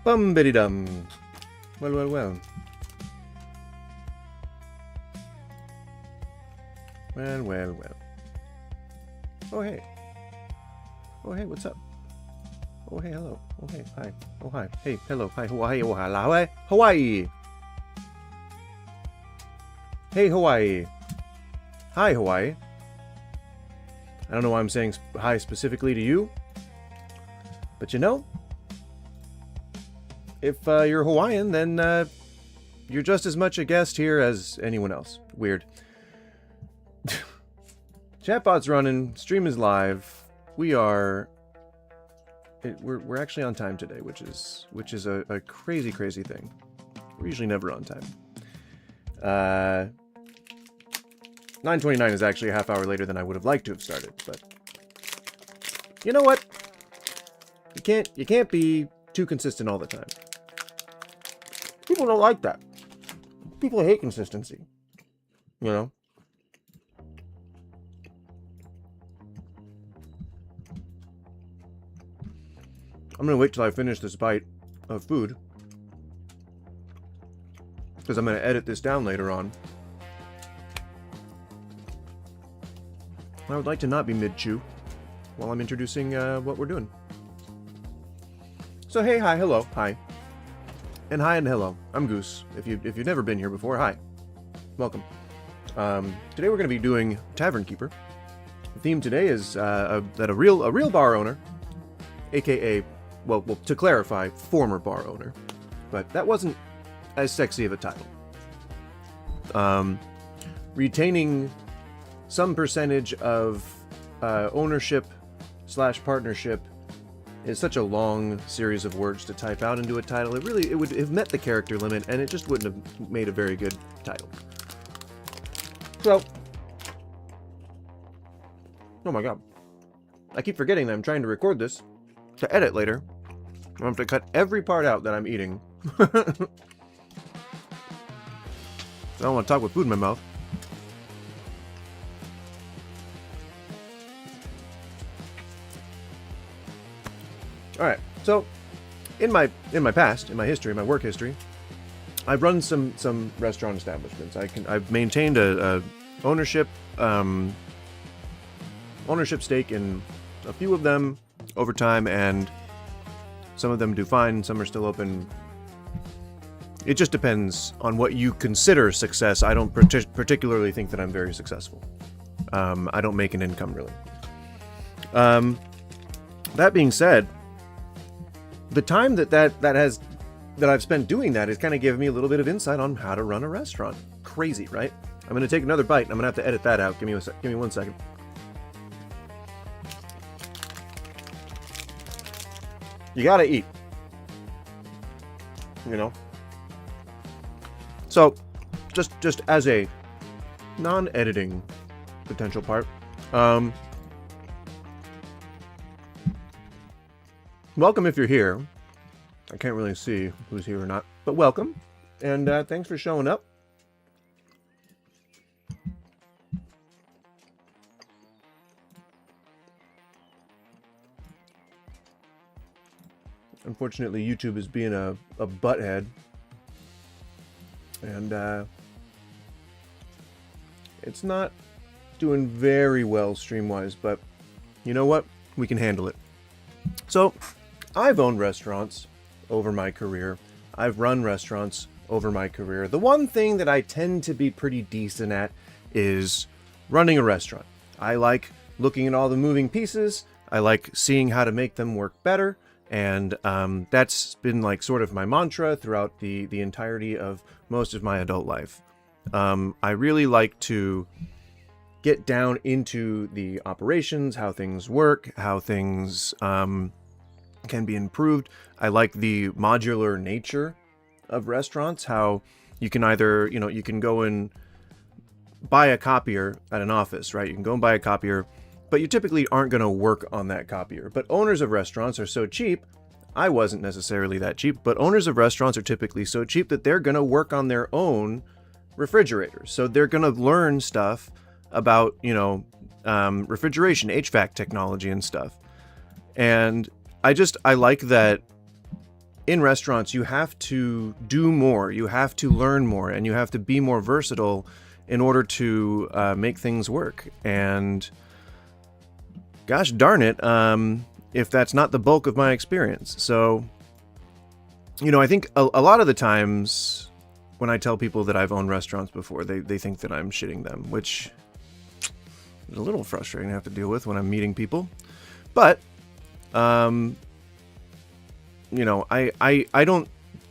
Bum-biddy-dum. Well, well, well. Well, well, well. Oh, hey. Oh, hey, what's up? Oh, hey, hello. Oh, hey, hi. Oh, hi. Hey, hello. Hi, Hawaii. Oh, hello. Hawaii. Hey, Hawaii. Hi, Hawaii. I don't know why I'm saying hi specifically to you, but you know, if you're Hawaiian, then you're just as much a guest here as anyone else. Weird. Chatbot's running, stream is live. We're actually on time today, which is a crazy thing. We're usually never on time. 9:29 is actually a half hour later than I would have liked to have started, but you know what? You can't be too consistent all the time. People don't like that. People hate consistency. You know? I'm gonna wait till I finish this bite of food, because I'm gonna edit this down later on. I would like to not be mid-chew while I'm introducing what we're doing. So hey, hi, hello, hi. And hi and hello. I'm Goose. If you've never been here before, hi. Welcome. Today we're going to be doing Tavern Keeper. The theme today is that a real bar owner, aka, well, to clarify, former bar owner, but that wasn't as sexy of a title. Retaining some percentage of ownership / partnership is such a long series of words to type out into a title. It would have met the character limit, and it just wouldn't have made a very good title. So, oh my god, I keep forgetting that I'm trying to record this to edit later. I'm gonna have to cut every part out that I'm eating. I don't want to talk with food in my mouth. Alright, so in my past, in my history, my work history, I've run some restaurant establishments. I've maintained a ownership stake in a few of them over time, and some of them do fine, some are still open. It just depends on what you consider success. I don't particularly think that I'm very successful. I don't make an income really. That being said, the time that I've spent doing that has kind of given me a little bit of insight on how to run a restaurant. Crazy, right? I'm going to take another bite, and I'm going to have to edit that out. Give me 1 second. You gotta eat. You know? So, just as a non-editing potential part, welcome if you're here. I can't really see who's here or not, but welcome, and thanks for showing up. Unfortunately, YouTube is being a butthead, and it's not doing very well stream-wise, but you know what? We can handle it. So, I've owned restaurants over my career. I've run restaurants over my career. The one thing that I tend to be pretty decent at is running a restaurant. I like looking at all the moving pieces. I like seeing how to make them work better. And that's been like sort of my mantra throughout the entirety of most of my adult life. I really like to get down into the operations, how things work, how things can be improved. I like the modular nature of restaurants, how you can either, you can go and buy a copier at an office, right? You can go and buy a copier, but you typically aren't going to work on that copier. But owners of restaurants are so cheap. I wasn't necessarily that cheap, but owners of restaurants are typically so cheap that they're going to work on their own refrigerators. So they're going to learn stuff about, refrigeration, HVAC technology and stuff. And I like that in restaurants, you have to do more, you have to learn more, and you have to be more versatile in order to make things work. And gosh darn it, if that's not the bulk of my experience. So, you know, I think a lot of the times when I tell people that I've owned restaurants before, they think that I'm shitting them, which is a little frustrating to have to deal with when I'm meeting people. But, you know, I don't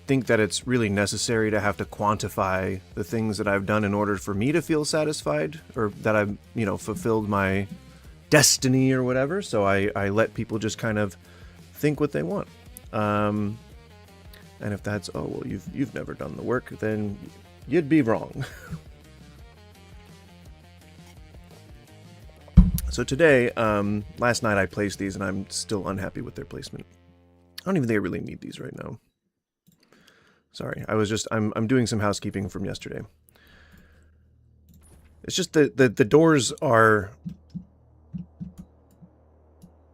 think that it's really necessary to have to quantify the things that I've done in order for me to feel satisfied, or that I've, you know, fulfilled my destiny or whatever. So I let people just kind of think what they want. And if that's, oh, well, you've never done the work, then you'd be wrong. So today, last night I placed these and I'm still unhappy with their placement. I don't even think I really need these right now. Sorry, I'm doing some housekeeping from yesterday. It's just that the doors are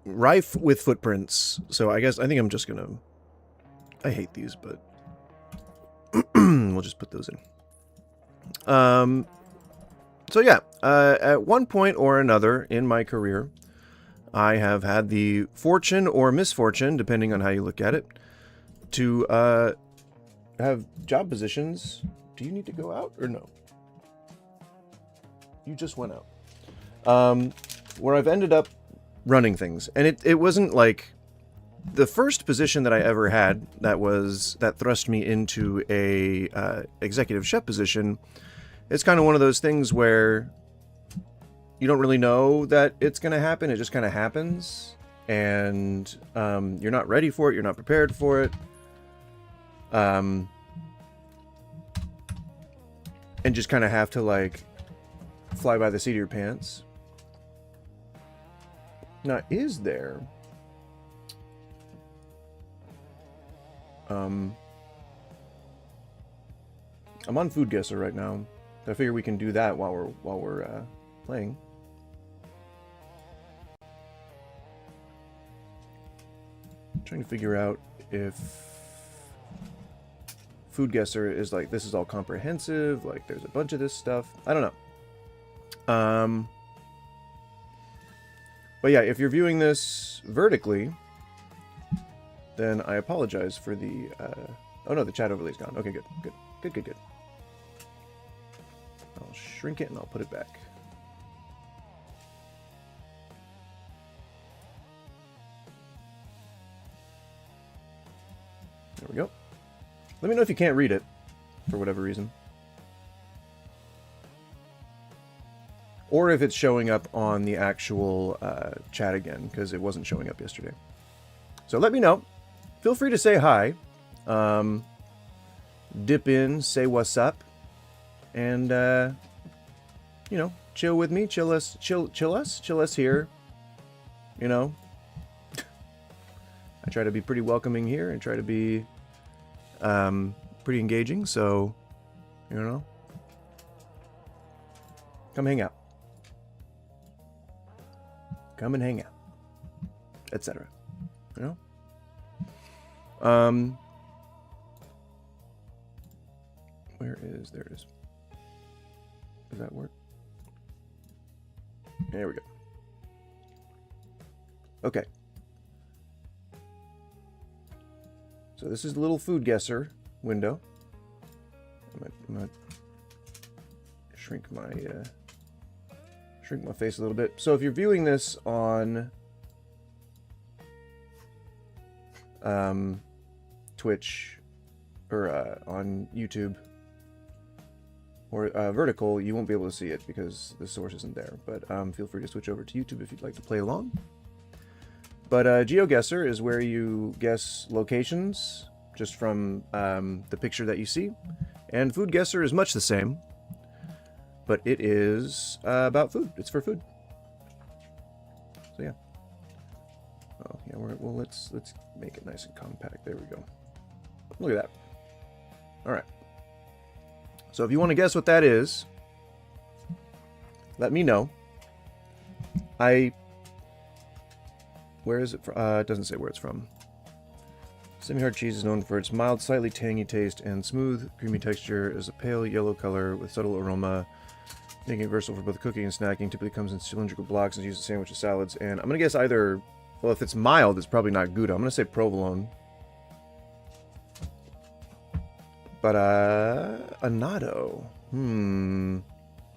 rife with footprints. So I think I'm just gonna, I hate these, but we'll just put those in. So yeah, at one point or another in my career, I have had the fortune or misfortune, depending on how you look at it, to have job positions. Do you need to go out or no? You just went out. Where I've ended up running things. And it wasn't like the first position that I ever had that thrust me into a executive chef position. It's kind of one of those things where you don't really know that it's going to happen. It just kind of happens. And you're not ready for it. You're not prepared for it. And just kind of have to, like, fly by the seat of your pants. Now, is there... I'm on Food Guesser right now. I figure we can do that while we're playing. I'm trying to figure out if Food Guesser is like, this is all comprehensive, like there's a bunch of this stuff. I don't know. But yeah, if you're viewing this vertically, then I apologize for the... oh no, the chat overlay's gone. Okay, good. I'll shrink it and I'll put it back. There we go. Let me know if you can't read it, for whatever reason. Or if it's showing up on the actual chat again, because it wasn't showing up yesterday. So let me know. Feel free to say hi. Dip in, say what's up. And, you know, chill with me. Chill us here. You know. I try to be pretty welcoming here and try to be pretty engaging. So, you know. Come hang out. Come and hang out, etc. You know? There it is. Does that work? There we go. Okay. So this is the little Food Guesser window. I'm gonna shrink my face a little bit. So if you're viewing this on Twitch or on YouTube or vertical, you won't be able to see it because the source isn't there. But feel free to switch over to YouTube if you'd like to play along. But GeoGuessr is where you guess locations just from the picture that you see. And Food Guesser is much the same. But it is about food. It's for food. So yeah. Oh yeah. Well, let's make it nice and compact. There we go. Look at that. All right. So if you want to guess what that is, let me know. Where is it from? It doesn't say where it's from. Semi-hard cheese is known for its mild, slightly tangy taste and smooth, creamy texture. Is a pale yellow color with subtle aroma, making it versatile for both cooking and snacking. Typically comes in cylindrical blocks and is used in sandwiches, salads. And I'm gonna guess either. Well, if it's mild, it's probably not Gouda. I'm gonna say provolone. But annatto.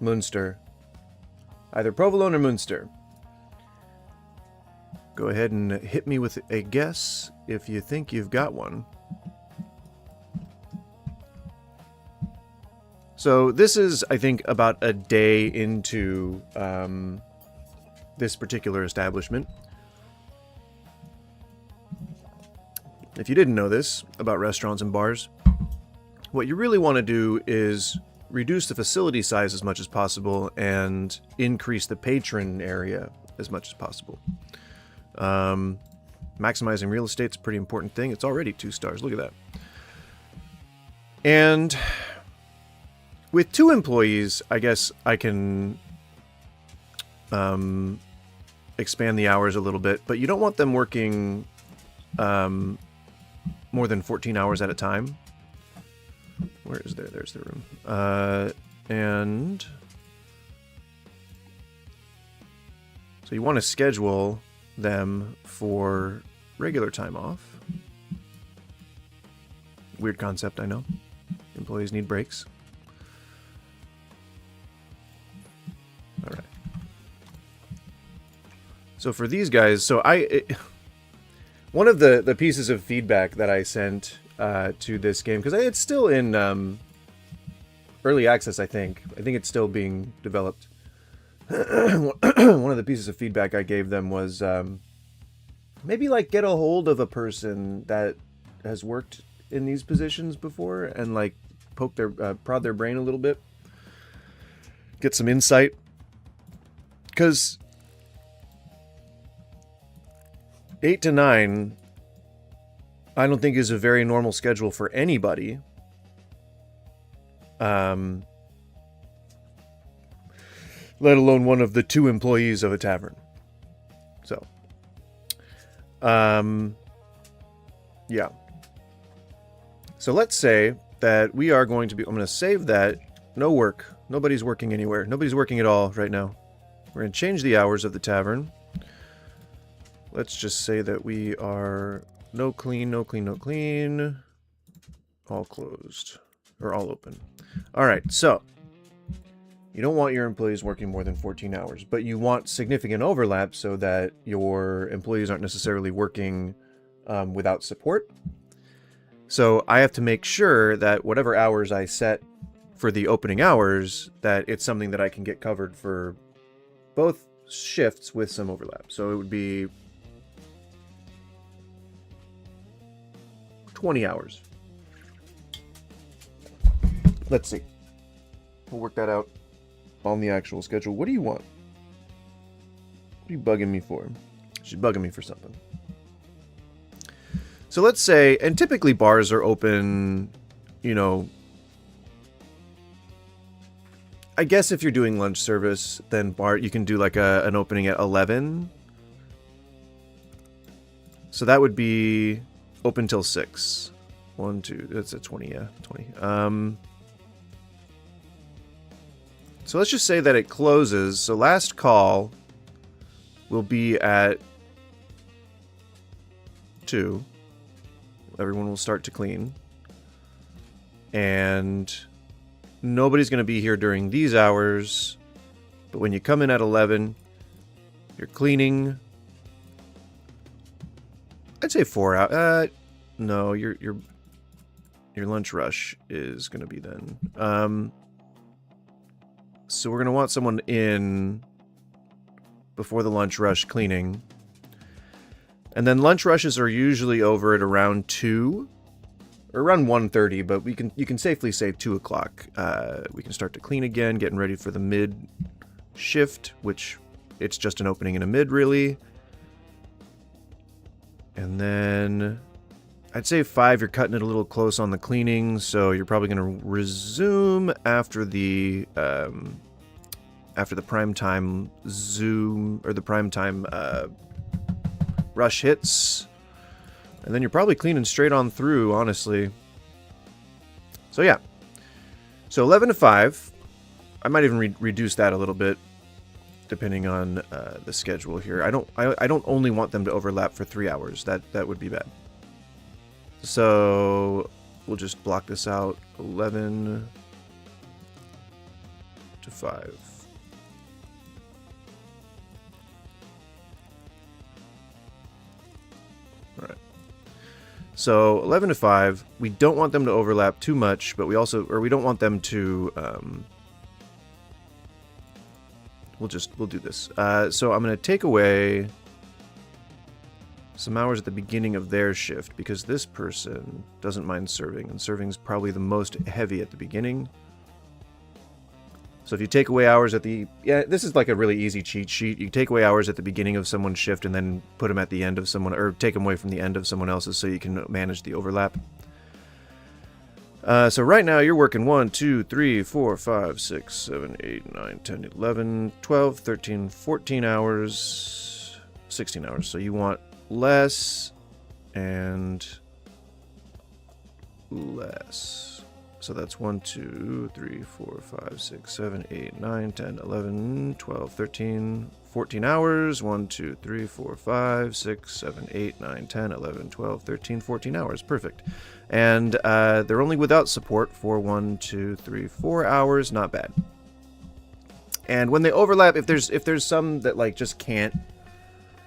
Munster. Either provolone or Munster. Go ahead and hit me with a guess if you think you've got one. So this is, I think, about a day into this particular establishment. If you didn't know this about restaurants and bars, what you really want to do is reduce the facility size as much as possible and increase the patron area as much as possible. Maximizing real estate's a pretty important thing. It's already 2 stars. Look at that. And with 2 employees, I guess I can expand the hours a little bit, but you don't want them working more than 14 hours at a time. Where is there? There's the room. And so you want to schedule them for regular time off. Weird concept, I know. Employees need breaks. All right. So for these guys, so one of the pieces of feedback that I sent to this game, because it's still in early access, I think it's still being developed. One of the pieces of feedback I gave them was maybe like get a hold of a person that has worked in these positions before and like poke their prod their brain a little bit, get some insight, because 8 to 9 I don't think is a very normal schedule for anybody. Let alone one of the 2 employees of a tavern. So, yeah. So let's say that we are going to be, I'm going to save that. No work. Nobody's working anywhere. Nobody's working at all right now. We're going to change the hours of the tavern. Let's just say that we are no clean, no clean, no clean. All closed. Or all open. Alright, so you don't want your employees working more than 14 hours, but you want significant overlap so that your employees aren't necessarily working without support. So I have to make sure that whatever hours I set for the opening hours, that it's something that I can get covered for both shifts with some overlap. So it would be 20 hours. Let's see. We'll work that out on the actual schedule. What do you want? What are you bugging me for? She's bugging me for something. So let's say, and typically bars are open, you know, I guess if you're doing lunch service, then you can do like an opening at 11. So that would be open till 6. 1, 2, that's a 20, yeah, 20. So let's just say that it closes. So last call will be at 2. Everyone will start to clean. And nobody's going to be here during these hours. But when you come in at 11, you're cleaning. I'd say 4 hours. No, your lunch rush is going to be then. So we're going to want someone in before the lunch rush cleaning. And then lunch rushes are usually over at around 2 or around 1:30, but you can safely say 2 o'clock. We can start to clean again, getting ready for the mid shift, which it's just an opening in a mid really. And then I'd say 5, you're cutting it a little close on the cleaning, so you're probably going to resume after the prime time zoom, or the prime time rush hits. And then you're probably cleaning straight on through, honestly. So yeah. So 11 to 5. I might even reduce that a little bit, depending on the schedule here. I don't only want them to overlap for 3 hours. That would be bad. So we'll just block this out. 11 to 5. All right. So 11 to 5. We don't want them to overlap too much, but we don't want them to. We'll do this. So I'm going to take away some hours at the beginning of their shift because this person doesn't mind serving, and serving's probably the most heavy at the beginning. So if you take away hours at the... Yeah, this is like a really easy cheat sheet. You take away hours at the beginning of someone's shift and then put them at the end of someone... Or take them away from the end of someone else's so you can manage the overlap. So right now you're working 1, 2, 3, 4, 5, 6, 7, 8, 9, 10, 11, 12, 13, 14 hours, 16 hours. So you want less and less. So that's 1, 2, 3, 4, 5, 6, 7, 8, 9, 10, 11, 12, 13, 14 hours. 1, 2, 3, 4, 5, 6, 7, 8, 9, 10, 11, 12, 13, 14 hours. Perfect. And they're only without support for 1, 2, 3, 4 hours. Not bad. And when they overlap, if there's some that like just can't,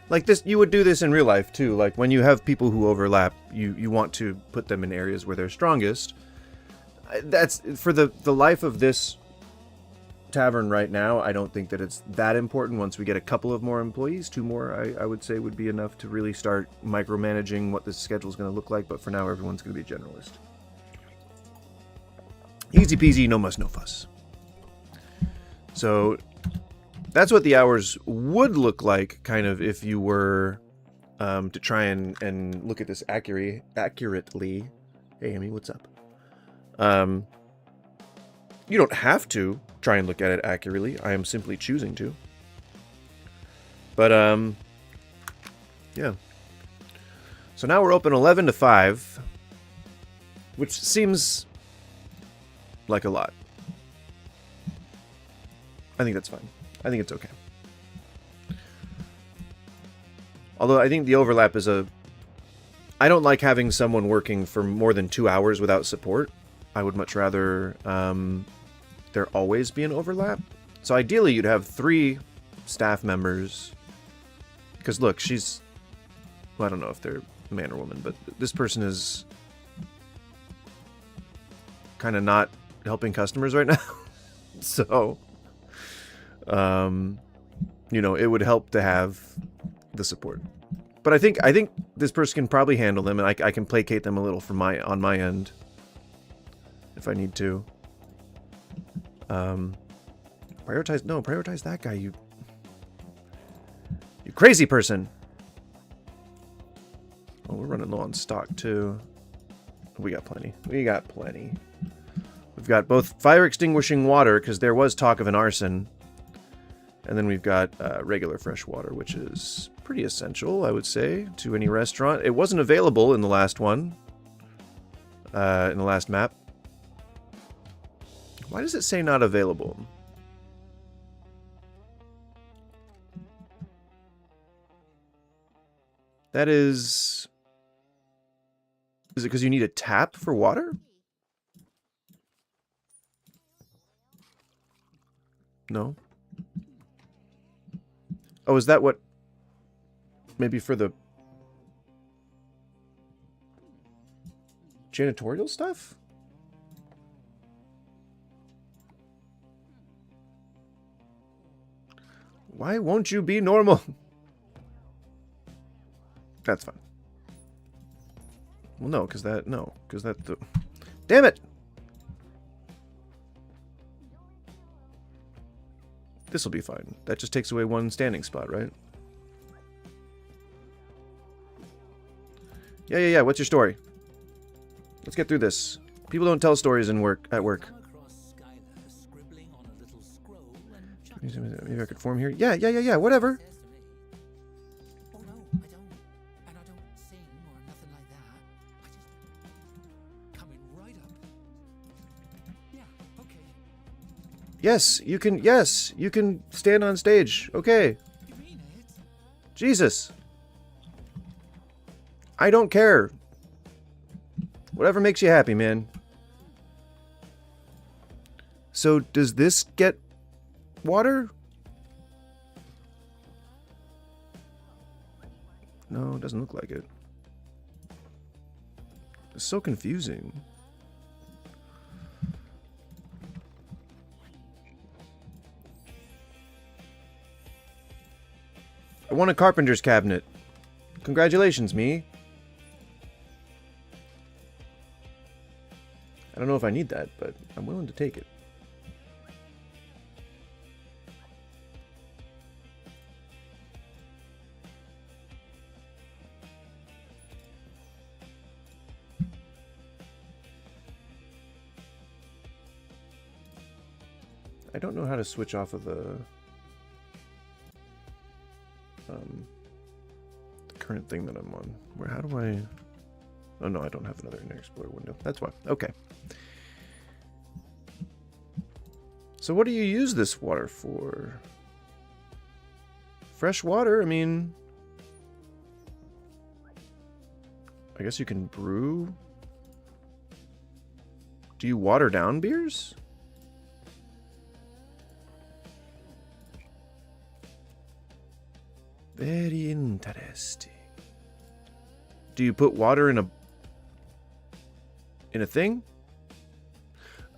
like this, you would do this in real life too. Like when you have people who overlap, you want to put them in areas where they're strongest. That's for the life of this tavern right now. I don't think that it's that important. Once we get a couple of more employees, 2 more, I would say would be enough to really start micromanaging what this schedule is going to look like. But for now, everyone's going to be a generalist. Easy peasy, no muss, no fuss. So that's what the hours would look like, kind of, if you were to try and look at this accurately. Hey, Amy, what's up? You don't have to try and look at it accurately. I am simply choosing to. But, yeah. So now we're open 11 to 5, which seems like a lot. I think that's fine. I think it's okay. Although I think the overlap is I don't like having someone working for more than 2 hours without support. I would much rather there always be an overlap. So ideally you'd have 3 staff members. Because look, she's... Well, I don't know if they're man or woman, but this person is kind of not helping customers right now. So, you know, it would help to have the support. But I think this person can probably handle them, and I can placate them a little on my end. If I need to. Prioritize that guy, you crazy person. Oh, we're running low on stock too. We got plenty. We've got both fire extinguishing water, because there was talk of an arson. And then we've got regular fresh water, which is pretty essential, I would say, to any restaurant. It wasn't available in the last one. In the last map. Why does it say not available? That is... Is it because you need a tap for water? No? Oh, is that what... Maybe for the... janitorial stuff? Why won't you be normal? That's fine. Well, no, because that... No, because that... Damn it! This will be fine. That just takes away 1 standing spot, right? Yeah. What's your story? Let's get through this. People don't tell stories at work. Maybe I could form here. Yeah. Whatever. Yes, you can. Yes, you can stand on stage. Okay. Jesus. I don't care. Whatever makes you happy, man. So, does this get water? No, it doesn't look like it. It's so confusing. I won a carpenter's cabinet. Congratulations, me. I don't know if I need that, but I'm willing to take it. I don't know how to switch off of the current thing that I'm on. How do I... Oh no, I don't have another Internet Explorer window. That's why. Okay. So what do you use this water for? Fresh water? I mean... I guess you can brew? Do you water down beers? Very interesting. Do you put water in a thing?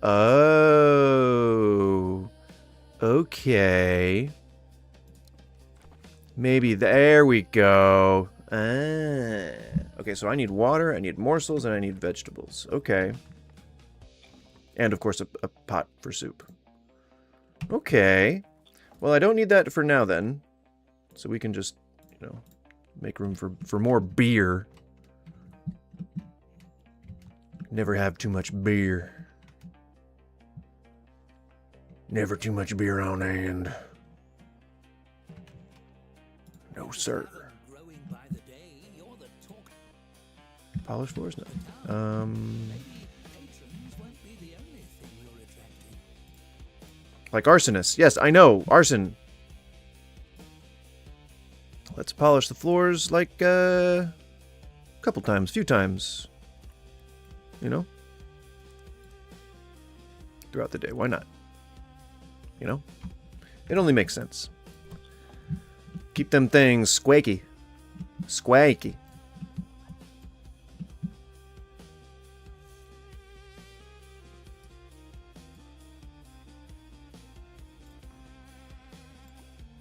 Oh. Okay. Maybe there we go. Okay, so I need water, I need morsels, and I need vegetables. Okay. And of course a pot for soup. Okay. Well, I don't need that for now then. So we can just, you know, make room for more beer. Never have too much beer. Never too much beer on hand. No, sir. Polished floors? No. Like arsonists. Yes, I know. Arson. Let's polish the floors like a couple times, few times. You know? Throughout the day. Why not? You know? It only makes sense. Keep them things squeaky. Squeaky.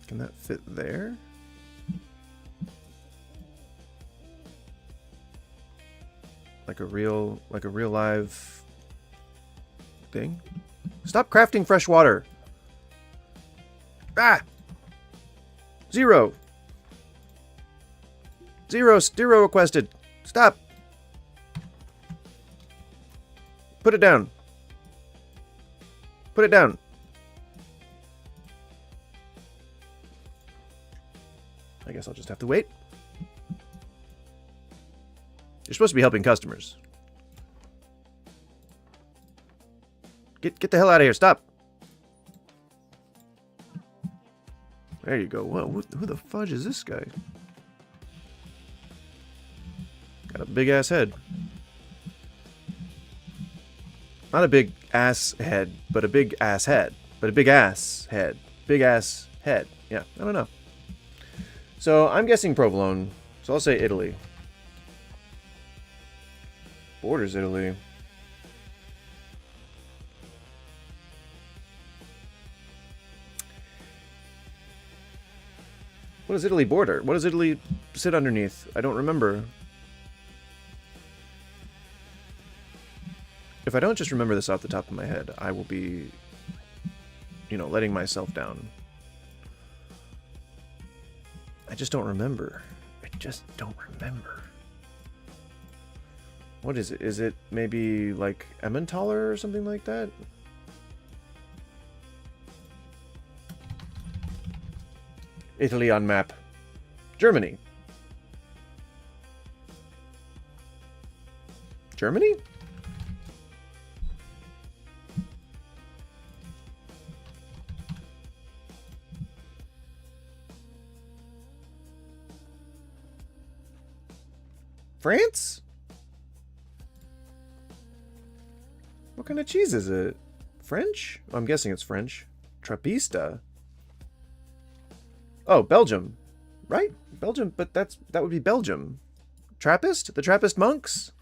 Can that fit there? Like a real live thing? Stop crafting fresh water. Ah! Zero requested. Stop. Put it down. Put it down. I guess I'll just have to wait. You're supposed to be helping customers. Get the hell out of here. Stop. There you go. Whoa, who the fudge is this guy? Got a big ass head. Not a big ass head, but a big ass head. But a big ass head. Big ass head. Yeah, I don't know. So I'm guessing provolone. So I'll say Italy. Borders Italy. What does Italy border? What does Italy sit underneath? I don't remember. If I don't just remember this off the top of my head, I will be, you know, letting myself down. I just don't remember. I just don't remember. What is it? Is it maybe like Emmentaler or something like that? Italy on map. Germany. Germany? France? What kind of cheese is it? French? Oh, I'm guessing it's French. Trappista. Oh, Belgium. Right? Belgium, but that would be Belgium. Trappist? The Trappist monks?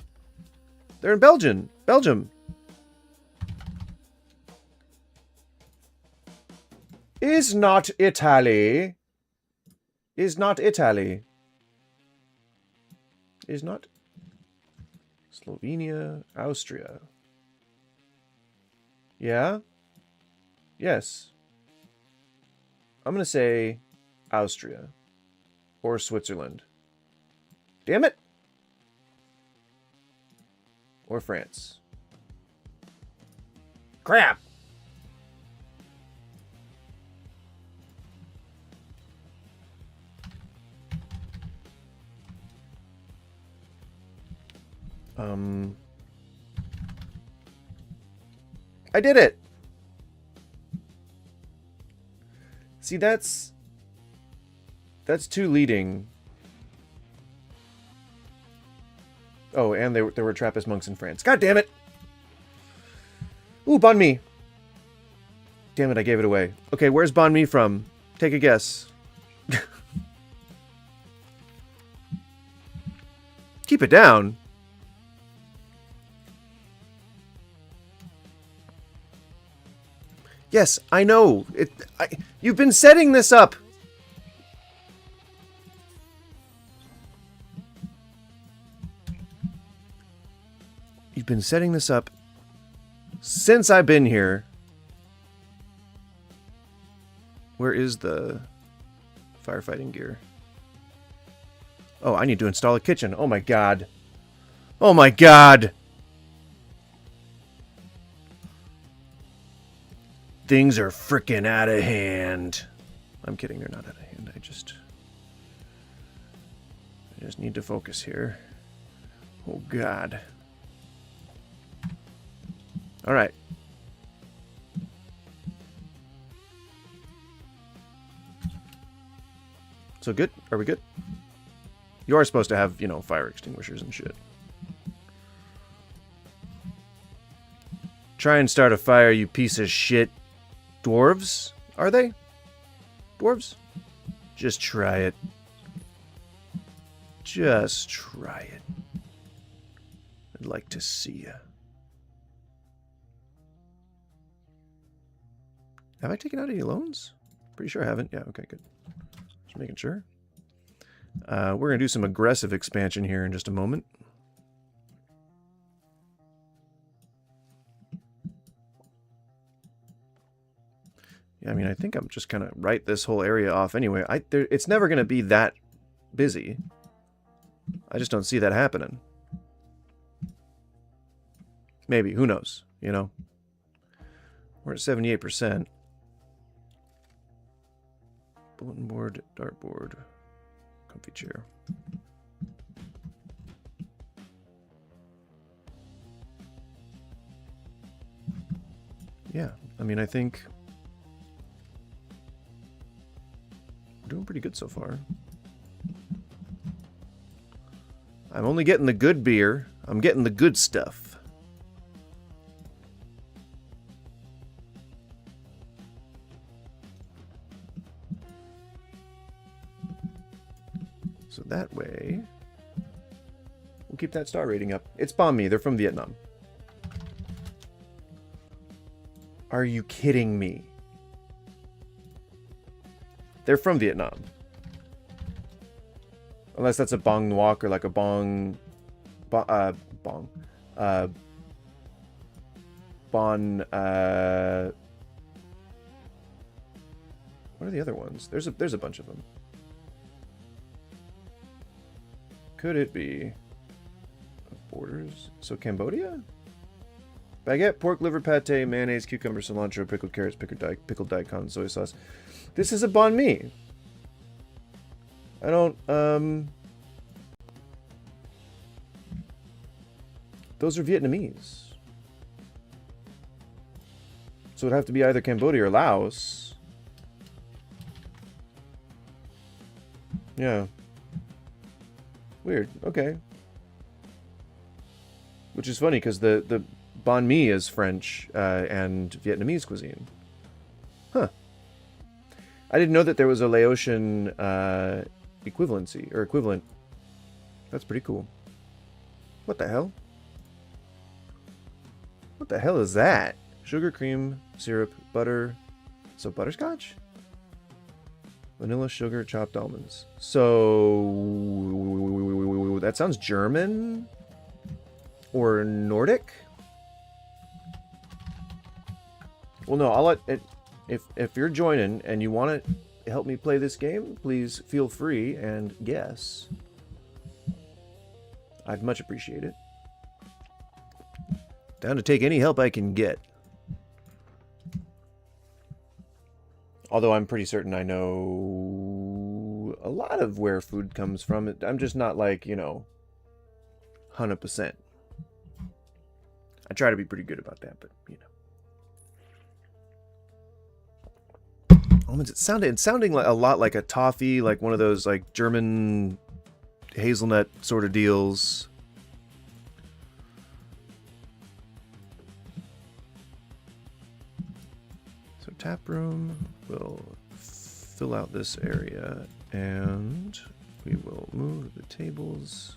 They're in Belgium. Belgium. Is not Italy. Is not Italy. Is not Slovenia, Austria. Yeah? Yes. I'm going to say Austria or Switzerland. Damn it. Or France. Crap. I did it. See, that's too leading. Oh, and there were Trappist monks in France. God damn it! Ooh, banh mi. Damn it, I gave it away. Okay, where's banh mi from? Take a guess. Keep it down. Yes, I know. You've been setting this up. You've been setting this up since I've been here. Where is the firefighting gear? Oh, I need to install a kitchen. Oh my god. Oh my god. Things are frickin' out of hand. I'm kidding, they're not out of hand. I just need to focus here. Oh god. Alright. So good? Are we good? You are supposed to have, you know, fire extinguishers and shit. Try and start a fire, you piece of shit. Dwarves? Are they? Dwarves? Just try it. Just try it. I'd like to see you. Have I taken out any loans? Pretty sure I haven't. Yeah, okay, good. Just making sure. We're going to do some aggressive expansion here in just a moment. Yeah, I mean, I think I'm just going to write this whole area off anyway. It's never going to be that busy. I just don't see that happening. Maybe, who knows, you know? We're at 78%. Bulletin board, dartboard, comfy chair. Yeah, I mean, I think we're doing pretty good so far. I'm only getting the good beer. I'm getting the good stuff. So that way, we'll keep that star rating up. It's banh mi. They're from Vietnam. Are you kidding me? They're from Vietnam. Unless that's a bong nuoc or like a bong... What are the other ones? There's a bunch of them. Could it be borders? So Cambodia? Baguette, pork, liver, pate, mayonnaise, cucumber, cilantro, pickled carrots, pickled daikon, soy sauce. This is a banh mi. I don't, those are Vietnamese. So it'd have to be either Cambodia or Laos. Yeah. Weird. Okay. Which is funny because the banh mi is French and Vietnamese cuisine. Huh. I didn't know that there was a Laotian equivalency or equivalent. That's pretty cool. What the hell? What the hell is that? Sugar, cream, syrup, butter. So butterscotch? Vanilla, sugar, chopped almonds. So that sounds German or Nordic. Well, no, I'll let it. If you're joining and you want to help me play this game, please feel free and guess. I'd much appreciate it. Down to take any help I can get. Although I'm pretty certain I know a lot of where food comes from. I'm just not like, you know, 100%. I try to be pretty good about that, but, you know. Almonds, it's sounding like a lot like a toffee, like one of those like German hazelnut sort of deals. So tap room will fill out this area, and we will move the tables.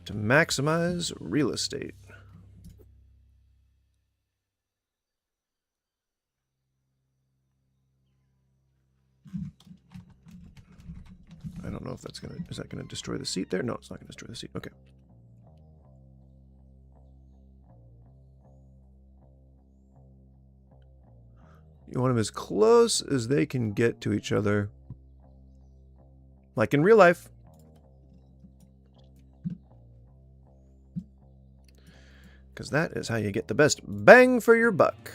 To maximize real estate. I don't know if that's is that gonna destroy the seat there? No, it's not gonna destroy the seat. Okay. You want them as close as they can get to each other. Like in real life. Because that is how you get the best bang for your buck.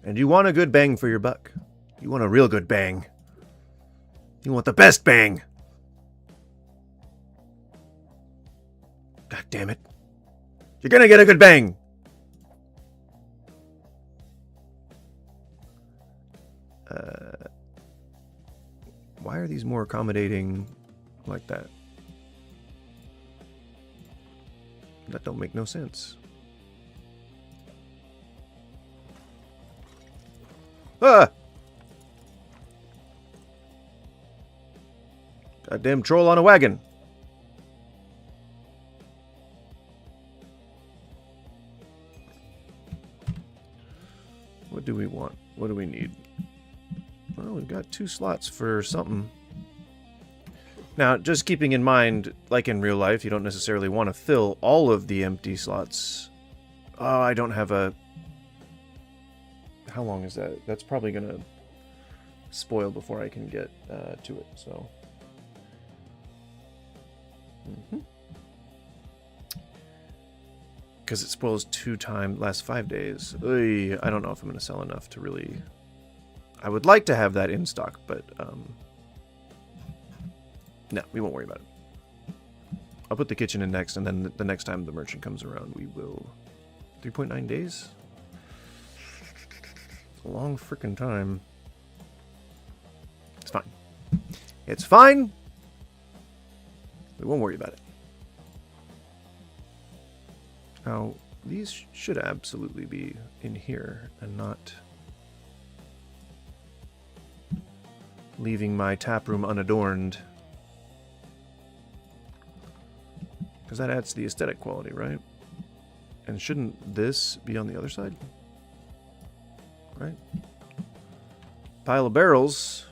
And you want a good bang for your buck. You want a real good bang. You want the best bang. God damn it. You're gonna get a good bang. Why are these more accommodating like that? That don't make no sense. Ah! Goddamn troll on a wagon. What do we want? What do we need? Well, we've got 2 slots for something. Now, just keeping in mind, like in real life, you don't necessarily want to fill all of the empty slots. Oh, I don't have a... How long is that? That's probably going to spoil before I can get to it, so... Because it spoils 2 times, last 5 days. Oy, I don't know if I'm going to sell enough to really... I would like to have that in stock, but... No, we won't worry about it. I'll put the kitchen in next, and then the next time the merchant comes around, we will... 3.9 days? It's a long freaking time. It's fine. It's fine! We won't worry about it. Now, these should absolutely be in here, and not... leaving my tap room unadorned. Because that adds to the aesthetic quality, right? And shouldn't this be on the other side? Right? Pile of barrels.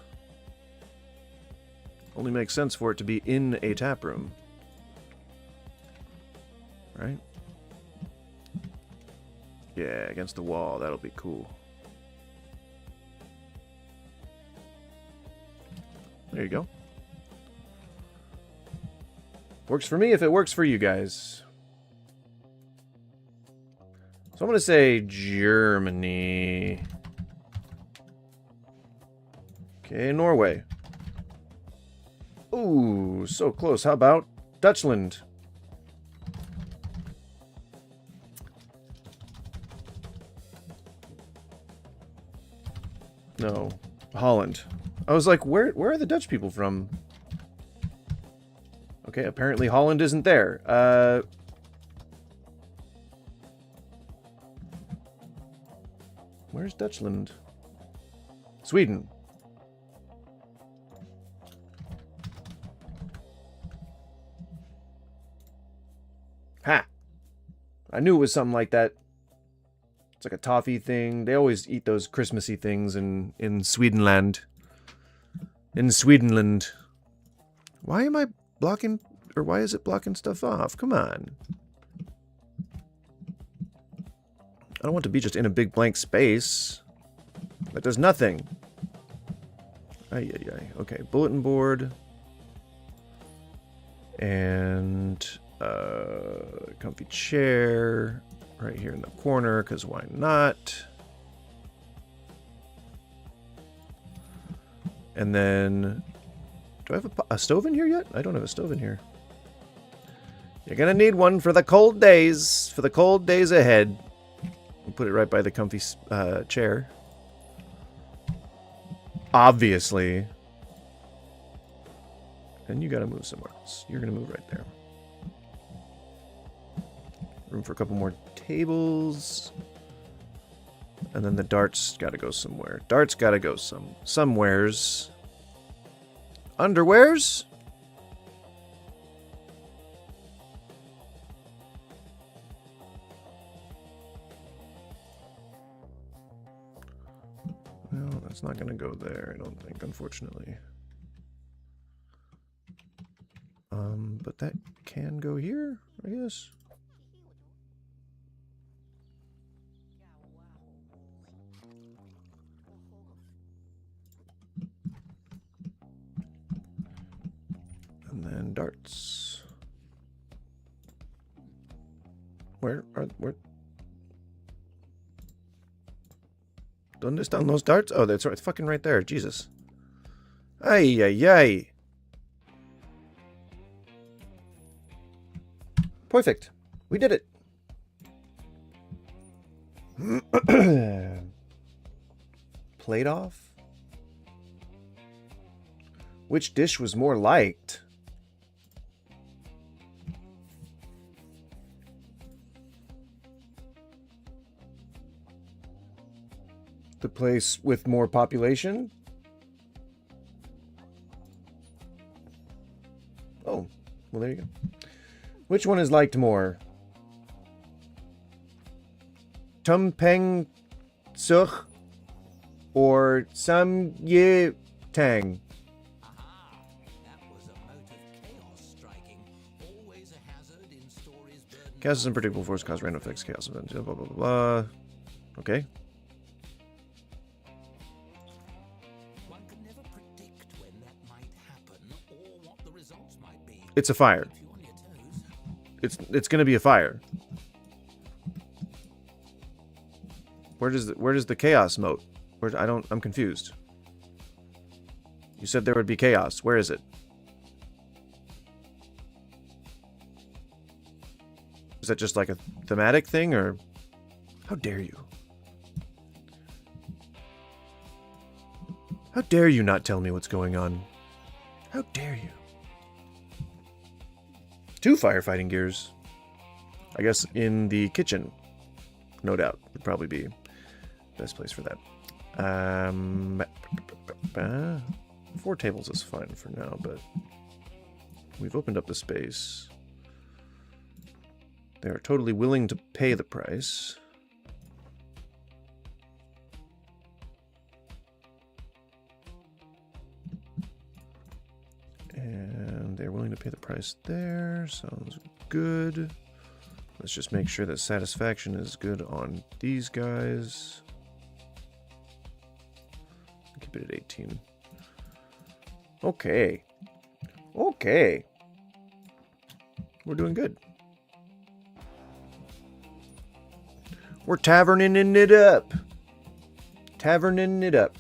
Only makes sense for it to be in a tap room. Right? Yeah, against the wall. That'll be cool. There you go. Works for me if it works for you guys. So I'm going to say Germany. Okay, Norway. Ooh, so close. How about Dutchland? No, Holland. I was like, where are the Dutch people from? Okay, apparently Holland isn't there. Where's Dutchland? Sweden. Ha! I knew it was something like that. It's like a toffee thing. They always eat those Christmassy things in Swedenland. In Swedenland. Why am I blocking... Or why is it blocking stuff off? Come on. I don't want to be just in a big blank space. That does nothing. Ay, ay, ay. Okay, bulletin board. And... comfy chair. Right here in the corner, because why not? And then... Do I have a stove in here yet? I don't have a stove in here. You're gonna need one for the cold days. For the cold days ahead. We'll put it right by the comfy chair. Obviously. And you gotta move somewhere else. You're gonna move right there. Room for a couple more tables. And then the darts gotta go somewhere. Darts gotta go somewheres. Underwears? Well, that's not gonna go there, I don't think, unfortunately. But that can go here, I guess. And then darts. Where? ¿Dónde están los darts? Oh, that's right. It's fucking right there. Jesus. Ay, ay, ay. Perfect. We did it. Plate off? Which dish was more liked? The place with more population? Oh, well, there you go. Which one is liked more? Tumpeng Suk or Sam Ye Tang? Chaos is unpredictable force, cause random effects, chaos events, blah, blah, blah, blah. Okay. One can never predict when that might happen or what the results might be. It's a fire. It's gonna be a fire. Where does the chaos mote? I'm confused. You said there would be chaos. Where is it? Is that just like a thematic thing, or how dare you? How dare you not tell me what's going on? How dare you? 2 firefighting gears. I guess in the kitchen, no doubt, would probably be the best place for that. 4 tables is fine for now, but we've opened up the space. They are totally willing to pay the price. And they're willing to pay the price there. Sounds good. Let's just make sure that satisfaction is good on these guys. Keep it at 18. Okay. Okay. We're doing good. We're taverning it up. Taverning it up.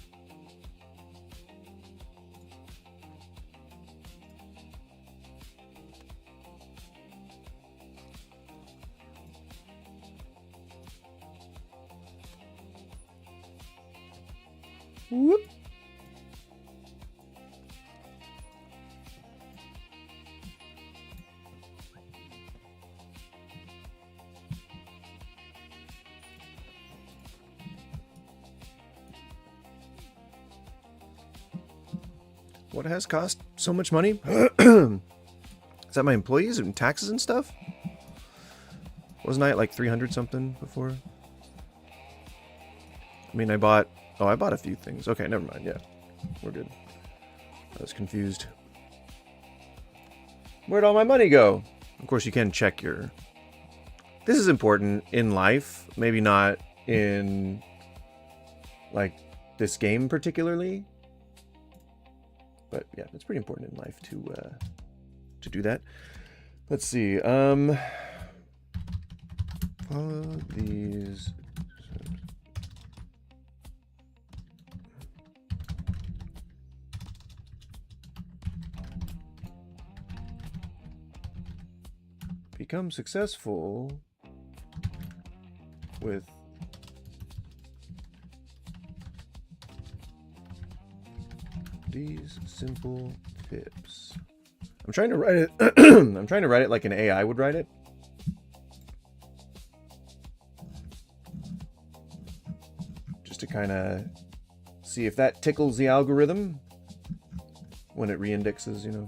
Whoop. What has cost so much money? Is that my employees and taxes and stuff? Wasn't I at like 300 something before? I mean, I bought a few things. Okay, never mind. Yeah, we're good. I was confused. Where'd all my money go? Of course, you can check your... This is important in life. Maybe not in, like, this game particularly. But, yeah, it's pretty important in life to do that. Let's see. Follow these... Become successful with these simple tips. I'm trying to write it. I'm trying to write it like an AI would write it. Just to kind of see if that tickles the algorithm when it reindexes, you know.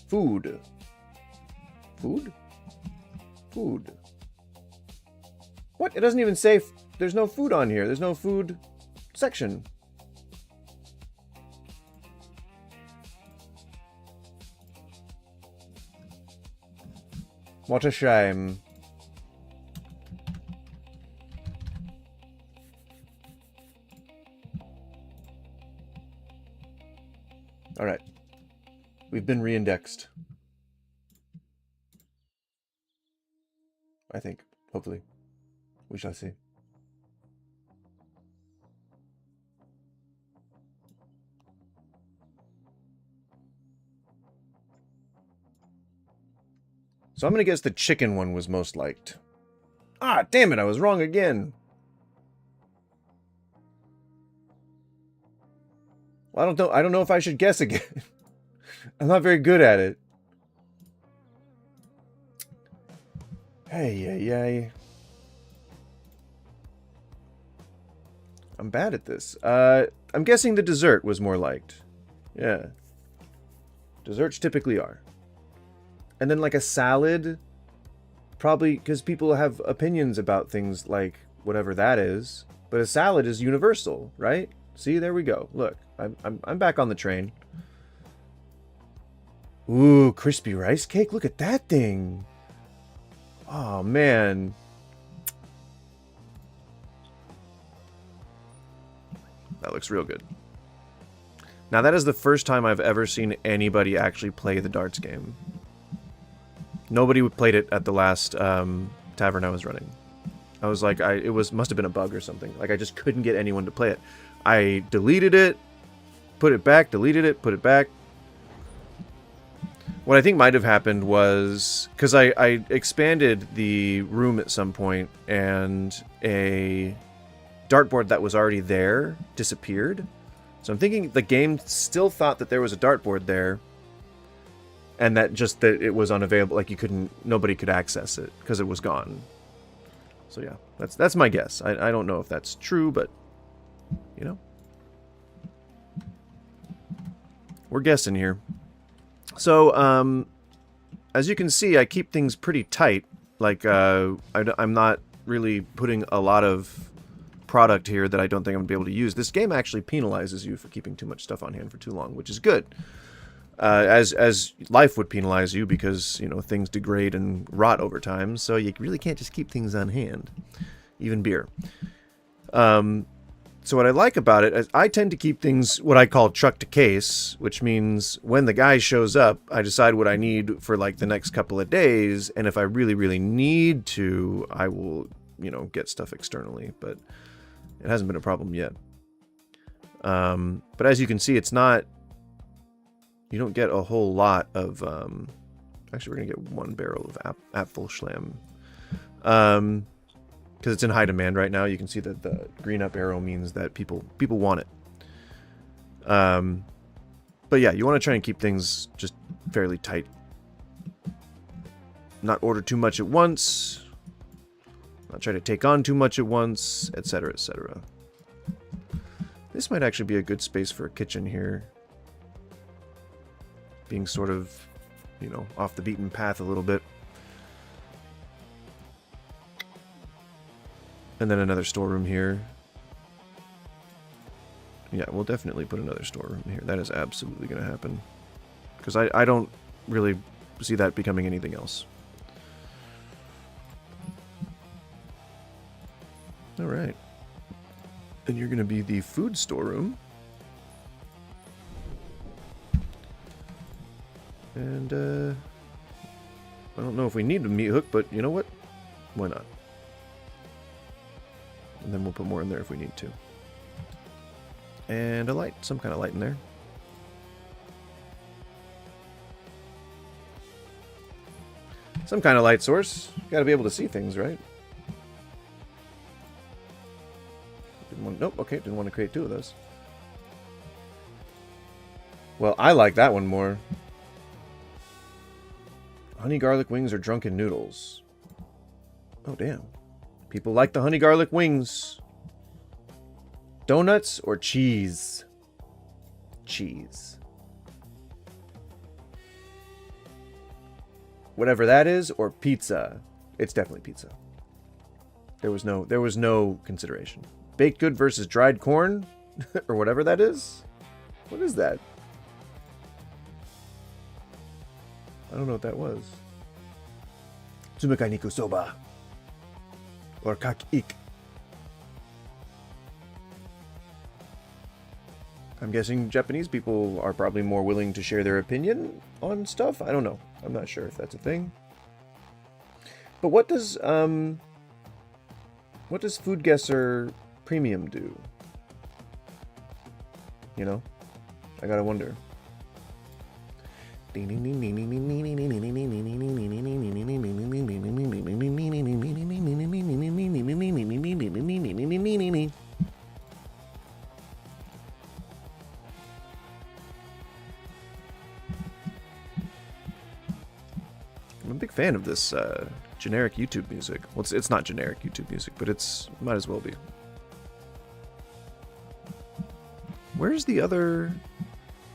Food. Food? Food. What? It doesn't even say... There's no food on here. There's no food section. What a shame. Alright. We've been reindexed. I think. Hopefully. We shall see. So I'm going to guess the chicken one was most liked. Ah, damn it, I was wrong again. Well, I don't know if I should guess again. I'm not very good at it. Hey. I'm bad at this. I'm guessing the dessert was more liked. Yeah. Desserts typically are. And then like a salad, probably because people have opinions about things like whatever that is. But a salad is universal, right? See, there we go. Look, I'm back on the train. Ooh, crispy rice cake. Look at that thing. Oh, man. That looks real good. Now, that is the first time I've ever seen anybody actually play the darts game. Nobody played it at the last tavern I was running. I was like, must have been a bug or something. Like, I just couldn't get anyone to play it. I deleted it, put it back, deleted it, put it back. What I think might have happened was, because I expanded the room at some point, and a dartboard that was already there disappeared. So I'm thinking the game still thought that there was a dartboard there, and that it was unavailable, like nobody could access it because it was gone. So yeah, that's my guess. I don't know if that's true, but you know, we're guessing here. So as you can see, I keep things pretty tight. Like I'm not really putting a lot of product here that I don't think I'm gonna be able to use. This game actually penalizes you for keeping too much stuff on hand for too long, which is good. As life would penalize you, because, you know, things degrade and rot over time, so you really can't just keep things on hand. Even beer. So what I like about it is I tend to keep things what I call truck to case, which means when the guy shows up, I decide what I need for like the next couple of days, and if I really, really need to, I will, you know, get stuff externally, but it hasn't been a problem yet. But as you can see, it's not... You don't get a whole lot of... actually, we're going to get one barrel of Apfelschlamm. Because it's in high demand right now. You can see that the green up arrow means that people want it. But yeah, you want to try and keep things just fairly tight. Not order too much at once. Not try to take on too much at once, etc., etc. This might actually be a good space for a kitchen here. Being sort of, you know, off the beaten path a little bit. And then another storeroom here. Yeah, we'll definitely put another storeroom here. That is absolutely going to happen. Because I don't really see that becoming anything else. Alright. And you're going to be the food storeroom. And, I don't know if we need a meat hook, but you know what? Why not? And then we'll put more in there if we need to. And a light, some kind of light in there. Some kind of light source. Got to be able to see things, right? Didn't want, nope, okay, didn't want to create two of those. Well, I like that one more. Honey garlic wings or drunken noodles. Oh, damn. People like the honey garlic wings. Donuts or cheese? Cheese. Whatever that is, or pizza. It's definitely pizza. There was no consideration. Baked good versus dried corn? Or whatever that is? What is that? I don't know what that was. Tsumekai niku soba. Or kak-ik. I'm guessing Japanese people are probably more willing to share their opinion on stuff. I don't know. I'm not sure if that's a thing. But what does Food Guesser Premium do? You know? I gotta wonder. I'm a big fan of this generic YouTube music. Well, it's not generic YouTube music, but it's might as well be. Where's the other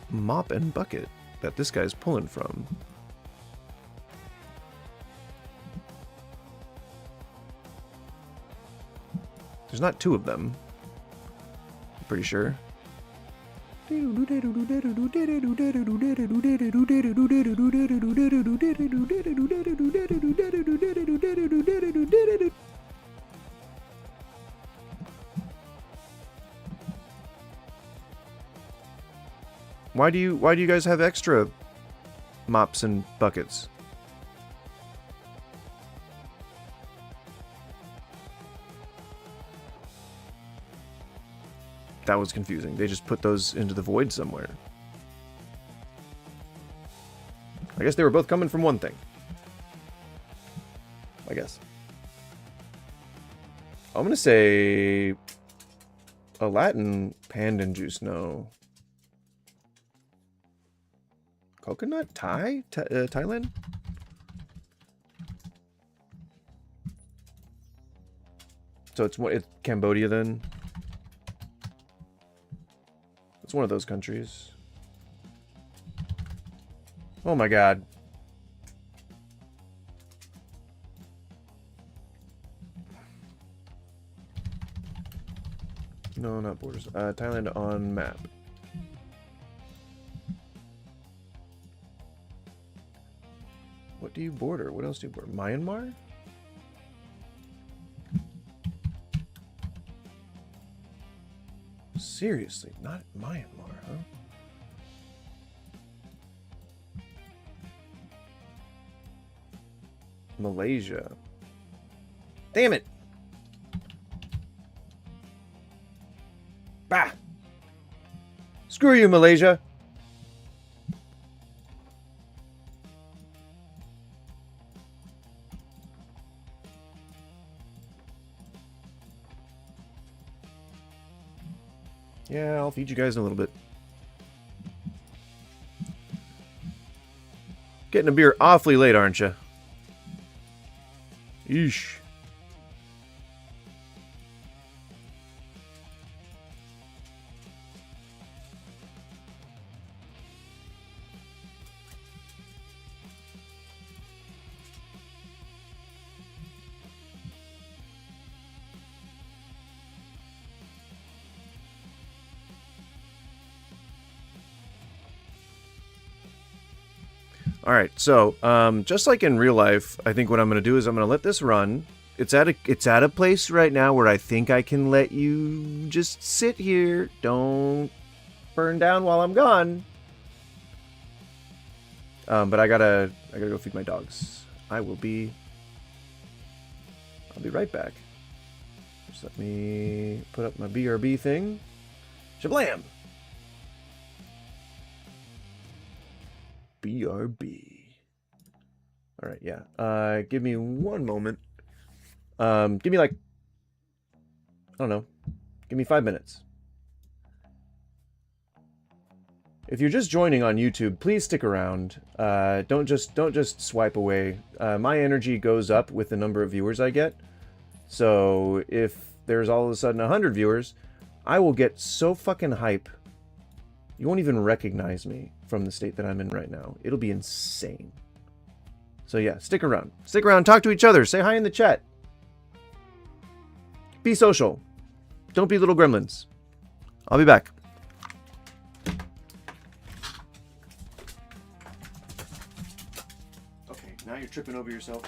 mop and bucket that this guy's pulling from? There's not two of them. I'm pretty sure. Why do you guys have extra mops and buckets? That was confusing. They just put those into the void somewhere. I guess they were both coming from one thing. I guess. I'm gonna say a Latin pandan juice. No. Coconut? Thailand? So it's Cambodia then? It's one of those countries. Oh my god. No, not borders. Thailand on map. What do you border? What else do you border? Myanmar? Seriously, not Myanmar, huh? Malaysia. Damn it! Bah! Screw you, Malaysia! Yeah, I'll feed you guys in a little bit. Getting a beer awfully late, aren't you? Yeesh. All right, so just like in real life, I think what I'm going to do is I'm going to let this run. It's at a place right now where I think I can let you just sit here. Don't burn down while I'm gone. But I gotta go feed my dogs. I'll be right back. Just let me put up my BRB thing. Shablam! BRB. All right, yeah. Give me one moment. Give me like, I don't know. Give me 5 minutes. If you're just joining on YouTube, please stick around. Don't just swipe away. My energy goes up with the number of viewers I get. So if there's all of a sudden 100 viewers, I will get so fucking hype. You won't even recognize me from the state that I'm in right now. It'll be insane. So yeah, stick around. Stick around, talk to each other, say hi in the chat. Be social. Don't be little gremlins. I'll be back. Okay, now you're tripping over yourself.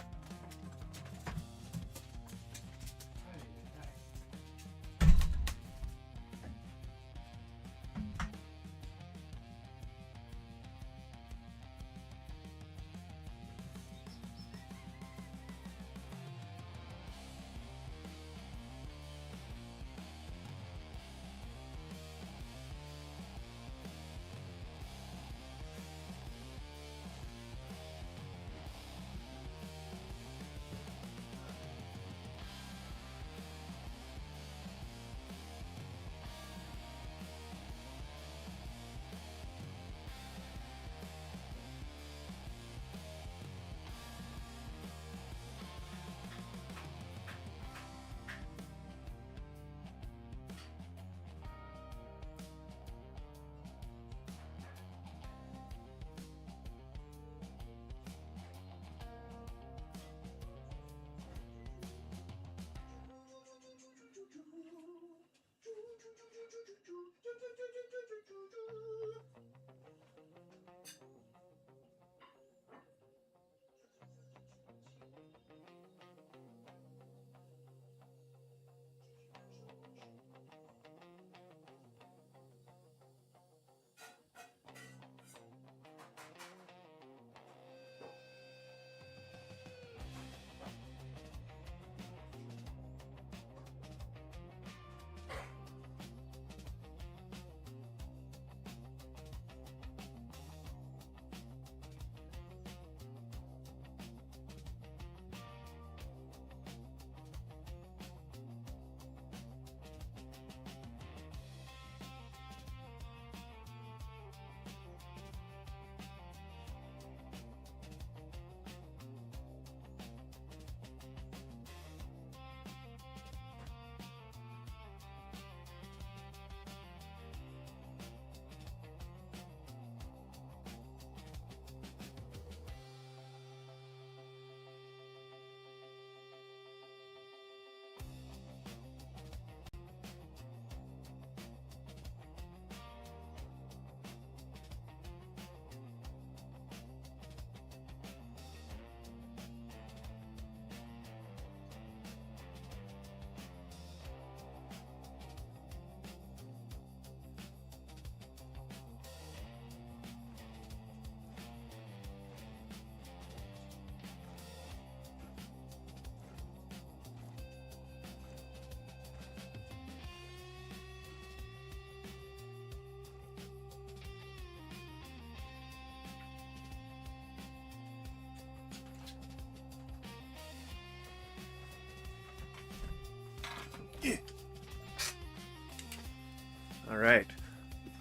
All right.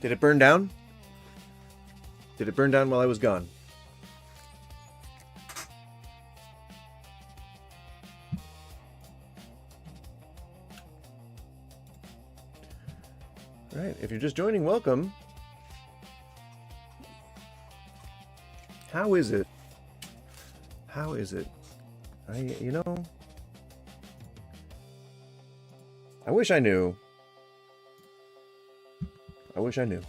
Did it burn down? Did it burn down while I was gone? All right. If you're just joining, welcome. How is it? How is it? You know, I wish I knew. I wish I knew.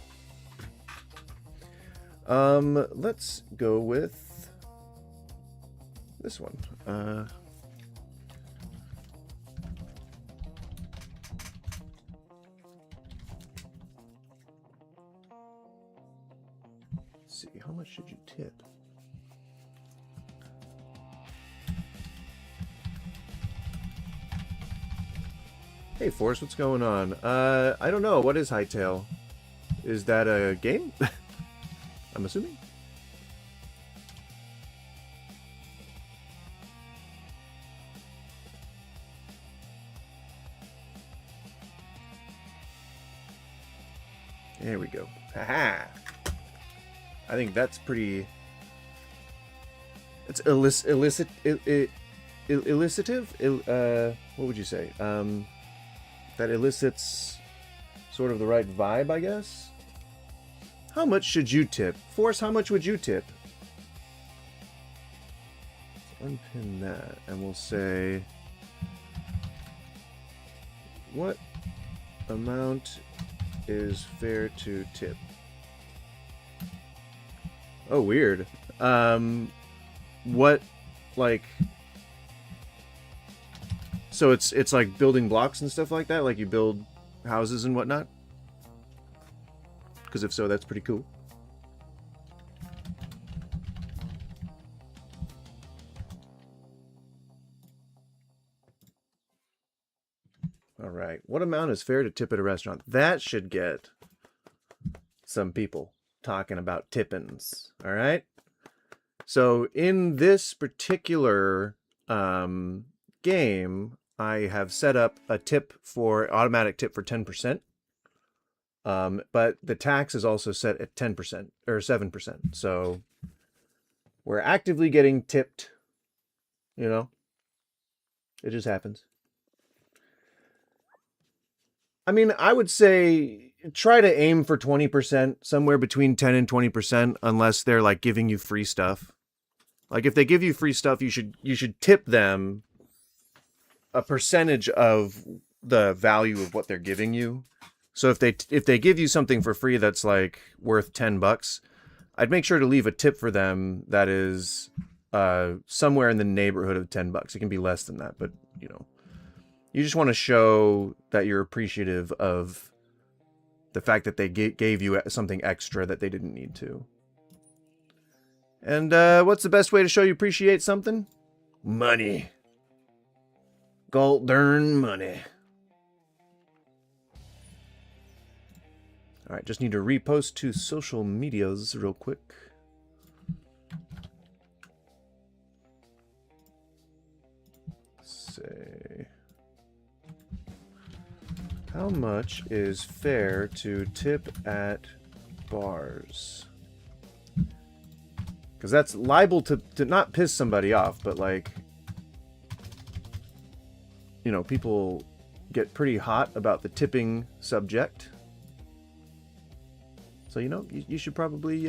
Let's go with this one. Let's see, how much should you tip? Hey, Force, what's going on? I don't know. What is Hightail? Is that a game? I'm assuming. There we go. Haha. I think that's pretty. It's illicit. Illicitative. What would you say? That elicits sort of the right vibe, I guess. How much should you tip? Force, how much would you tip? Let's unpin that, and we'll say, what amount is fair to tip? Oh, weird. What, like... So it's like building blocks and stuff like that? Like you build houses and whatnot? Because if so, that's pretty cool. Alright, what amount is fair to tip at a restaurant? That should get some people talking about tippins. Alright? So in this particular game, I have set up a tip for automatic tip for 10%. But the tax is also set at 10% or 7%. So we're actively getting tipped, you know, it just happens. I mean, I would say try to aim for 20%, somewhere between 10 and 20%, unless they're like giving you free stuff. Like if they give you free stuff, you should tip them a percentage of the value of what they're giving you. So if they give you something for free that's like worth $10, I'd make sure to leave a tip for them that is somewhere in the neighborhood of $10. It can be less than that, but you know, you just want to show that you're appreciative of the fact that they gave you something extra that they didn't need to. And what's the best way to show you appreciate something? Money. Gold darn money. Alright, just need to repost to social medias real quick. Let's say, how much is fair to tip at bars? Because that's liable to not piss somebody off, but like, you know, people get pretty hot about the tipping subject. So, you know, you should probably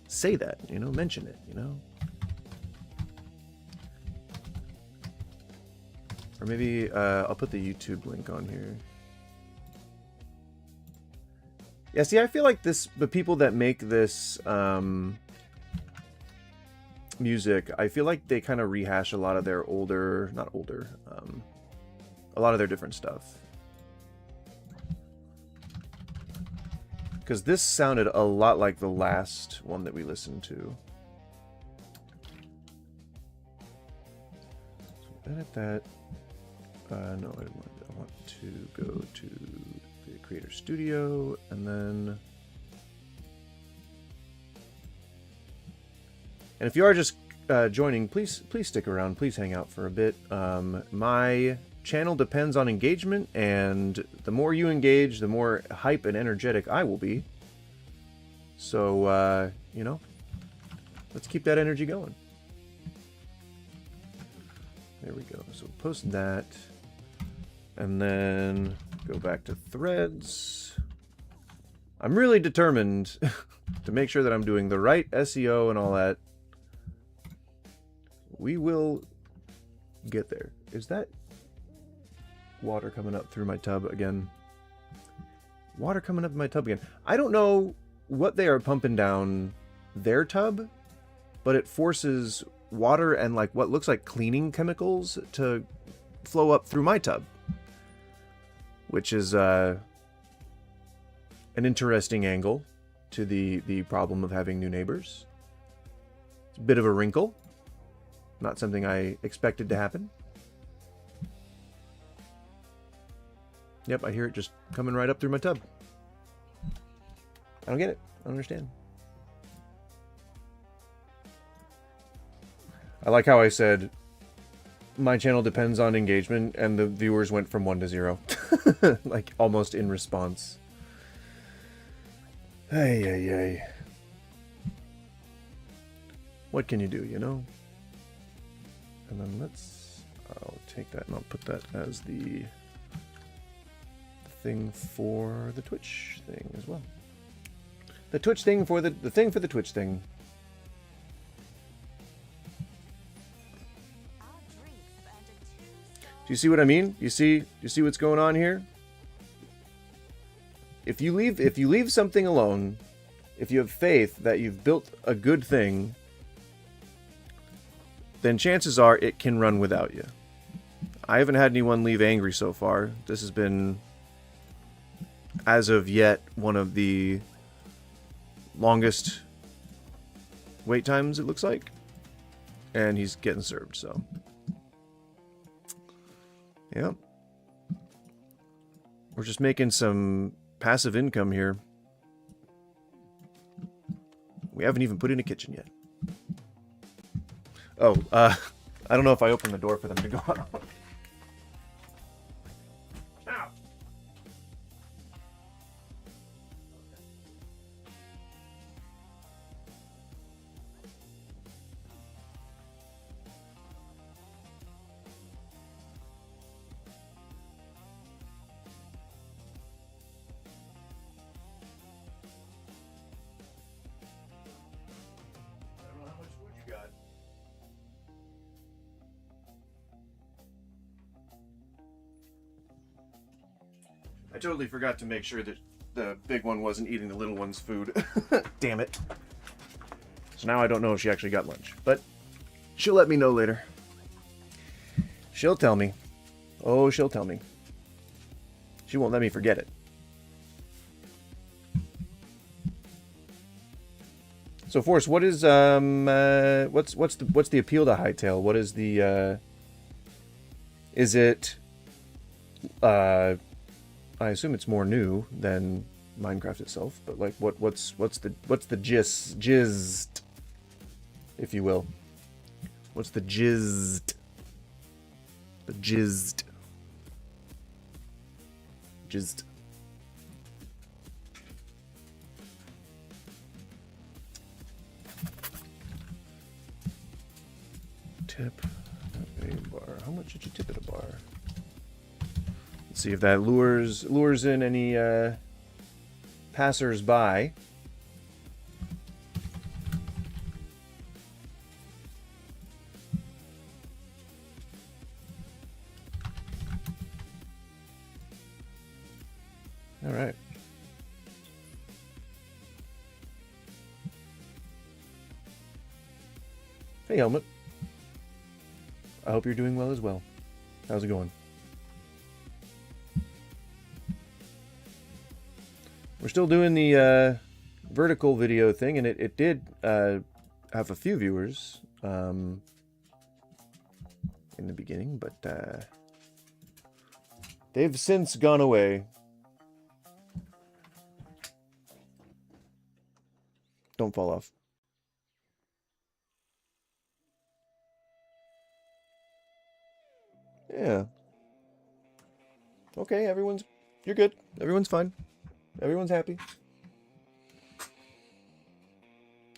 say that, you know, mention it, you know. Or maybe I'll put the YouTube link on here. Yeah, see, I feel like the people that make this music, I feel like they kind of rehash a lot of their older, not older, a lot of their different stuff. Because this sounded a lot like the last one that we listened to. So edit that. No, I want to go to the Creator Studio, and then... And if you are just joining, please stick around. Please hang out for a bit. My channel depends on engagement, and the more you engage, the more hype and energetic I will be. So, you know, let's keep that energy going. There we go. So post that, and then go back to threads. I'm really determined to make sure that I'm doing the right SEO and all that. We will get there. Is that water coming up through my tub again? Water coming up in my tub again. I don't know what they are pumping down their tub, but it forces water and like what looks like cleaning chemicals to flow up through my tub, which is an interesting angle to the problem of having new neighbors. It's a bit of a wrinkle, not something I expected to happen. Yep, I hear it just coming right up through my tub. I don't get it. I don't understand. I like how I said my channel depends on engagement, and the viewers went from 1 to 0. Like, almost in response. Ay, ay, ay. What can you do, you know? And then I'll take that and I'll put that as the thing for the Twitch thing as well. The Twitch thing for the thing for the Twitch thing. Do you see what I mean? You see what's going on here? If you leave something alone, if you have faith that you've built a good thing, then chances are it can run without you. I haven't had anyone leave angry so far. This has been, as of yet, one of the longest wait times, it looks like. And he's getting served, so. Yeah. We're just making some passive income here. We haven't even put in a kitchen yet. Oh, I don't know if I opened the door for them to go out. Ow. I don't know how much food you got. I totally forgot to make sure that the big one wasn't eating the little one's food. Damn it. So now I don't know if she actually got lunch. But she'll let me know later. She'll tell me. Oh, she'll tell me. She won't let me forget it. So, Forrest, what is what's the appeal to Hightail? What is the is it I assume it's more new than Minecraft itself, but like what's the gist, if you will? What's the gist? The gist. Gist. Tip a bar. How much did you tip at a bar? Let's see if that lures in any passers-by. All right. Hey, Helmet. I hope you're doing well as well. How's it going? We're still doing the vertical video thing, and it did have a few viewers in the beginning, but they've since gone away. Don't fall off. Yeah. Okay, you're good. Everyone's fine. Everyone's happy.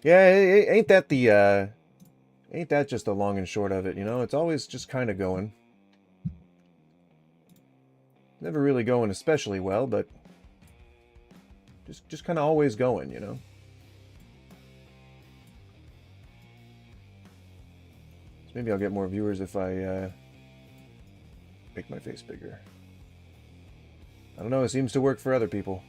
Yeah, ain't that just the long and short of it, you know? It's always just kind of going. Never really going especially well, but just kind of always going, you know? So maybe I'll get more viewers if I make my face bigger. I don't know, it seems to work for other people.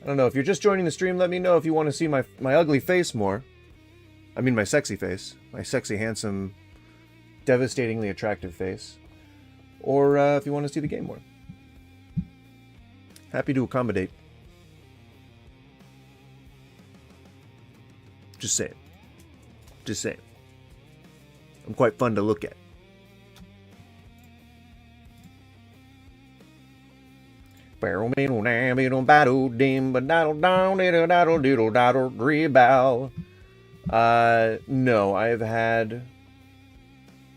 I don't know. If you're just joining the stream, let me know if you want to see my ugly face more. I mean my sexy face. My sexy, handsome, devastatingly attractive face. Or if you want to see the game more. Happy to accommodate. Just saying. Just saying. I'm quite fun to look at. No, I've had...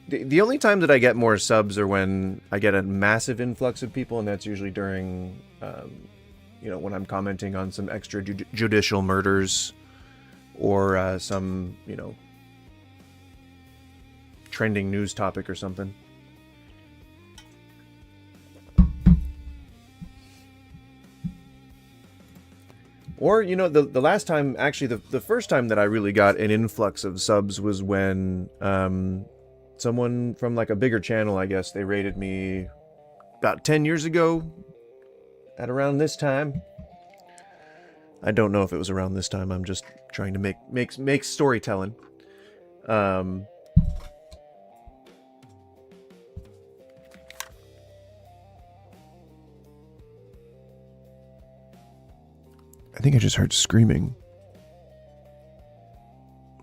The only time that I get more subs are when I get a massive influx of people, and that's usually during, you know, when I'm commenting on some extrajudicial murders or some, you know, trending news topic or something. Or, you know, the last time, actually, the first time that I really got an influx of subs was when someone from, like, a bigger channel, I guess, they rated me about 10 years ago at around this time. I don't know if it was around this time. I'm just trying to make storytelling. I think I just heard screaming.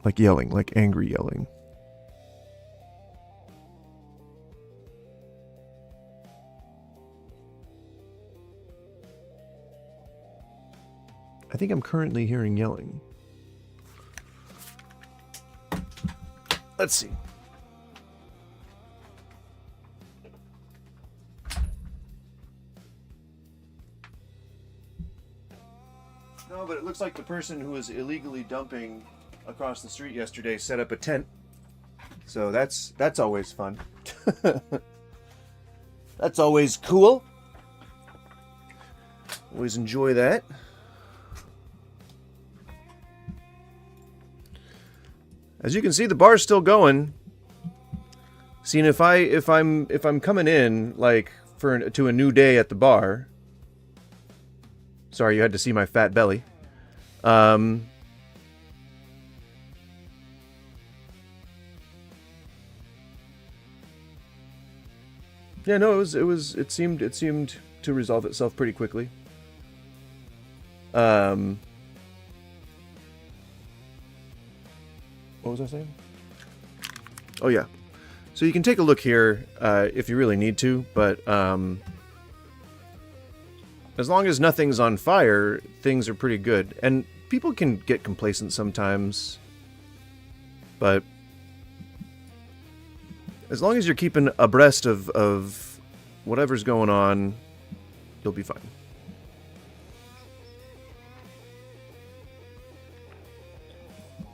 Like yelling, like angry yelling. I think I'm currently hearing yelling. Let's see. No, but it looks like the person who was illegally dumping across the street yesterday set up a tent. So that's always fun. That's always cool. Always enjoy that. As you can see, the bar's still going. Seeing if I'm coming in like to a new day at the bar. Sorry, you had to see my fat belly. Yeah, no, it seemed to resolve itself pretty quickly. What was I saying? Oh yeah. So you can take a look here if you really need to, but as long as nothing's on fire, things are pretty good. And people can get complacent sometimes, but as long as you're keeping abreast of whatever's going on, you'll be fine. I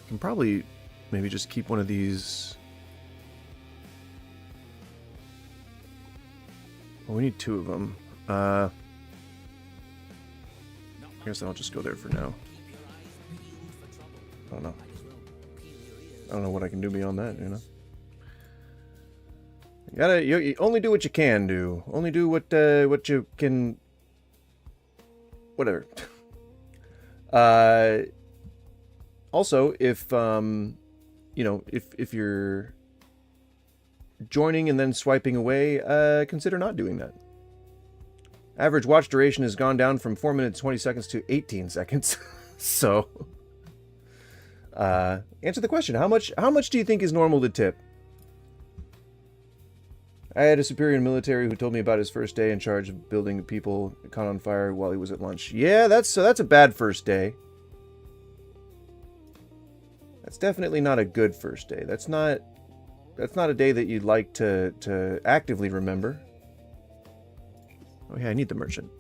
can probably maybe just keep one of these. Well, we need two of them. I guess I'll just go there for now. I don't know. I don't know what I can do beyond that, you know. You only do what you can do. Only do what you can. Whatever. Also, if you know, if you're joining and then swiping away, consider not doing that. Average watch duration has gone down from 4 minutes 20 seconds to 18 seconds. So, answer the question: How much do you think is normal to tip? I had a superior in the military who told me about his first day in charge of building people caught on fire while he was at lunch. Yeah, that's a bad first day. That's definitely not a good first day. That's not a day that you'd like to actively remember. Oh yeah, I need the merchant.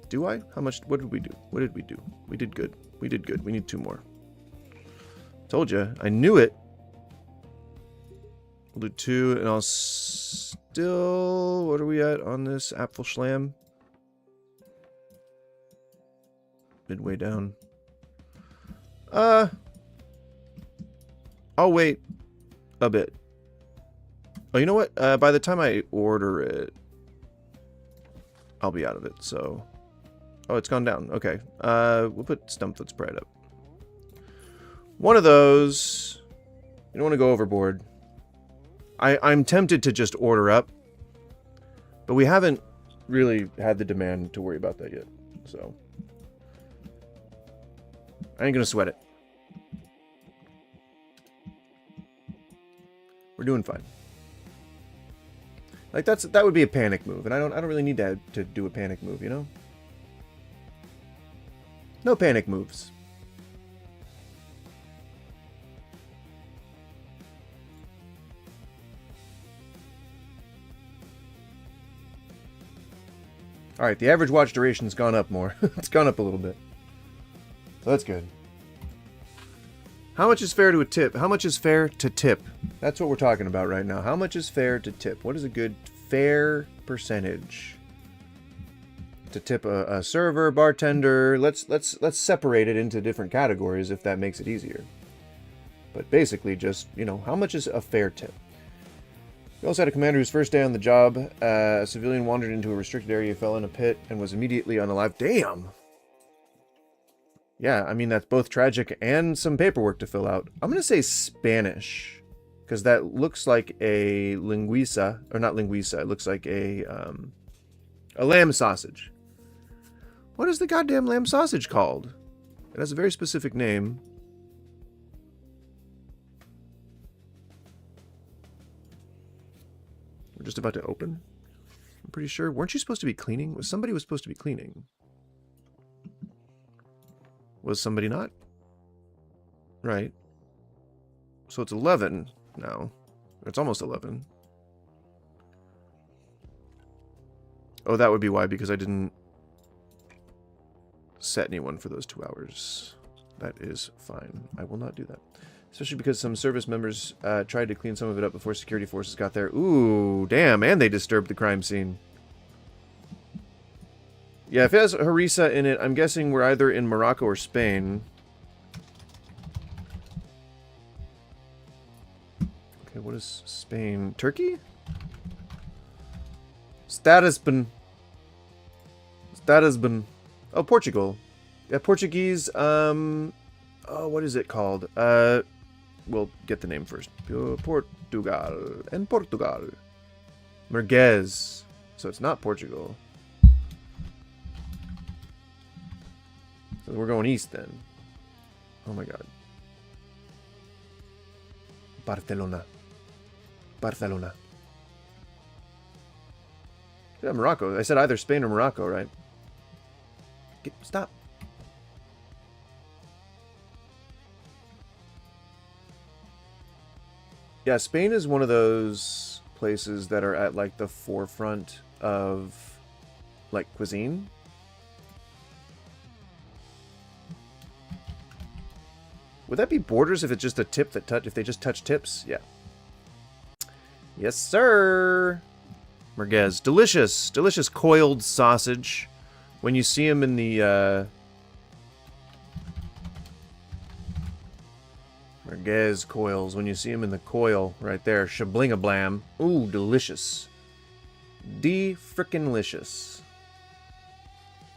Do I? How much? What did we do? What did we do? We did good. We did good. We need 2 more. Told you. I knew it. We'll do 2, and I'll still... What are we at on this Apfel Schlam? Midway down. I'll wait a bit. Oh, you know what? By the time I order it, I'll be out of it, so... Oh, it's gone down. Okay. We'll put Stumpfoot's Pride up. One of those. You don't want to go overboard. I'm tempted to just order up. But we haven't really had the demand to worry about that yet. So. I ain't gonna sweat it. We're doing fine. Like that would be a panic move, and I don't really need to do a panic move, you know? No panic moves. Alright, the average watch duration's gone up more. It's gone up a little bit. So that's good. How much is fair to a tip? How much is fair to tip? That's what we're talking about right now. How much is fair to tip? What is a good fair percentage to tip a server, bartender? Let's separate it into different categories if that makes it easier. But basically just, you know, how much is a fair tip? We also had a commander whose first day on the job, a civilian wandered into a restricted area, fell in a pit, and was immediately unalive. Damn! Yeah, I mean, that's both tragic and some paperwork to fill out. I'm going to say Spanish, because that looks like a linguiça, or not linguiça, it looks like a lamb sausage. What is the goddamn lamb sausage called? It has a very specific name. We're just about to open. I'm pretty sure. Weren't you supposed to be cleaning? Somebody was supposed to be cleaning. Was somebody not? Right. So it's 11 now. It's almost 11. Oh, that would be why, because I didn't set anyone for those 2 hours. That is fine. I will not do that. Especially because some service members tried to clean some of it up before security forces got there. Ooh, damn, and they disturbed the crime scene. Yeah, if it has harissa in it, I'm guessing we're either in Morocco or Spain. Okay, what is Spain? Turkey? Statusbun. Oh, Portugal. Yeah, Portuguese, oh, what is it called? We'll get the name first. Portugal. En Portugal. Merguez. So it's not Portugal. So we're going east then. Oh my god. Barcelona. Barcelona. Yeah, Morocco. I said either Spain or Morocco, right? Stop. Yeah, Spain is one of those places that are at like the forefront of like cuisine. Would that be borders if it's just a tip that if they just touch tips? Yeah. Yes, sir. Merguez. Delicious. Delicious coiled sausage. When you see them in the Merguez coils, when you see them in the coil right there, shabling-a-blam. Ooh, delicious. De-frickin-licious.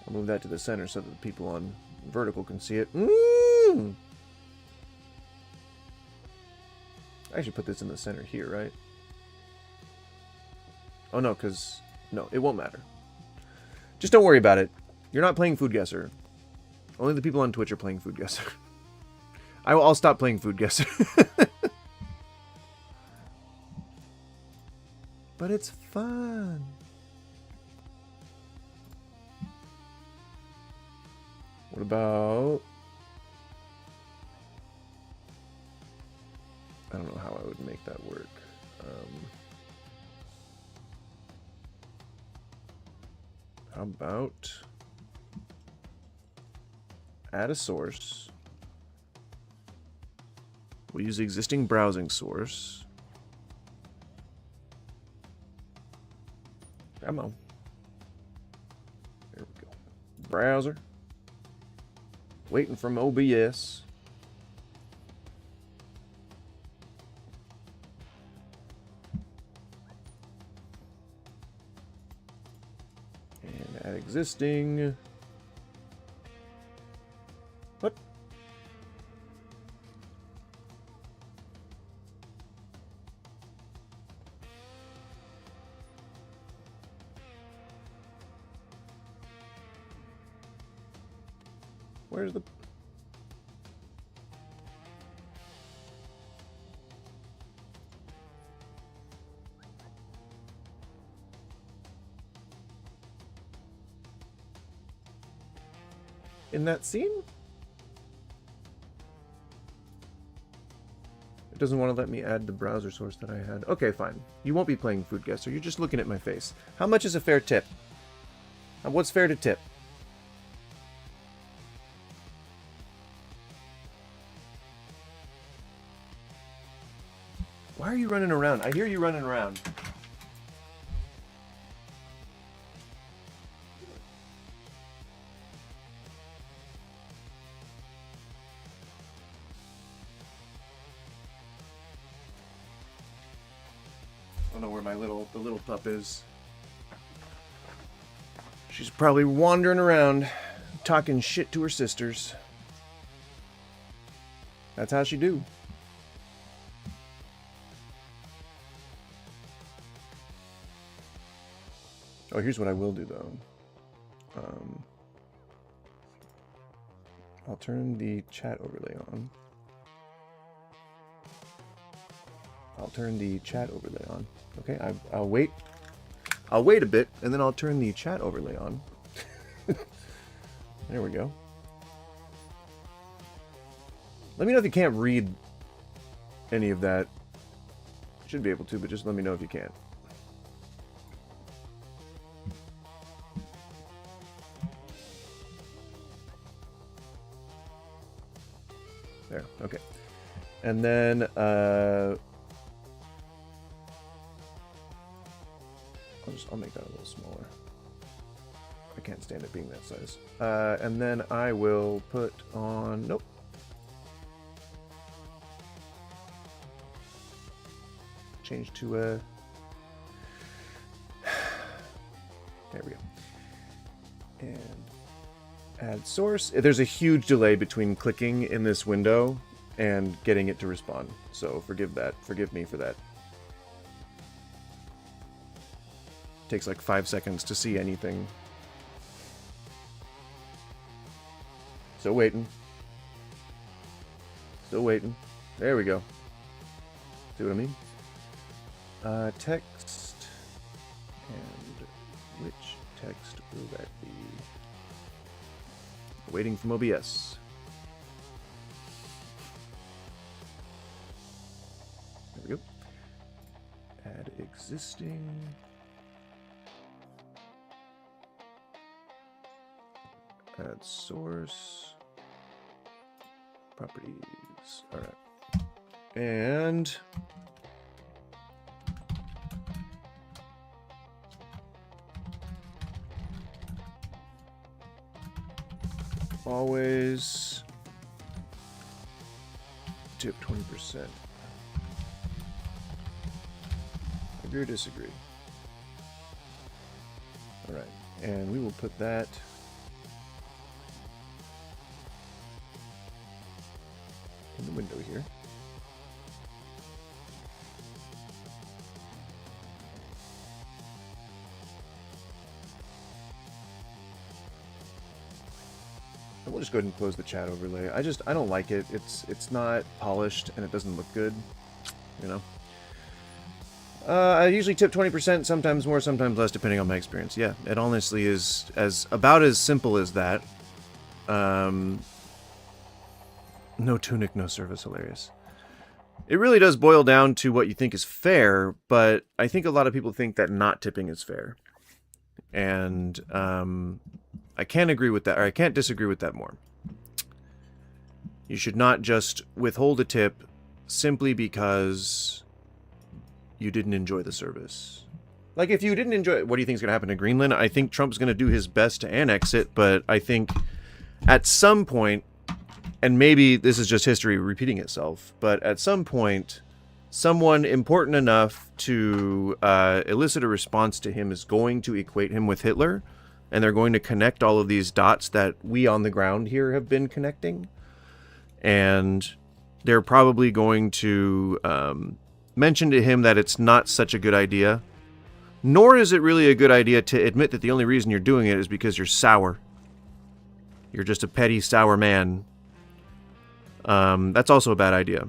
I'll move that to the center so that the people on vertical can see it. Mmm! I should put this in the center here, right? Oh, no, because... No, it won't matter. Just don't worry about it. You're not playing Food Guesser. Only the people on Twitch are playing Food Guesser. I'll stop playing Food Guesser. But it's fun. What about... I don't know how I would make that work. How about add a source? We'll use the existing browsing source. Come on. There we go. Browser. Waiting from OBS. And add existing. Where's the... in that scene? It doesn't want to let me add the browser source that I had. Okay, fine. You won't be playing Food Guesser. You're just looking at my face. How much is a fair tip? What's fair to tip? Why are you running around? I hear you running around. I don't know where my the little pup is. She's probably wandering around, talking shit to her sisters. That's how she do. Oh, here's what I will do, though. I'll turn the chat overlay on. Okay, I'll wait. I'll wait a bit, and then I'll turn the chat overlay on. There we go. Let me know if you can't read any of that. Should be able to, but just let me know if you can't. There, okay. And then, I'll make that a little smaller. I can't stand it being that size. And then I will put on, nope. Change to a, there we go. And add source. There's a huge delay between clicking in this window and getting it to respond. So forgive me for that. Takes like 5 seconds to see anything. Still waiting. Still waiting. There we go. See what I mean? Text. And which text will that be? Waiting from OBS. There we go. Add existing. Add source. Properties. Alright. And always tip 20%. Agree or disagree? Alright. And we will put that in the window here. And we'll just go ahead and close the chat overlay. I don't like it. It's not polished and it doesn't look good, you know. I usually tip 20%, sometimes more, sometimes less, depending on my experience. Yeah, it honestly is about as simple as that. No tunic, no service, hilarious. It really does boil down to what you think is fair, but I think a lot of people think that not tipping is fair. And I can't agree with that, or I can't disagree with that more. You should not just withhold a tip simply because you didn't enjoy the service. Like, if you didn't enjoy it, what do you think is going to happen to Greenland? I think Trump's going to do his best to annex it, but I think at some point, and maybe this is just history repeating itself, but at some point, someone important enough to elicit a response to him is going to equate him with Hitler, and they're going to connect all of these dots that we on the ground here have been connecting, and they're probably going to mention to him that it's not such a good idea, nor is it really a good idea to admit that the only reason you're doing it is because you're sour. You're just a petty, sour man. That's also a bad idea.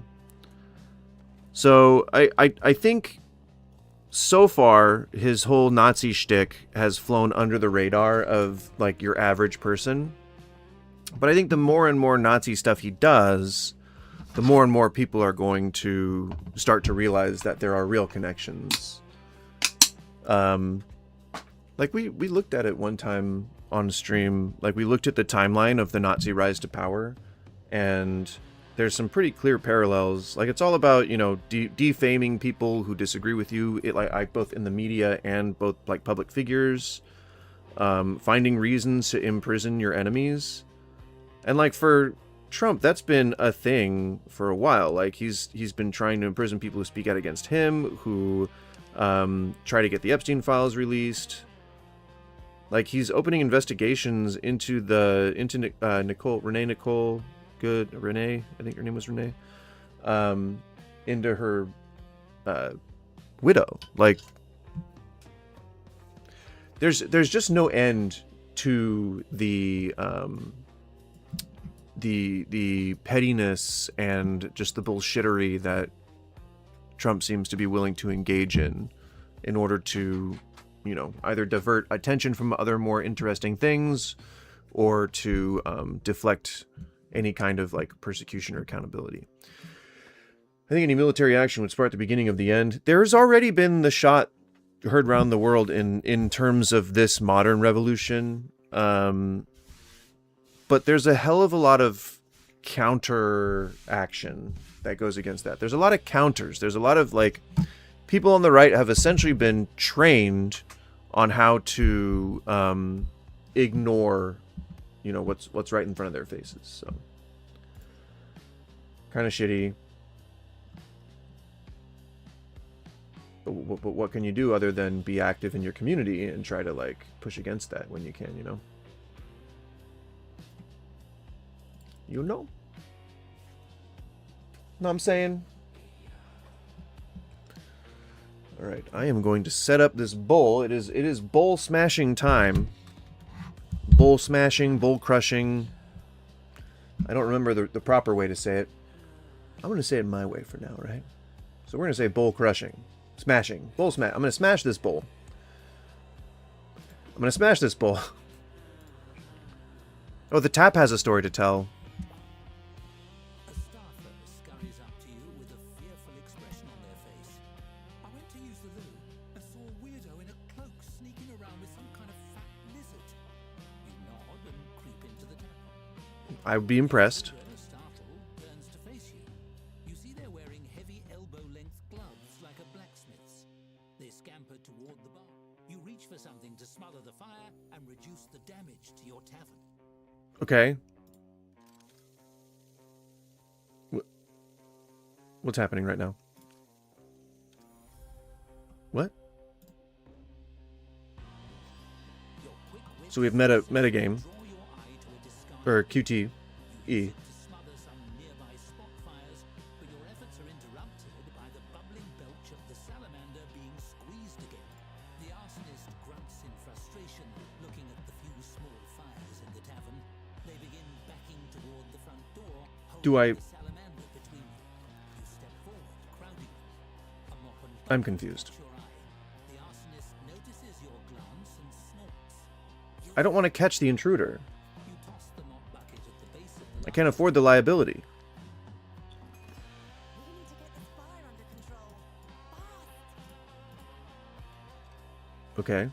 So I think so far his whole Nazi shtick has flown under the radar of like your average person. But I think the more and more Nazi stuff he does, the more and more people are going to start to realize that there are real connections. Like we looked at it one time on stream. Like we looked at the timeline of the Nazi rise to power, and there's some pretty clear parallels. Like it's all about, you know, defaming people who disagree with you. It like both in the media and both like public figures, finding reasons to imprison your enemies. And like for Trump, that's been a thing for a while. Like he's been trying to imprison people who speak out against him, who try to get the Epstein files released. Like he's opening investigations into Nicole Good, Renee, I think her name was Renee, into her widow. Like there's just no end to the pettiness and just the bullshittery that Trump seems to be willing to engage in order to, you know, either divert attention from other more interesting things or to deflect any kind of like persecution or accountability. I think any military action would spark the beginning of the end. There's already been the shot heard around the world in terms of this modern revolution. But there's a hell of a lot of counter action that goes against that. There's a lot of counters. There's a lot of like people on the right have essentially been trained on how to ignore, you know, what's right in front of their faces. So kind of shitty. But what can you do other than be active in your community and try to like push against that when you can, you know? You know? Know what I'm saying? Alright, I am going to set up this bowl. It is bowl smashing time. Bowl smashing, bowl crushing. I don't remember the proper way to say it. I'm going to say it my way for now, right? So we're going to say bowl crushing. Smashing. Bowl smash. I'm going to smash this bowl. I'm going to smash this bowl. Oh, the tap has a story to tell. A staffer scurries up to you with a fearful expression on their face. I went to use the loo and saw a weirdo in a cloak sneaking around with some kind of fat lizard. You nod and creep into the tap. I would be impressed. Startled, turns to face you. You see they're wearing heavy elbow-length gloves like a blacksmith's. They scamper toward the bar. You reach for something to smother the fire and reduce the damage to your tavern. Okay. What's happening right now? What? So we have metagame. Or QTE. Do I... I'm confused. I don't want to catch the intruder. I can't afford the liability. Okay.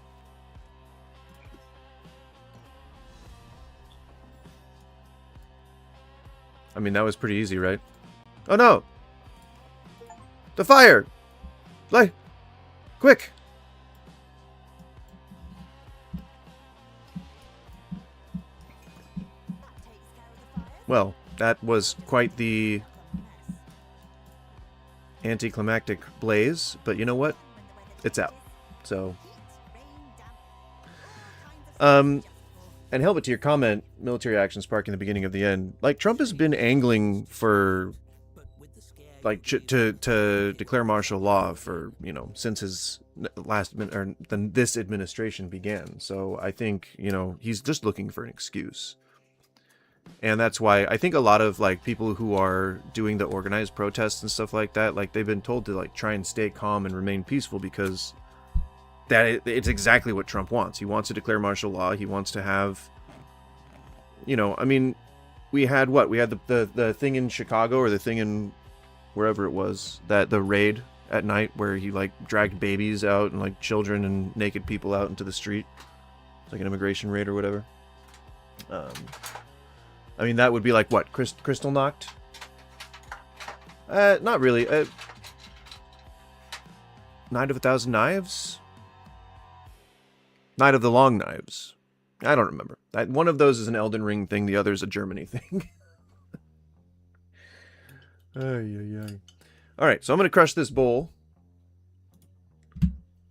I mean, that was pretty easy, right? Oh no! The fire! Like, quick! Well, that was quite the anticlimactic blaze, but you know what? It's out. So, and Helmet, to your comment, military action sparking the beginning of the end. Like, Trump has been angling for, like, to declare martial law for, you know, since his this administration began. So I think, you know, he's just looking for an excuse. And that's why I think a lot of like people who are doing the organized protests and stuff like that, like they've been told to like try and stay calm and remain peaceful, because it's exactly what Trump wants. He wants to declare martial law. He wants to have, you know, I mean, we had what? We had the thing in Chicago, or the thing in wherever it was, that the raid at night where he like dragged babies out and like children and naked people out into the street. It's like an immigration raid or whatever. I mean, that would be like what? Crystal knocked? Not really. Night of a Thousand Knives? Night of the Long Knives. I don't remember. One of those is an Elden Ring thing. The other is a Germany thing. All right, so I'm going to crush this bowl,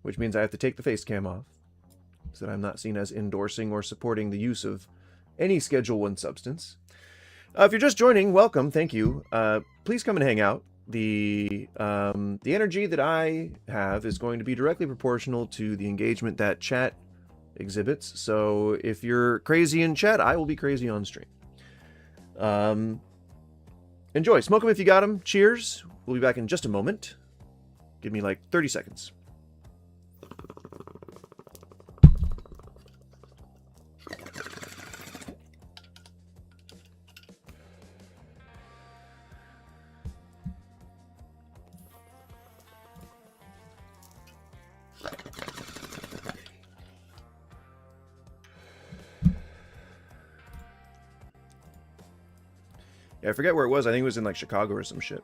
which means I have to take the face cam off, so that I'm not seen as endorsing or supporting the use of any Schedule 1 substance. If you're just joining, welcome, thank you. Please come and hang out. The energy that I have is going to be directly proportional to the engagement that chat exhibits. So if you're crazy in chat, I will be crazy on stream. Enjoy. Smoke them if you got them. Cheers. We'll be back in just a moment. Give me like 30 seconds. Yeah, I forget where it was. I think it was in like Chicago or some shit.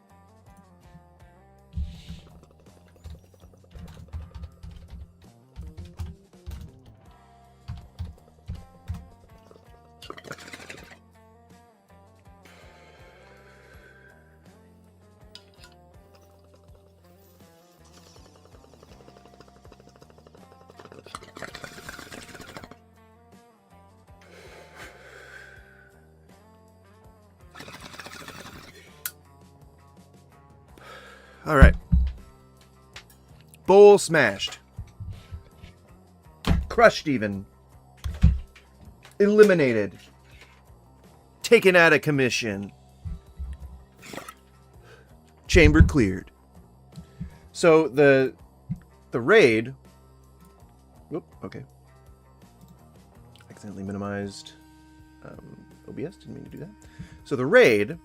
All right. Bowl smashed. Crushed even. Eliminated. Taken out of commission. Chamber cleared. So the raid... Whoop, okay. Accidentally minimized OBS. Didn't mean to do that. So the raid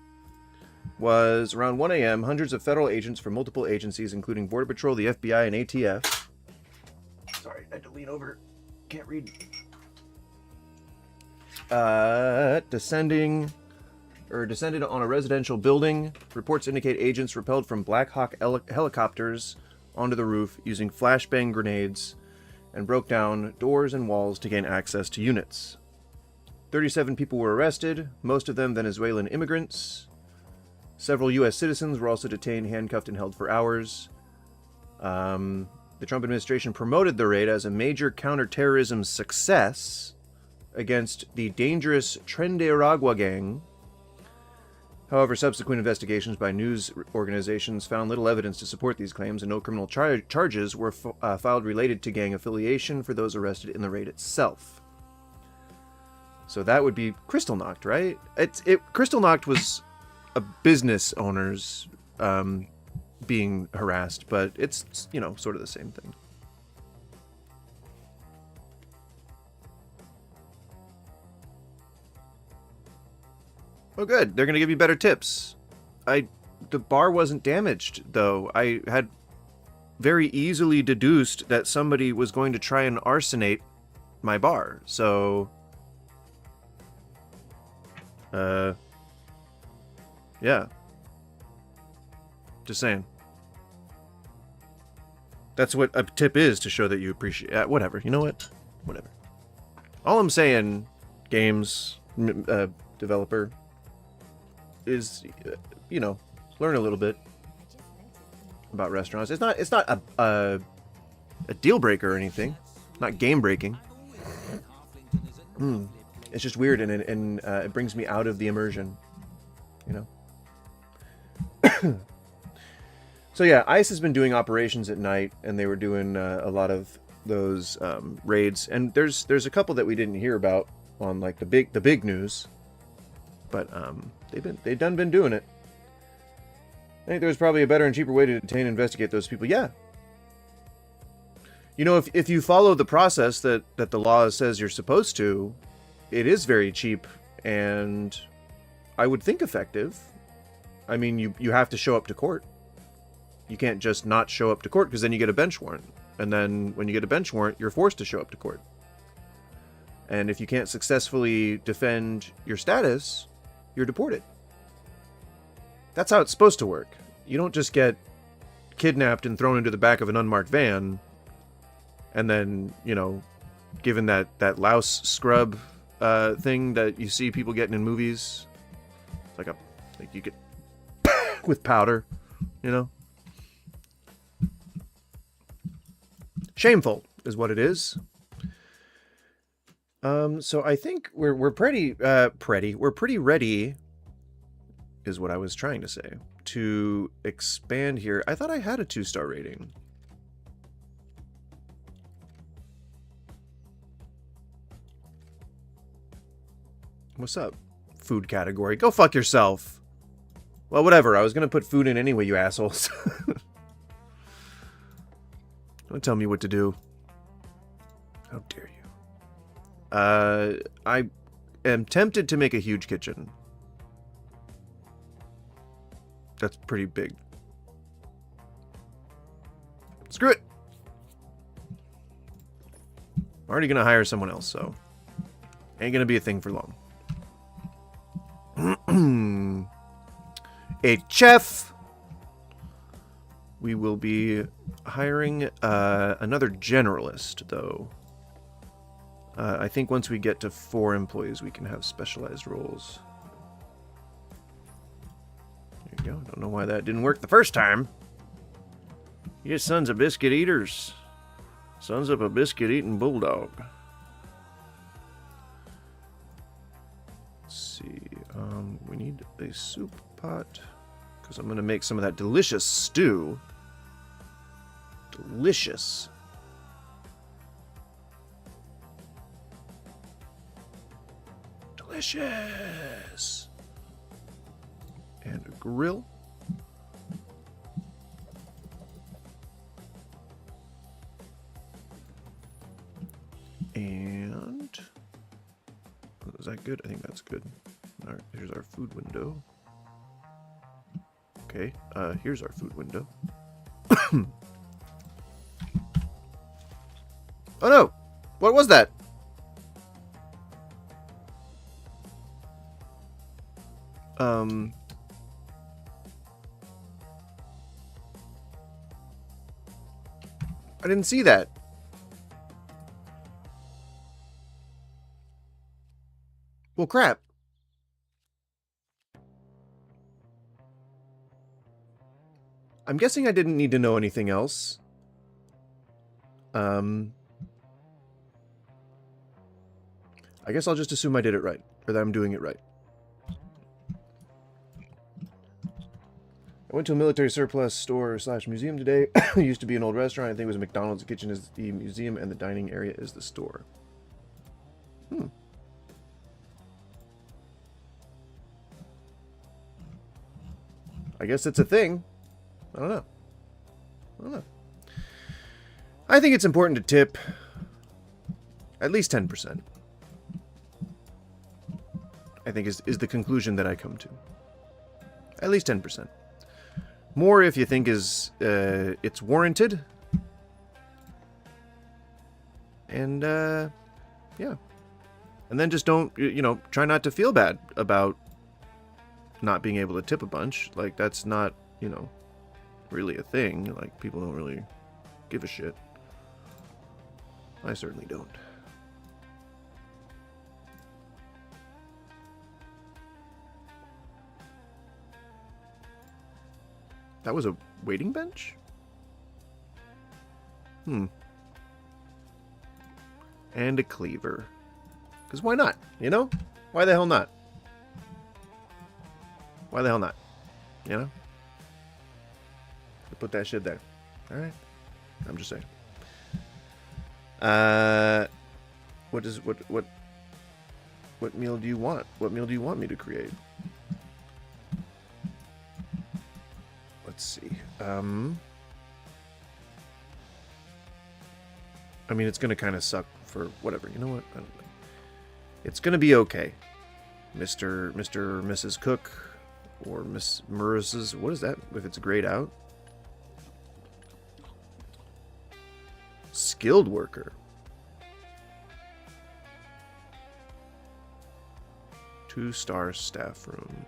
was around 1 a.m. Hundreds of federal agents from multiple agencies, including Border Patrol, the FBI, and ATF. Sorry, I had to lean over. Can't read. Descended on a residential building. Reports indicate agents rappelled from Black Hawk helicopters onto the roof using flashbang grenades and broke down doors and walls to gain access to units. 37 people were arrested, most of them Venezuelan immigrants. Several U.S. citizens were also detained, handcuffed, and held for hours. The Trump administration promoted the raid as a major counterterrorism success against the dangerous Tren de Aragua gang. However, subsequent investigations by news organizations found little evidence to support these claims, and no criminal charges were filed related to gang affiliation for those arrested in the raid itself. So that would be Kristallnacht, right? Kristallnacht was a business owners being harassed, but it's, you know, sort of the same thing. Oh, good. They're going to give you better tips. The bar wasn't damaged, though. I had very easily deduced that somebody was going to try and arsenate my bar, so... yeah. Just saying. That's what a tip is, to show that you appreciate... whatever. You know what? Whatever. All I'm saying, games developer, is, you know, learn a little bit about restaurants. It's not a deal breaker or anything. Not game breaking. It's just weird, and it brings me out of the immersion. You know? So yeah, ICE has been doing operations at night, and they were doing a lot of those raids. And there's a couple that we didn't hear about on like the big news. But they've been doing it. I think there's probably a better and cheaper way to detain and investigate those people. Yeah. You know, if you follow the process that the law says you're supposed to, it is very cheap and I would think effective. I mean, you have to show up to court. You can't just not show up to court because then you get a bench warrant. And then when you get a bench warrant, you're forced to show up to court. And if you can't successfully defend your status, you're deported. That's how it's supposed to work. You don't just get kidnapped and thrown into the back of an unmarked van and then, you know, given that louse scrub thing that you see people getting in movies. Like you get with powder, you know? Shameful is what it is. So I think we're pretty ready, is what I was trying to say, to expand here. I thought I had a 2-star rating. What's up? Food category. Go fuck yourself. Well, whatever. I was gonna put food in anyway, you assholes. Don't tell me what to do. How dare you? I am tempted to make a huge kitchen. That's pretty big. Screw it. I'm already gonna hire someone else, so ain't gonna be a thing for long. A chef. We will be hiring another generalist, though. I think once we get to 4 employees, we can have specialized roles. There you go. Don't know why that didn't work the first time. You sons of biscuit eaters. Sons of a biscuit eating bulldog. Let's see. We need a soup pot because I'm going to make some of that delicious stew. Delicious. Delicious. And a grill. And is that good? I think that's good. All right, here's our food window. Okay, here's our food window. Oh no! What was that? I didn't see that. Well, crap. I'm guessing I didn't need to know anything else. I guess I'll just assume I did it right, or that I'm doing it right. I went to a military surplus store / museum today. It used to be an old restaurant. I think it was a McDonald's. The kitchen is the museum, and the dining area is the store. I guess it's a thing. I don't know. I think it's important to tip at least 10%. I think is the conclusion that I come to. At least 10%. More if you think it's warranted. And yeah. And then just don't, try not to feel bad about not being able to tip a bunch. Like, that's not, really a thing. Like, people don't really give a shit. I certainly don't. That was a waiting bench? And a cleaver. Because why not? Why the hell not? Why the hell not? Put that shit there. Alright. I'm just saying. What What meal do you want? What meal do you want me to create? Let's see. I mean, it's gonna kind of suck for whatever. You know what? I don't know. It's gonna be okay, Mr. or Mrs. Cook, or Miss Marissa's. What is that? If it's grayed out, skilled worker. 2-star staff room.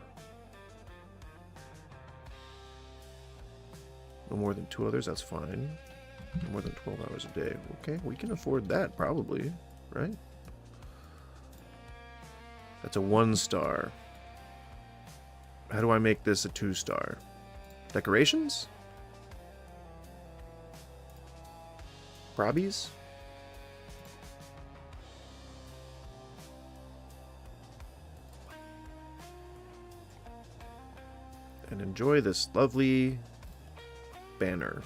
No more than 2 others. That's fine. No more than 12 hours a day. Okay, we can afford that probably, right? That's a 1-star. How do I make this a 2-star? Decorations? Probbies? And enjoy this lovely banner.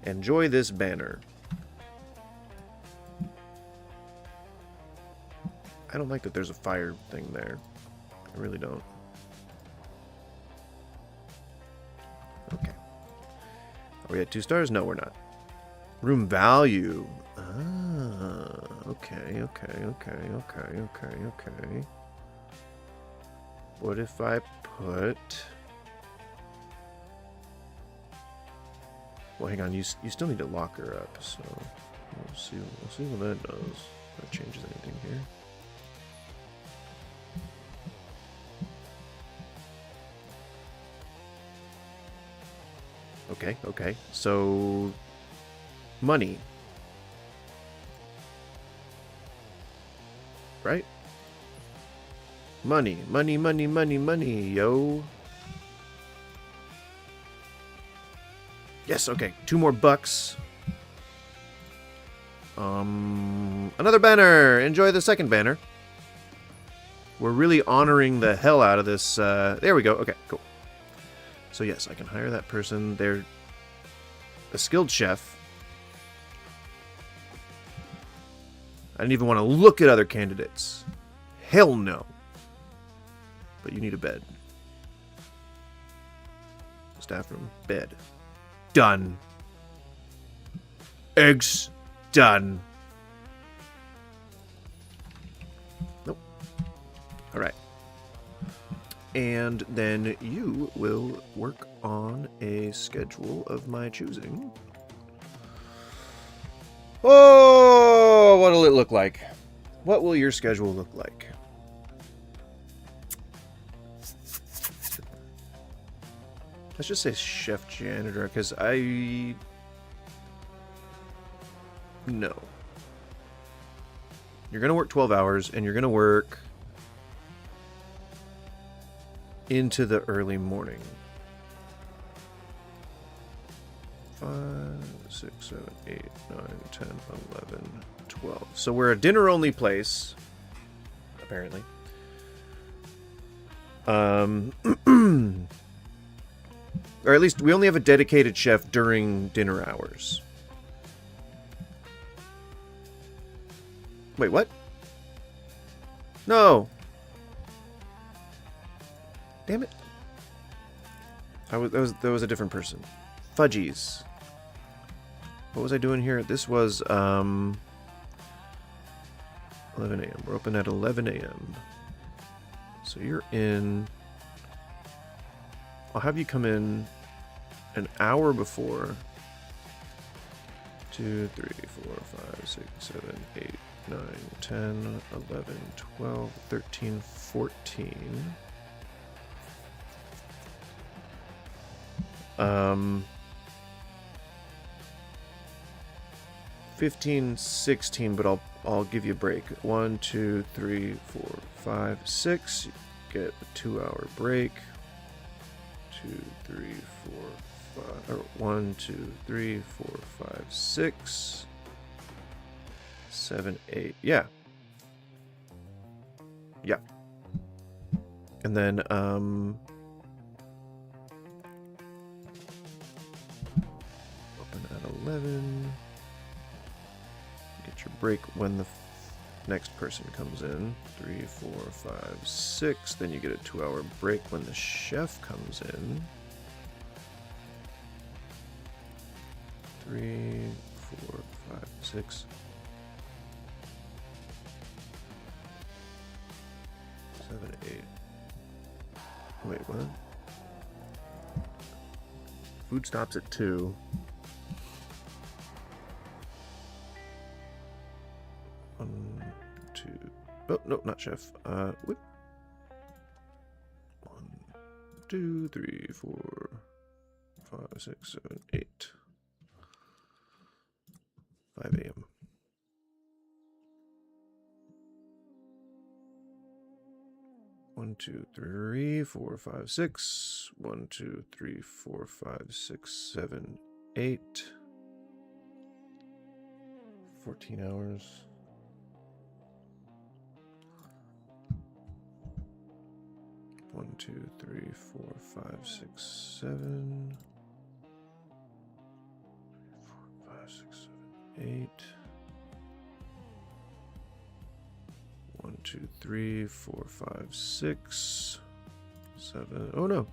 Enjoy this banner. I don't like that there's a fire thing there. I really don't. Okay. Are we at 2 stars? No, we're not. Room value. Ah, okay. What if I put... Well, hang on. You still need to lock her up, so we'll see what that does. If that changes anything here. Okay. So, money. Right? Money, yo. Yes, okay. 2 more bucks. Another banner. Enjoy the second banner. We're really honoring the hell out of this. There we go. Okay, cool. So yes, I can hire that person. They're a skilled chef. I didn't even want to look at other candidates. Hell no. But you need a bed. Staff room. Bed. Done. Eggs. Done. Nope. Alright. And then you will work on a schedule of my choosing. Oh, what'll it look like? What will your schedule look like? Let's just say chef janitor, because no. You're going to work 12 hours, and you're going to work into the early morning. 5, 6, 7, 8, 9, 10, 11, 12. So we're a dinner-only place, apparently. Or at least we only have a dedicated chef during dinner hours. Wait, what? No. Damn it. That was a different person. Fudgies. What was I doing here? This was 11 a.m. We're open at 11 a.m. So you're in. I'll have you come in an hour before. 2, 3, 4, 5, 6, 7, 8, 9, 10, 11, 12, 13, 14. 15, 16, but I'll give you a break. 1, 2, 3, 4, 5, 6. Get a 2-hour break. 2, 3, 4, 5. Or 1, 2, 3, 4, 5, 6, 7, 8. Yeah. And then open at 11. Get your break when the next person comes in. 3, 4, 5, 6. Then you get a 2-hour break when the chef comes in. 3, 4, 5, 6. 7, 8. Wait, what? Food stops at 2. One, 2. Oh, no, not chef. What? 1, 2, 3, 4, 5, 6, 7, 8. 5 a.m. One, 2, 3, 4, 5, 6. 1, 2, 3, 4, 5, 6, 7, 8. 14 hours. One, 2, 3, 4, 5, 6, 7. 4, 5, 6, 7, 8. 1, 2, 3, 4, 5, 6, 7. Oh no.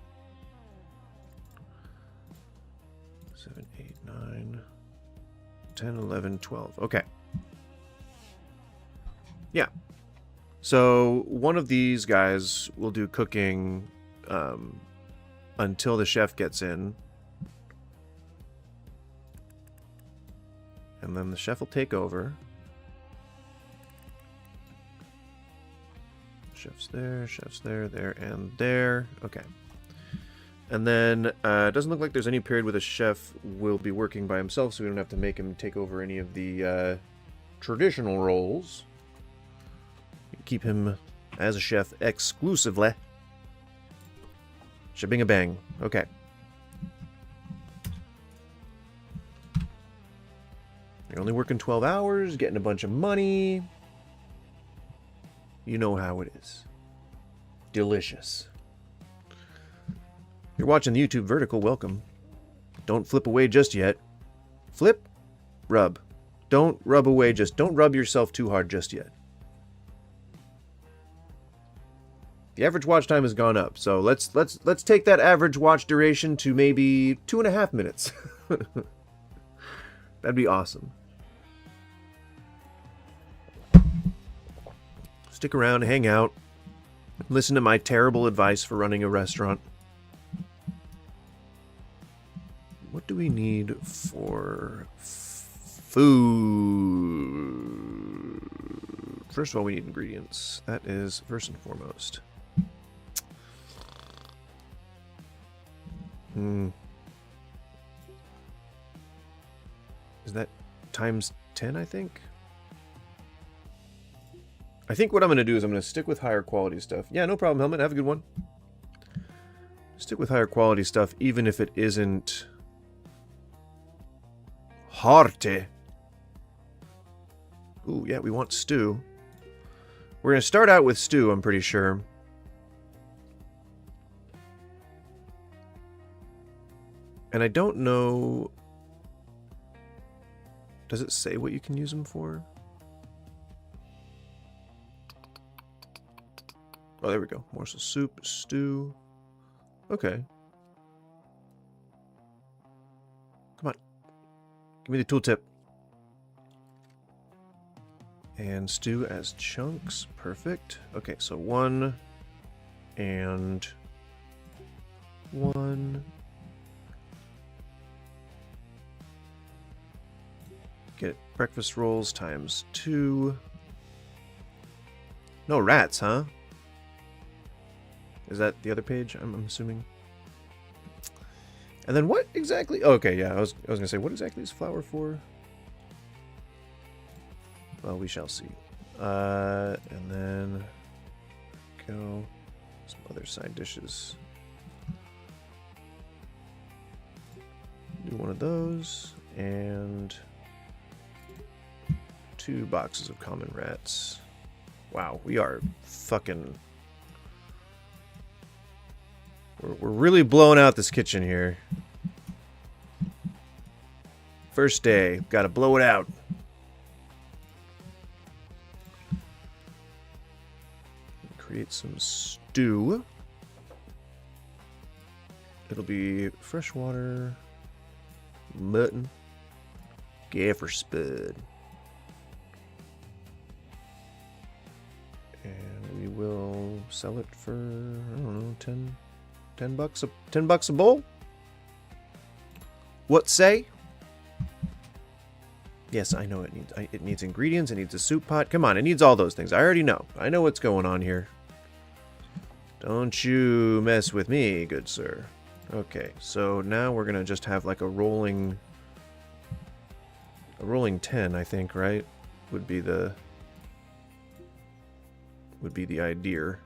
7, 8, 9, 10, 11, 12. Okay. Yeah. So one of these guys will do cooking until the chef gets in. And then the chef will take over. Chef's there, there, and there. Okay. And then it doesn't look like there's any period where the chef will be working by himself, so we don't have to make him take over any of the traditional roles. Keep him as a chef exclusively. Shabing-a-bang. Okay. You're only working 12 hours, getting a bunch of money. You know how it is. Delicious. You're watching the YouTube vertical, welcome. Don't flip away just yet. Flip, rub. Don't rub away just. Don't rub yourself too hard just yet. The average watch time has gone up, so let's take that average watch duration to maybe 2.5 minutes. That'd be awesome. Stick around, hang out, listen to my terrible advice for running a restaurant. What do we need for food? First of all, we need ingredients. That is first and foremost. Is that times 10, I think? I think what I'm going to do is I'm going to stick with higher quality stuff. Yeah, no problem, Helmet. Have a good one. Stick with higher quality stuff, even if it isn't hearty. Ooh, yeah, we want stew. We're going to start out with stew, I'm pretty sure. And I don't know... Does it say what you can use them for? Oh, there we go. Morsel soup, stew. Okay. Come on. Give me the tooltip. And stew as chunks. Perfect. Okay, so 1 and 1. Get breakfast rolls times 2. No rats, huh? Is that the other page? I'm assuming. And then what exactly? Oh, okay, yeah, I was gonna say, what exactly is flour for? Well, we shall see. And then go some other side dishes. Do one of those and 2 boxes of common rats. Wow, we are fucking. We're really blowing out this kitchen here. First day, gotta blow it out. create some stew. It'll be freshwater, mutton, gaffer spud. And we will sell it for, I don't know, 10 bucks a bowl? What say? Yes, I know it needs ingredients, it needs a soup pot. Come on, it needs all those things. I already know. I know what's going on here. Don't you mess with me, good sir. Okay, so now we're gonna just have like a rolling 10, I think, right? Would be the idea.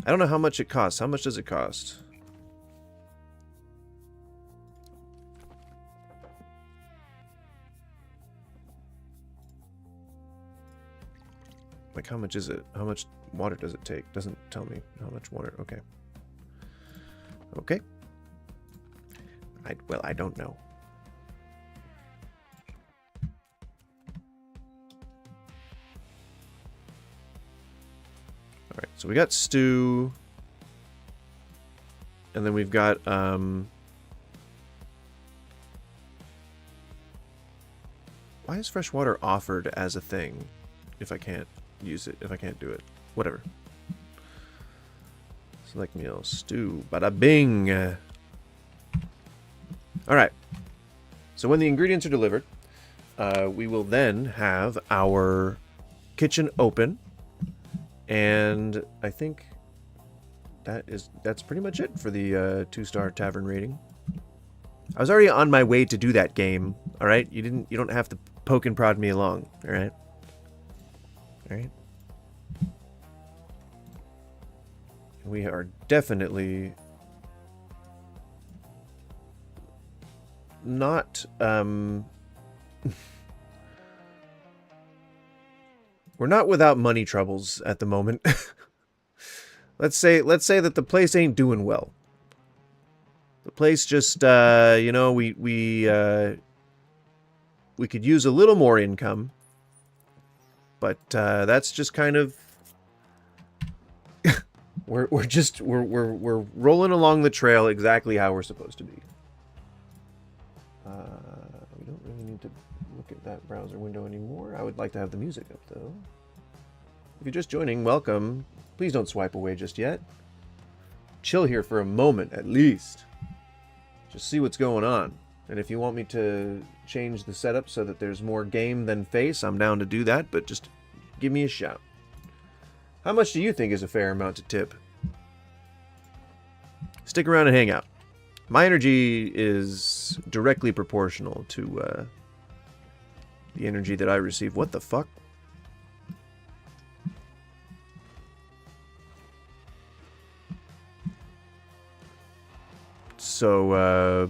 I don't know how much it costs. How much does it cost? Like, how much is it? How much water does it take? Doesn't tell me how much water. Okay. Okay. Well, I don't know. All right, so we got stew. And then we've got, why is fresh water offered as a thing if I can't use it, if I can't do it? Whatever. Select meal, stew, bada bing. Alright. So when the ingredients are delivered, we will then have our kitchen open. And I think that's pretty much it for the 2-star tavern rating. I was already on my way to do that game. Alright? You don't have to poke and prod me along. Alright? Alright? We are definitely not we're not without money troubles at the moment. let's say that the place ain't doing well. The place just you know, we could use a little more income, but that's just kind of we're rolling along the trail exactly how we're supposed to be. We don't really need to look at that browser window anymore. I would like to have the music up, though. If you're just joining, welcome. Please don't swipe away just yet. Chill here for a moment, at least. Just see what's going on. And if you want me to change the setup so that there's more game than face, I'm down to do that, but just give me a shout. How much do you think is a fair amount to tip? Stick around and hang out. My energy is directly proportional to the energy that I receive. What the fuck? So,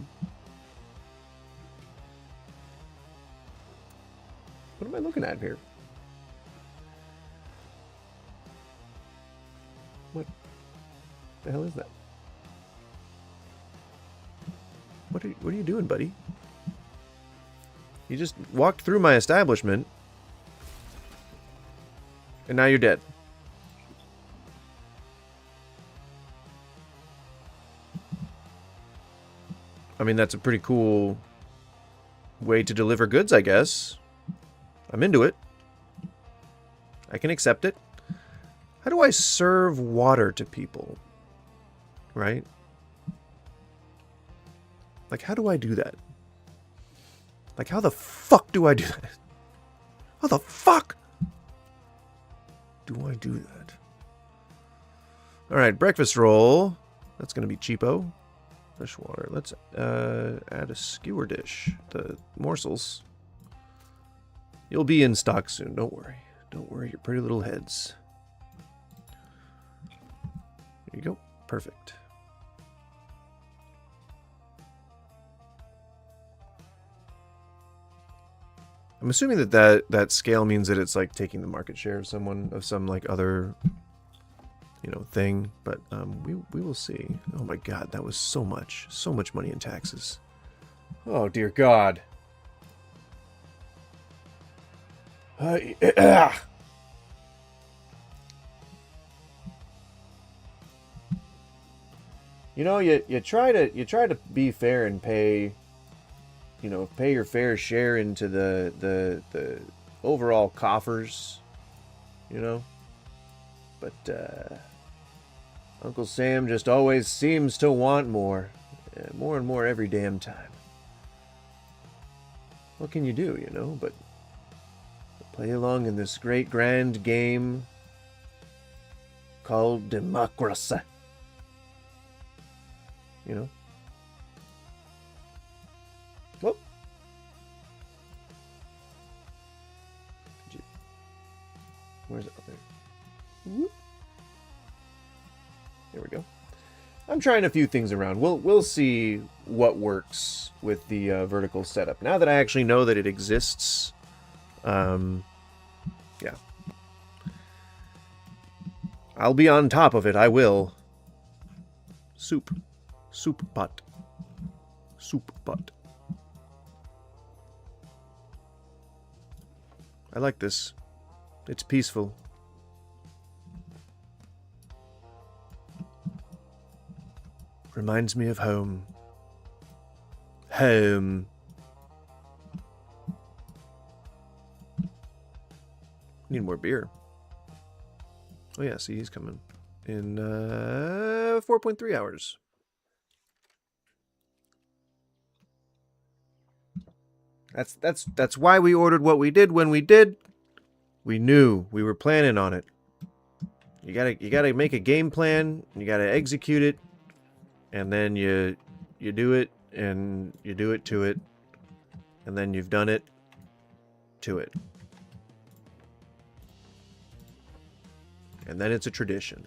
what am I looking at here? What the hell is that? What are you doing, buddy? You just walked through my establishment, and now you're dead. I mean, that's a pretty cool way to deliver goods, I guess. I'm into it. I can accept it. How do I serve water to people? Right? Like, how do I do that? Like, how the fuck do I do that? How the fuck do I do that? Alright, breakfast roll. That's going to be cheapo. Fresh water. Let's add a skewer dish. The morsels. You'll be in stock soon. Don't worry. Don't worry your pretty little heads. There you go. Perfect. I'm assuming that scale means that it's like taking the market share of some like other, you know, thing. But we will see. Oh my god, that was so much money in taxes. Oh dear God. You know, you try to be fair and pay, you know, pay your fair share into the overall coffers, you know. But Uncle Sam just always seems to want more, more and more every damn time. What can you do, you know, but play along in this great grand game called democracy. You know? Whoop. Where's it? Up there. Whoop. There we go. I'm trying a few things around. We'll see what works with the vertical setup. Now that I actually know that it exists, yeah. I'll be on top of it, I will. Soup. Soup pot. Soup pot. I like this. It's peaceful. Reminds me of home. Home. Need more beer. Oh yeah, see, he's coming in 4.3 hours. That's why we ordered what we did when we did. We knew we were planning on it. You gotta make a game plan. You gotta execute it, and then you do it, and you do it to it, and then you've done it to it. And then it's a tradition.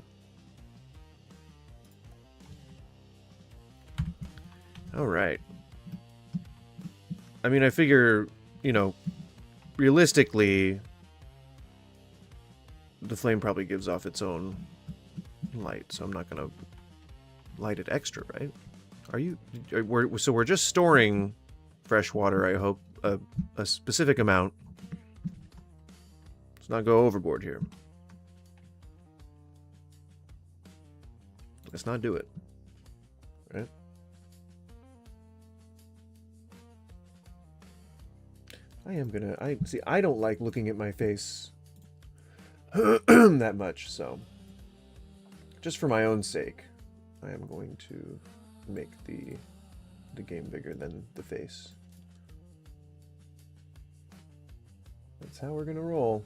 All right. I mean, I figure, you know, realistically, the flame probably gives off its own light, so I'm not going to light it extra, right? Are you... So we're just storing fresh water, I hope, a specific amount. Let's not go overboard here. Let's not do it. Right? I don't like looking at my face that much, so just for my own sake, I am going to make the game bigger than the face. That's how we're gonna roll.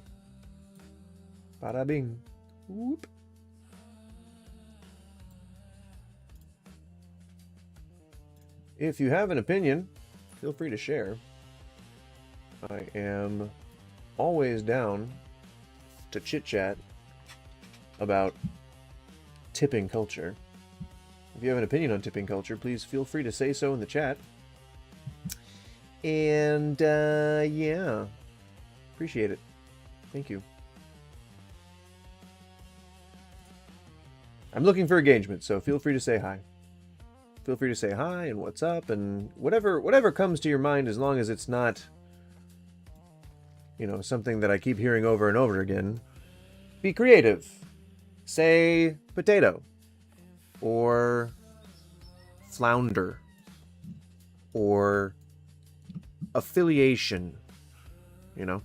Bada bing. Whoop. If you have an opinion, feel free to share. I am always down to chit-chat about tipping culture. If you have an opinion on tipping culture, please feel free to say so in the chat. And, yeah. Appreciate it. Thank you. I'm looking for engagement, so feel free to say hi. Feel free to say hi and what's up and whatever comes to your mind, as long as it's not, you know, something that I keep hearing over and over again. Be creative. Say potato. Or flounder. Or affiliation. You know?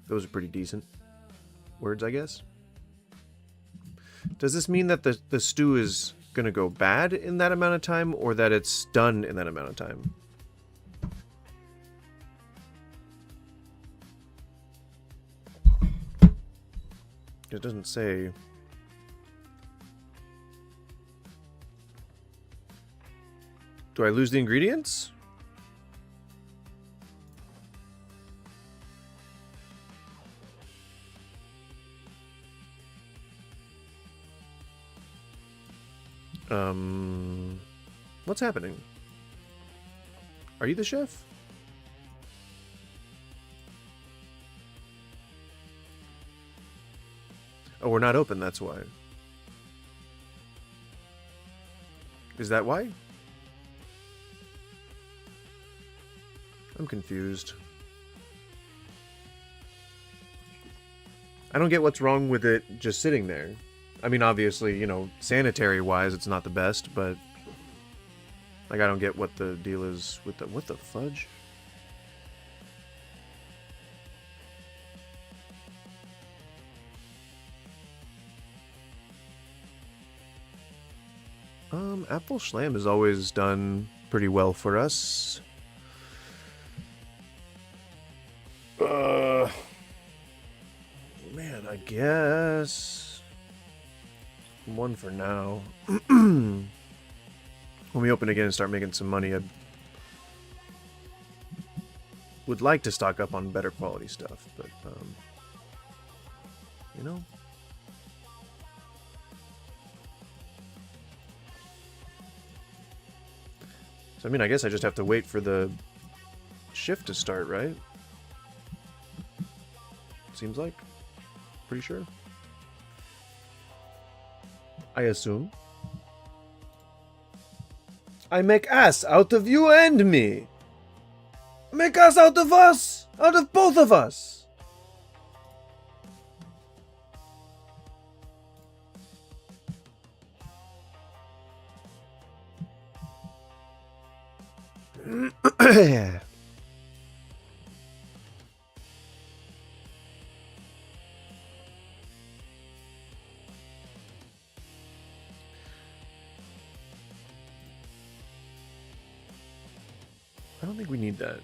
Those are pretty decent words, I guess. Does this mean that the stew is going to go bad in that amount of time, or that it's done in that amount of time? It doesn't say. Do I lose the ingredients? What's happening? Are you the chef? Oh, we're not open, that's why. Is that why? I'm confused. I don't get what's wrong with it just sitting there. I mean, obviously, you know, sanitary-wise, it's not the best, but like, I don't get what the deal is with the... What the fudge? Apple Schlam has always done pretty well for us. Man, I guess... one for now. When we open again and start making some money, I would like to stock up on better quality stuff, but, you know... So, I mean, I guess I just have to wait for the shift to start, right? Seems like. Pretty sure. I assume. I make ass out of you and me. Make ass out of us! Out of both of us! I don't think we need that,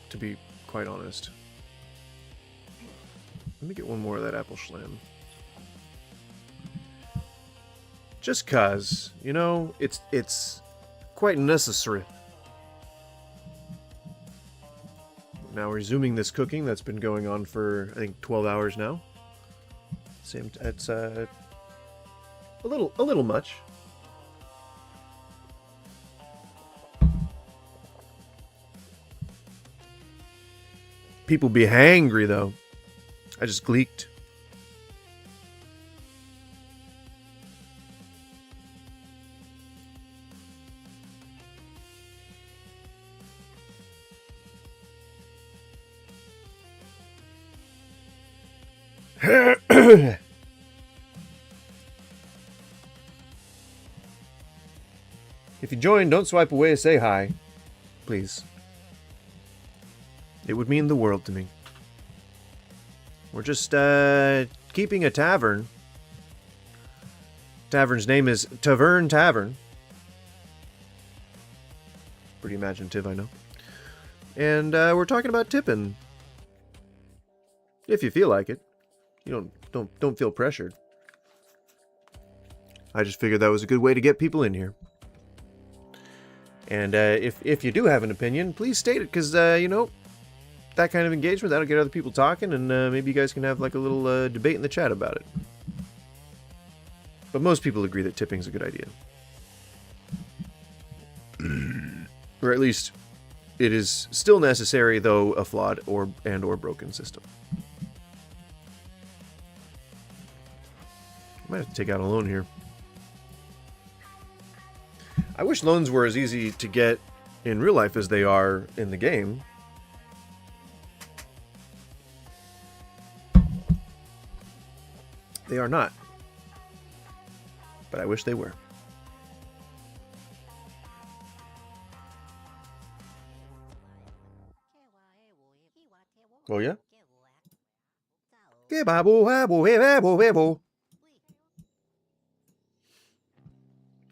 to be quite honest. Let me get one more of that apple schlam. Just 'cause, you know, it's quite necessary. Now resuming this cooking that's been going on for, I think, 12 hours now. It's a little much. People be hangry though. I just gleeked. If you join, don't swipe away, say hi. Please. It would mean the world to me. We're just, keeping a tavern. Tavern's name is Tavern Tavern. Pretty imaginative, I know. And, we're talking about tipping. If you feel like it. You don't feel pressured. I just figured that was a good way to get people in here. And if you do have an opinion, please state it, because, you know, that kind of engagement, that'll get other people talking, and maybe you guys can have, like, a little debate in the chat about it. But most people agree that tipping's a good idea. Or at least, it is still necessary, though a flawed or broken system. I might have to take out a loan here. I wish loans were as easy to get in real life as they are in the game. They are not. But I wish they were. Oh yeah?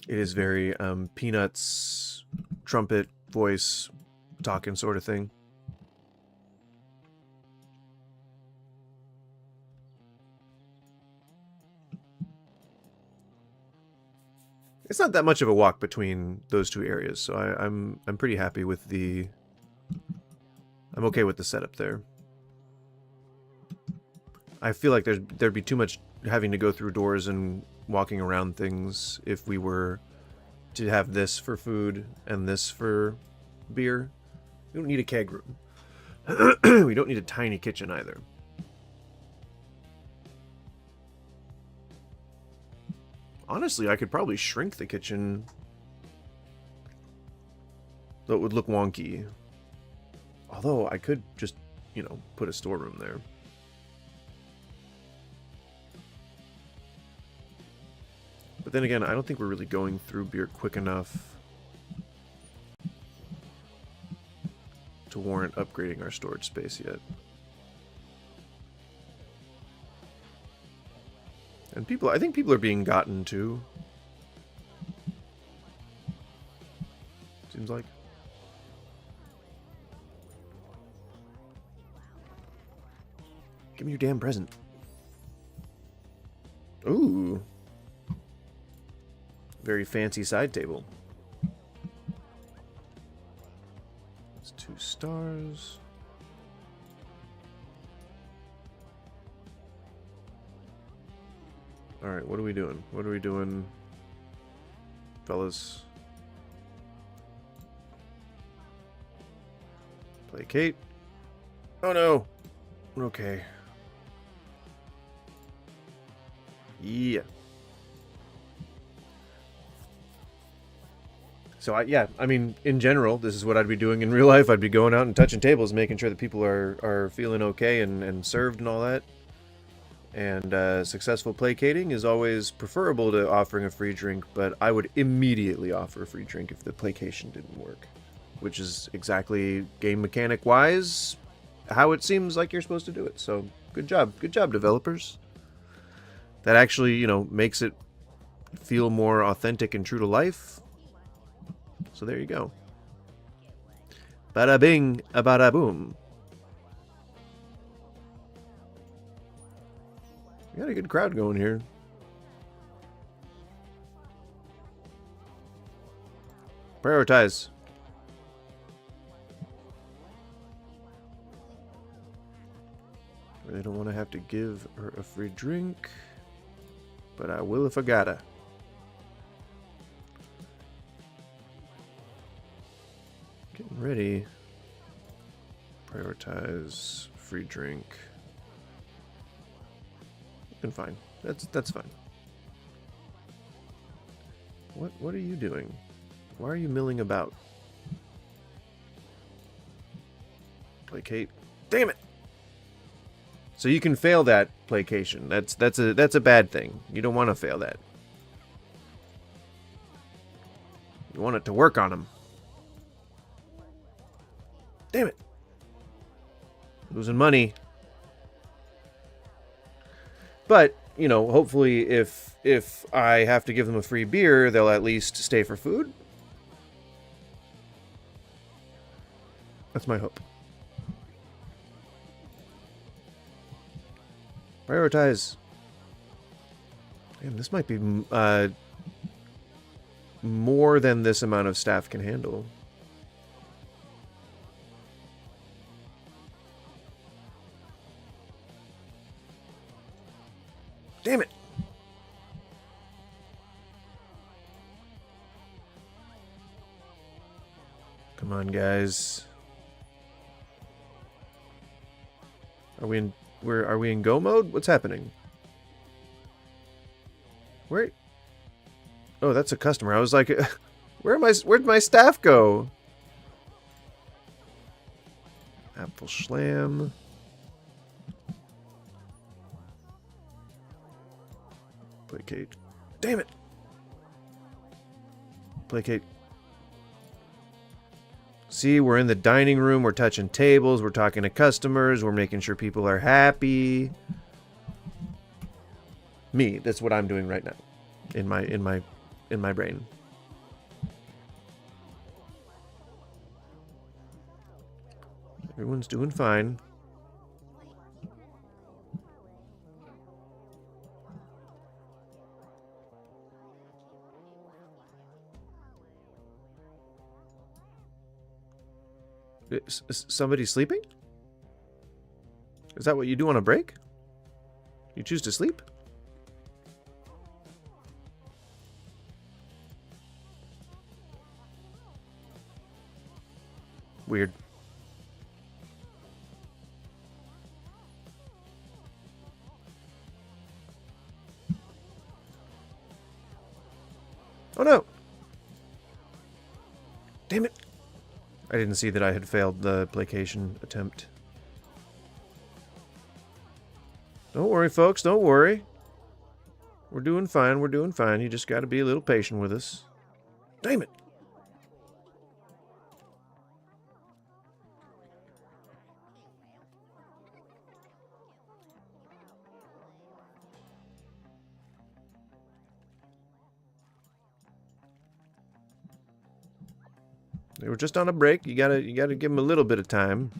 It is very Peanuts trumpet voice talking sort of thing. It's not that much of a walk between those two areas, so I'm pretty happy with the... I'm okay with the setup there. I feel like there'd be too much having to go through doors and walking around things if we were to have this for food and this for beer. We don't need a keg room. We don't need a tiny kitchen either. Honestly, I could probably shrink the kitchen, though it would look wonky. Although I could just, you know, put a storeroom there. But then again, I don't think we're really going through beer quick enough to warrant upgrading our storage space yet. And people, I think people are being gotten too. Seems like. Give me your damn present. Ooh. Very fancy side table. It's 2 stars. Alright, what are we doing? What are we doing, fellas? Placate. Oh no! Okay. Yeah. So, I mean, in general, this is what I'd be doing in real life. I'd be going out and touching tables, making sure that people are feeling okay and served and all that. And successful placating is always preferable to offering a free drink, but I would immediately offer a free drink if the placation didn't work. Which is exactly, game mechanic-wise, how it seems like you're supposed to do it. So, good job. Good job, developers. That actually, you know, makes it feel more authentic and true to life. So there you go. Bada bing, bada boom. We got a good crowd going here. Prioritize. I really don't want to have to give her a free drink, but I will if I gotta. Getting ready. Prioritize free drink. Been fine. That's fine. What are you doing? Why are you milling about? Placate. Damn it! So you can fail that placation. That's a bad thing. You don't want to fail that. You want it to work on him. Damn it. Losing money. But, you know, hopefully if I have to give them a free beer, they'll at least stay for food. That's my hope. Prioritize. Damn, this might be more than this amount of staff can handle. Damn it! Come on, guys. Are we in go mode? What's happening? Where? Oh, that's a customer. I was like, where'd my staff go? Apple Schlam. Placate. Damn it! Placate. See, we're in the dining room, we're touching tables, we're talking to customers, we're making sure people are happy. Me, that's what I'm doing right now. In my brain. Everyone's doing fine. Is somebody sleeping? Is that what you do on a break? You choose to sleep? Weird. Oh no! Damn it! I didn't see that I had failed the placation attempt. Don't worry, folks. Don't worry. We're doing fine. We're doing fine. You just got to be a little patient with us. Damn it. They were just on a break. You gotta give them a little bit of time.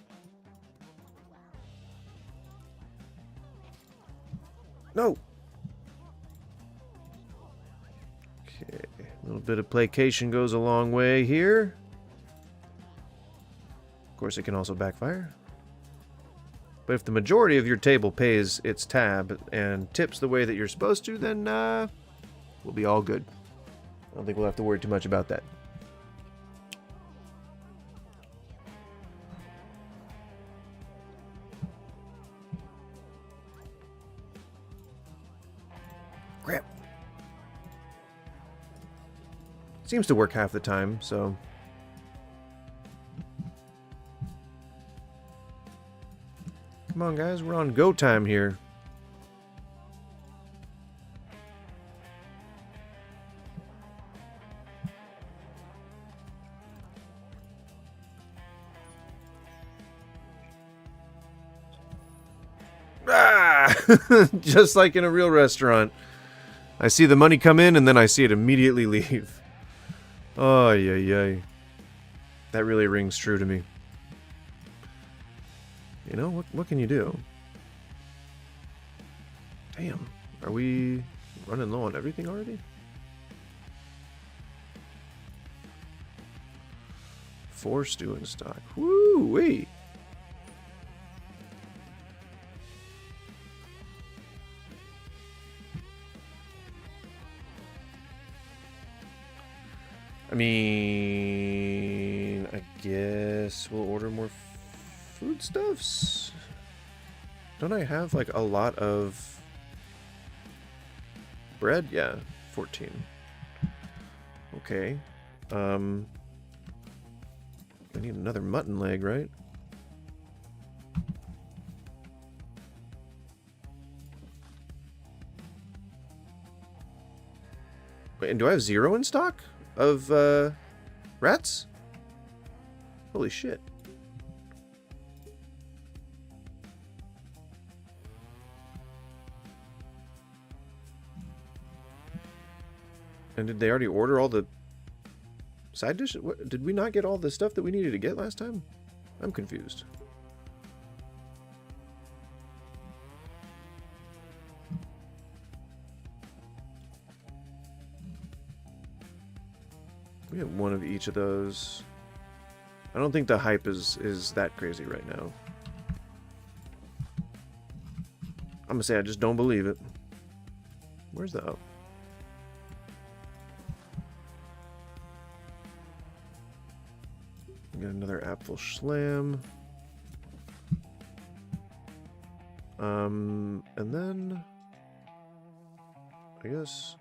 No. Okay, a little bit of placation goes a long way here. Of course, it can also backfire. But if the majority of your table pays its tab and tips the way that you're supposed to, then we'll be all good. I don't think we'll have to worry too much about that. Crap. Seems to work half the time, so... Come on, guys, we're on go time here. Ah! Just like in a real restaurant. I see the money come in and then I see it immediately leave. Oh, yeah. That really rings true to me. You know, what can you do? Damn, are we running low on everything already? 4 stew in stock. Woo-wee! I mean, I guess we'll order more foodstuffs. Don't I have like a lot of bread? Yeah, 14. Okay. I need another mutton leg, right? Wait, and do I have 0 in stock of rats? Holy shit. And did they already order all the side dishes? What, did we not get all the stuff that we needed to get last time? I'm confused. We have one of each of those. I don't think the hype is that crazy right now. I'm gonna say I just don't believe it. Where's the... Oh. Got another apple schlam. And then... I guess...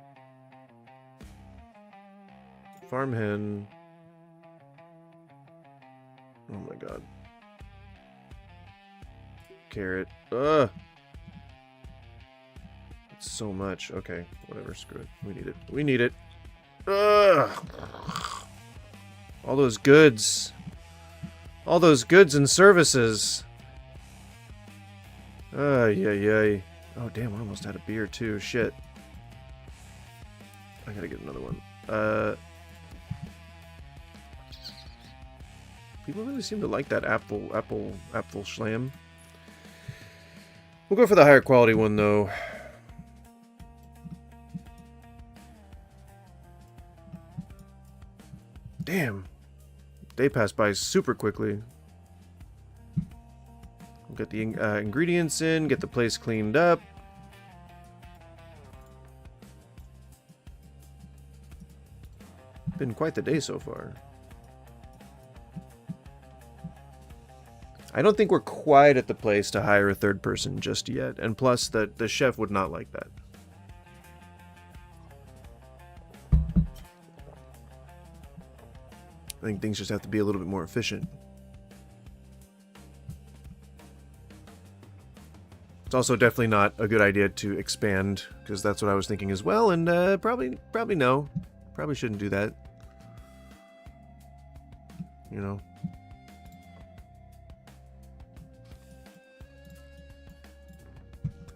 Farm hen. Oh my god. Carrot. Ugh! It's so much. Okay, whatever, screw it. We need it. We need it. Ugh! All those goods. All those goods and services. Yay. Oh, damn, I almost had a beer, too. Shit. I gotta get another one. People really seem to like that apple schlam. We'll go for the higher quality one, though. Damn. Day passed by super quickly. We'll get the ingredients in, get the place cleaned up. Been quite the day so far. I don't think we're quite at the place to hire a third person just yet, and plus the chef would not like that. I think things just have to be a little bit more efficient. It's also definitely not a good idea to expand, because that's what I was thinking as well, and probably no. Probably shouldn't do that. You know.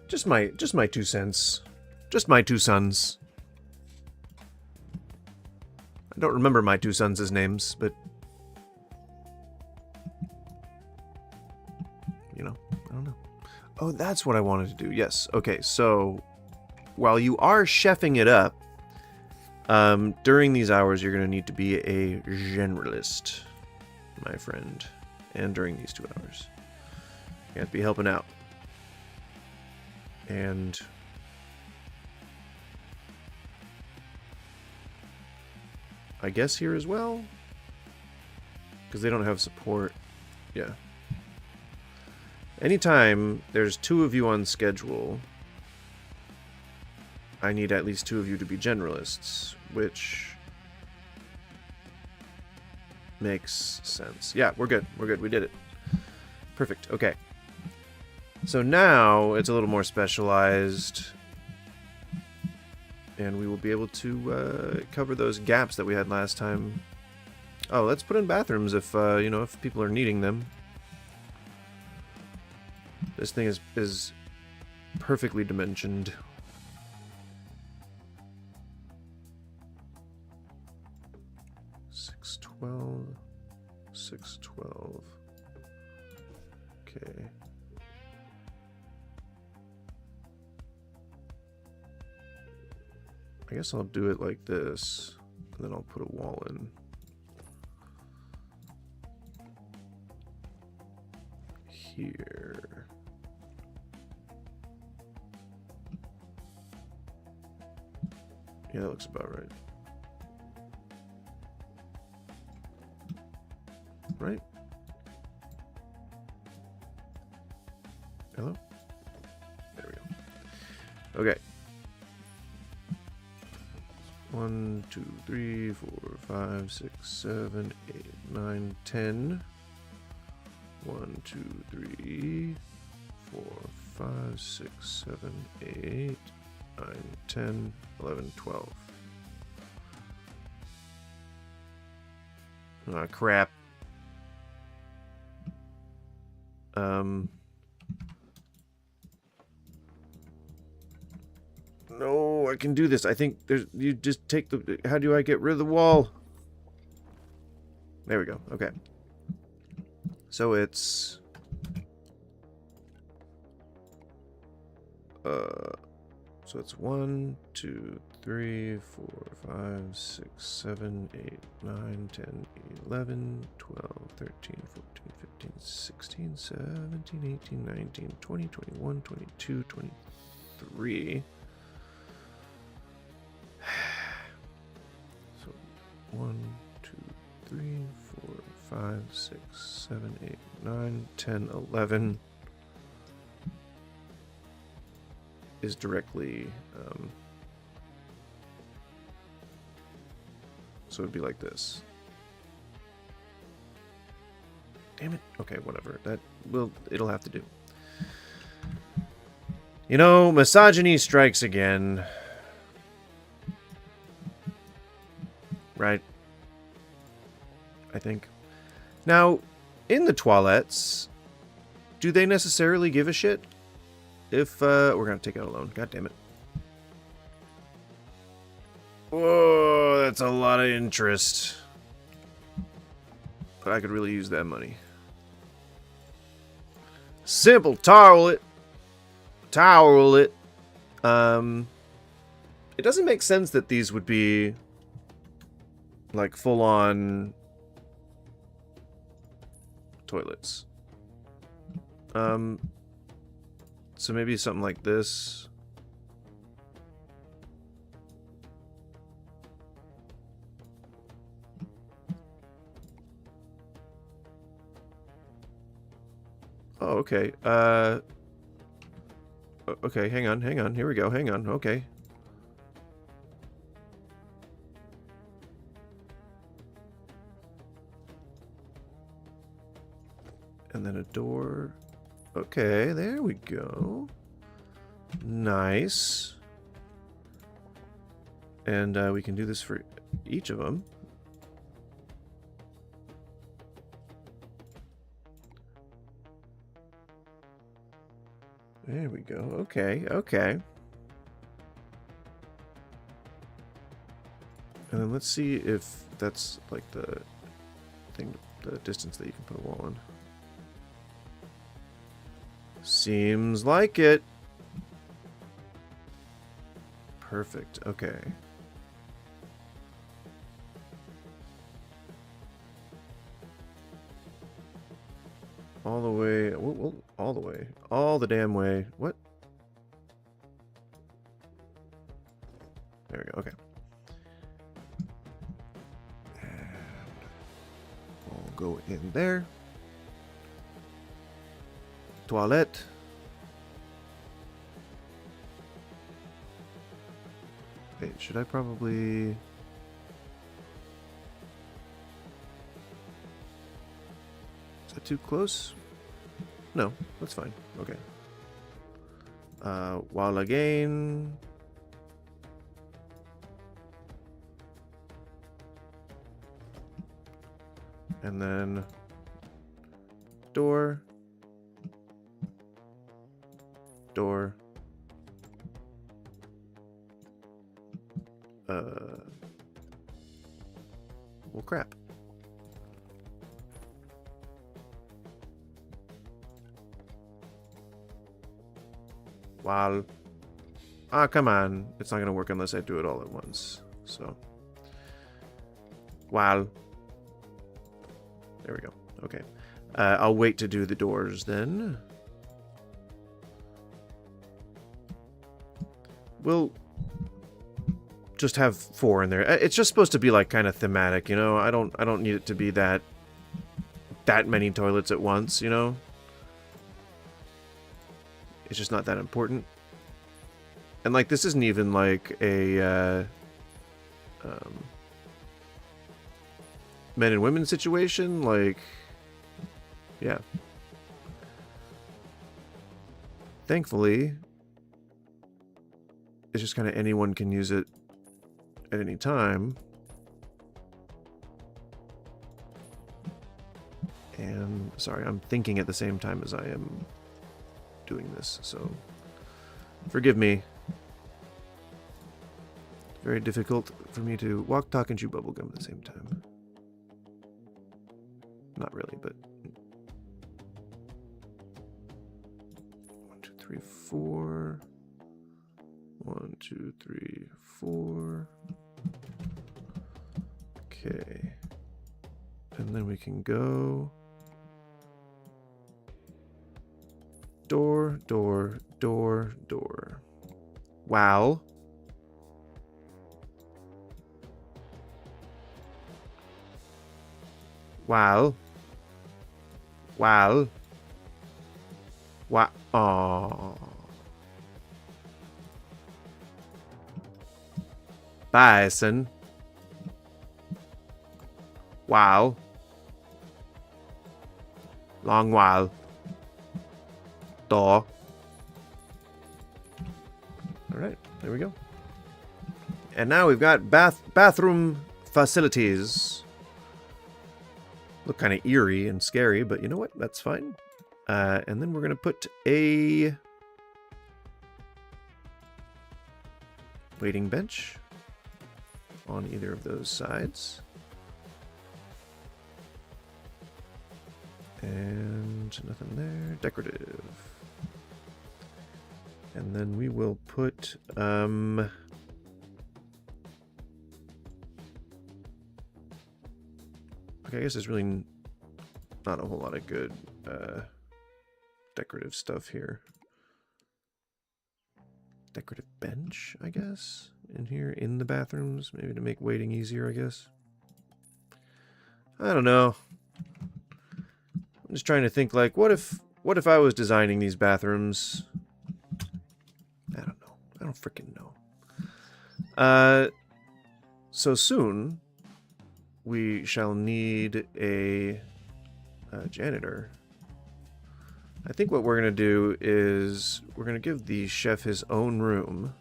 Just my 2 cents. Just my 2 sons. I don't remember my 2 sons' names, but you know, I don't know. Oh, that's what I wanted to do. Yes. Okay, so while you are chefing it up, during these hours you're going to need to be a generalist, my friend. And during these 2 hours. You have to be helping out. And I guess here as well, because they don't have support. Yeah. Anytime there's 2 of you on schedule, I need at least 2 of you to be generalists, which makes sense. Yeah, we're good. We're good. We did it. Perfect. Okay. So now it's a little more specialized, and we will be able to cover those gaps that we had last time. Oh, let's put in bathrooms if you know, if people are needing them. This thing is perfectly dimensioned. $612. $612. Okay. I guess I'll do it like this, and then I'll put a wall in. Here. Yeah, that looks about right. Right? Hello? There we go. Okay. 1, 2, 3, 4, 5, 6, 7, 8, 9, 10. 1, 2, 3, 4, 5, 6, 7, 8, 9, 10, 11, 12. Ah, crap. No, I can do this. I think there's, you just take the, how do I get rid of the wall? There we go. Okay. So it's so it's 1, 2, 3, 4, 5, 6, 7, 8, 9, 10, 11, 12, 13, 14, 15, 16, 17, 18, 19, 20, 21, 22, 23. So 1, 2, 3, 4, 5, 6, 7, 8, 9, 10, 11 is directly, so it'd be like this. Damn it. Okay, whatever. That will, it'll have to do. You know, misogyny strikes again. Right? I think. Now, in the toilettes, do they necessarily give a shit if we're gonna take out a loan? God damn it. Whoa, that's a lot of interest. But I could really use that money. Simple towel it. Towel it. It doesn't make sense that these would be like full-on toilets. So maybe something like this. Oh, okay. Okay, hang on. Here we go. Hang on. Okay. And then a door. Okay, there we go. Nice. And we can do this for each of them. There we go. Okay, okay. And then let's see if that's like the thing, the distance that you can put a wall on. Seems like it. Perfect. Okay. All the way. Well, all the way. All the damn way. What? There we go. Okay. And we'll go in there. Toilette. Wait, should I probably... Is that too close? No, that's fine. Okay. Wall again. And then door. Door. Well, crap. Wow. Ah, come on. It's not going to work unless I do it all at once. So. Wow. There we go. Okay. I'll wait to do the doors then. We'll just have 4 in there. It's just supposed to be like kind of thematic, you know? I don't need it to be that many toilets at once, you know? It's just not that important. And like this isn't even like a men and women situation, like yeah. Thankfully, it's just kind of anyone can use it at any time. And sorry, I'm thinking at the same time as I am doing this, so forgive me. It's very difficult for me to walk, talk, and chew bubblegum at the same time. Not really, but 1, 2, 3, 4. 1, 2, 3, 4. Okay. And then we can go door, door, door, door. Wow. Wow. Wow. Wow. Oh. Bison. Wow. Long while. Door. Alright, there we go. And now we've got bathroom facilities. Look kind of eerie and scary, but you know what? That's fine. And then we're going to put a waiting bench on either of those sides. And nothing there. Decorative. And then we will put okay, I guess there's really not a whole lot of good decorative stuff here. Decorative bench, I guess, in here in the bathrooms, maybe to make waiting easier, I guess. I don't know. I'm just trying to think, like, what if I was designing these bathrooms? I don't know. I don't freaking know. So soon we shall need a janitor. I think what we're going to do is we're going to give the chef his own room.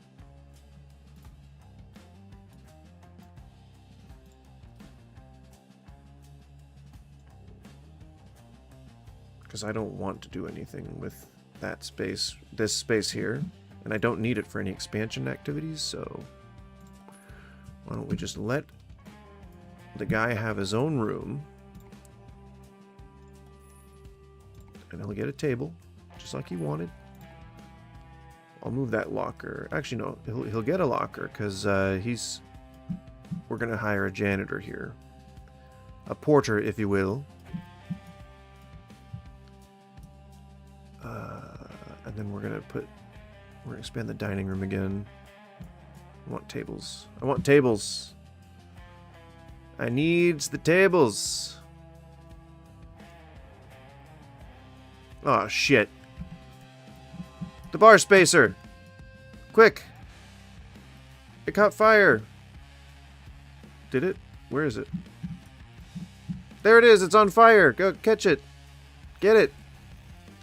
Because I don't want to do anything with that space, this space here. And I don't need it for any expansion activities, so why don't we just let the guy have his own room. And he'll get a table, just like he wanted. I'll move that locker. Actually, no, he'll get a locker, because we're going to hire a janitor here. A porter, if you will. And then we're going to expand the dining room again. I want tables. I want tables. I needs the tables. Oh, shit. The bar spacer. Quick. It caught fire. Did it? Where is it? There it is. It's on fire. Go catch it. Get it.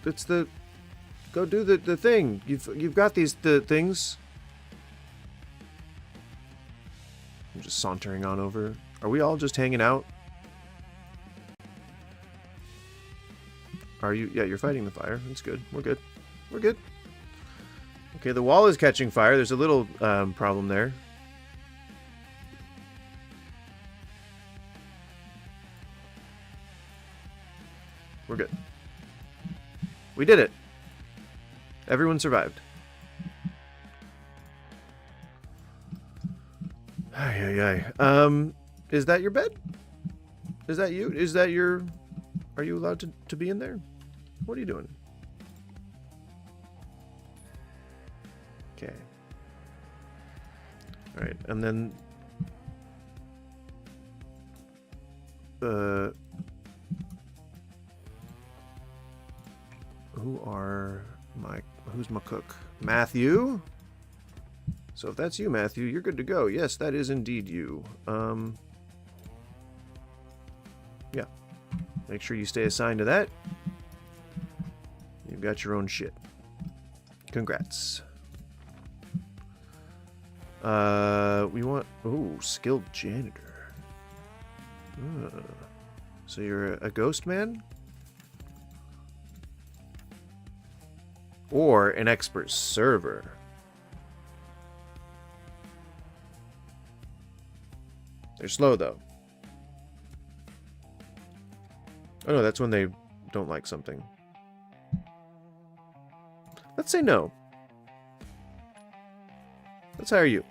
It's the... Go do the thing. You've got the things. I'm just sauntering on over. Are we all just hanging out? Are you? Yeah, you're fighting the fire. That's good. We're good. We're good. Okay, the wall is catching fire. There's a little problem there. We're good. We did it. Everyone survived. Ay. Is that your bed? Is that you? Is that your... Are you allowed to be in there? What are you doing? Okay. Alright, and then... Who's my cook? Matthew? So if that's you, Matthew, you're good to go. Yes, that is indeed you. Yeah. Make sure you stay assigned to that. You've got your own shit. Congrats. We want... Ooh, skilled janitor. So you're a ghost man? Or an expert server. They're slow, though. Oh, no, that's when they don't like something. Let's say no. Let's hire you.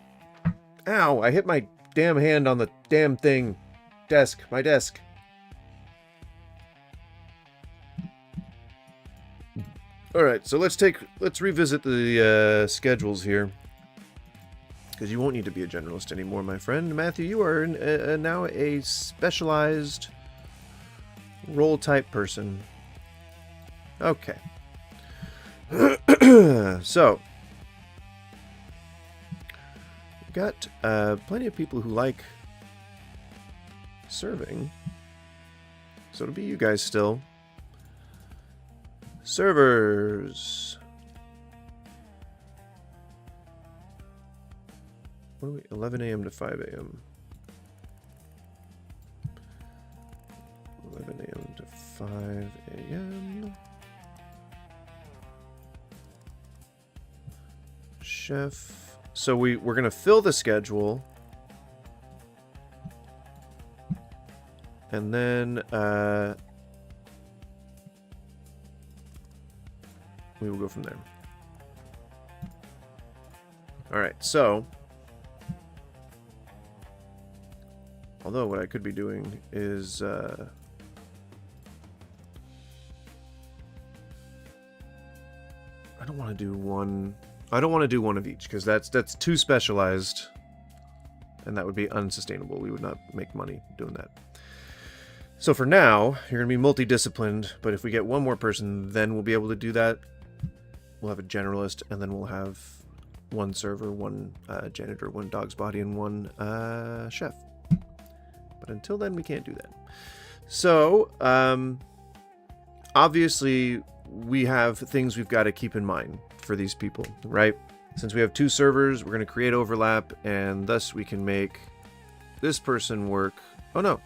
Ow, I hit my damn hand on the damn thing. Desk, my desk. Alright, so let's revisit the schedules here. Because you won't need to be a generalist anymore, my friend. Matthew, you are now a specialized role-type person. Okay. So, we've got plenty of people who like serving. So it'll be you guys still. Servers. What are we? 11 a.m. to 5 a.m. 11 a.m. to 5 a.m. Chef. So we're going to fill the schedule. And then we will go from there. Alright, so although what I could be doing is I don't want to do one of each, because that's too specialized, and that would be unsustainable. We would not make money doing that. So for now, you're going to be multidisciplined, but if we get one more person, then we'll be able to do that. We'll have a generalist, and then we'll have one server, one janitor, one dog's body, and one chef. But until then, we can't do that. So, obviously, we have things we've got to keep in mind for these people, right? Since we have 2 servers, we're going to create overlap, and thus we can make this person work... Oh, no.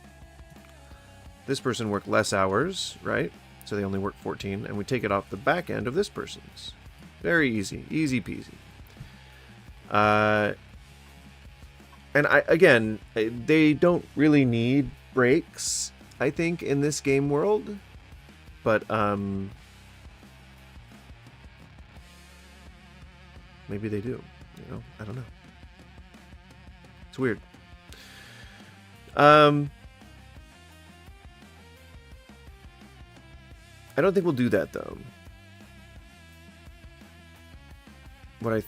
This person work less hours, right? So they only work 14, and we take it off the back end of this person's. Very easy. Easy peasy. And again, they don't really need breaks, I think, in this game world. But, maybe they do. You know, I don't know. It's weird. I don't think we'll do that, though. What I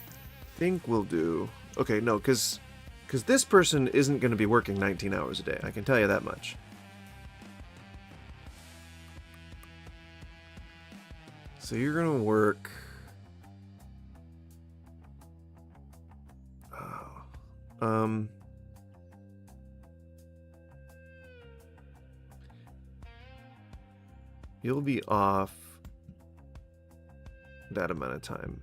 think we'll do... Okay, no, because this person isn't going to be working 19 hours a day. I can tell you that much. So you're going to work... You'll be off that amount of time.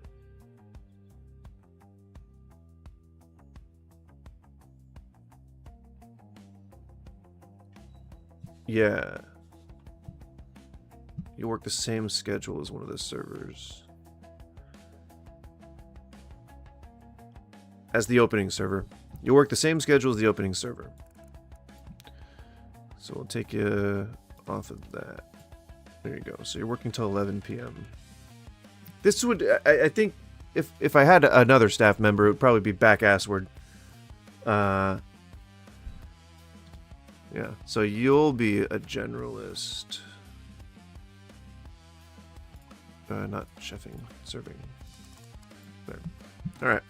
Yeah. You work the same schedule as one of the servers. As the opening server. You work the same schedule as the opening server. So we'll take you off of that. There you go. So you're working till 11 p.m. This would, I think, if I had another staff member, it would probably be back assward. Yeah. So you'll be a generalist. Not chefing, serving. There. All right.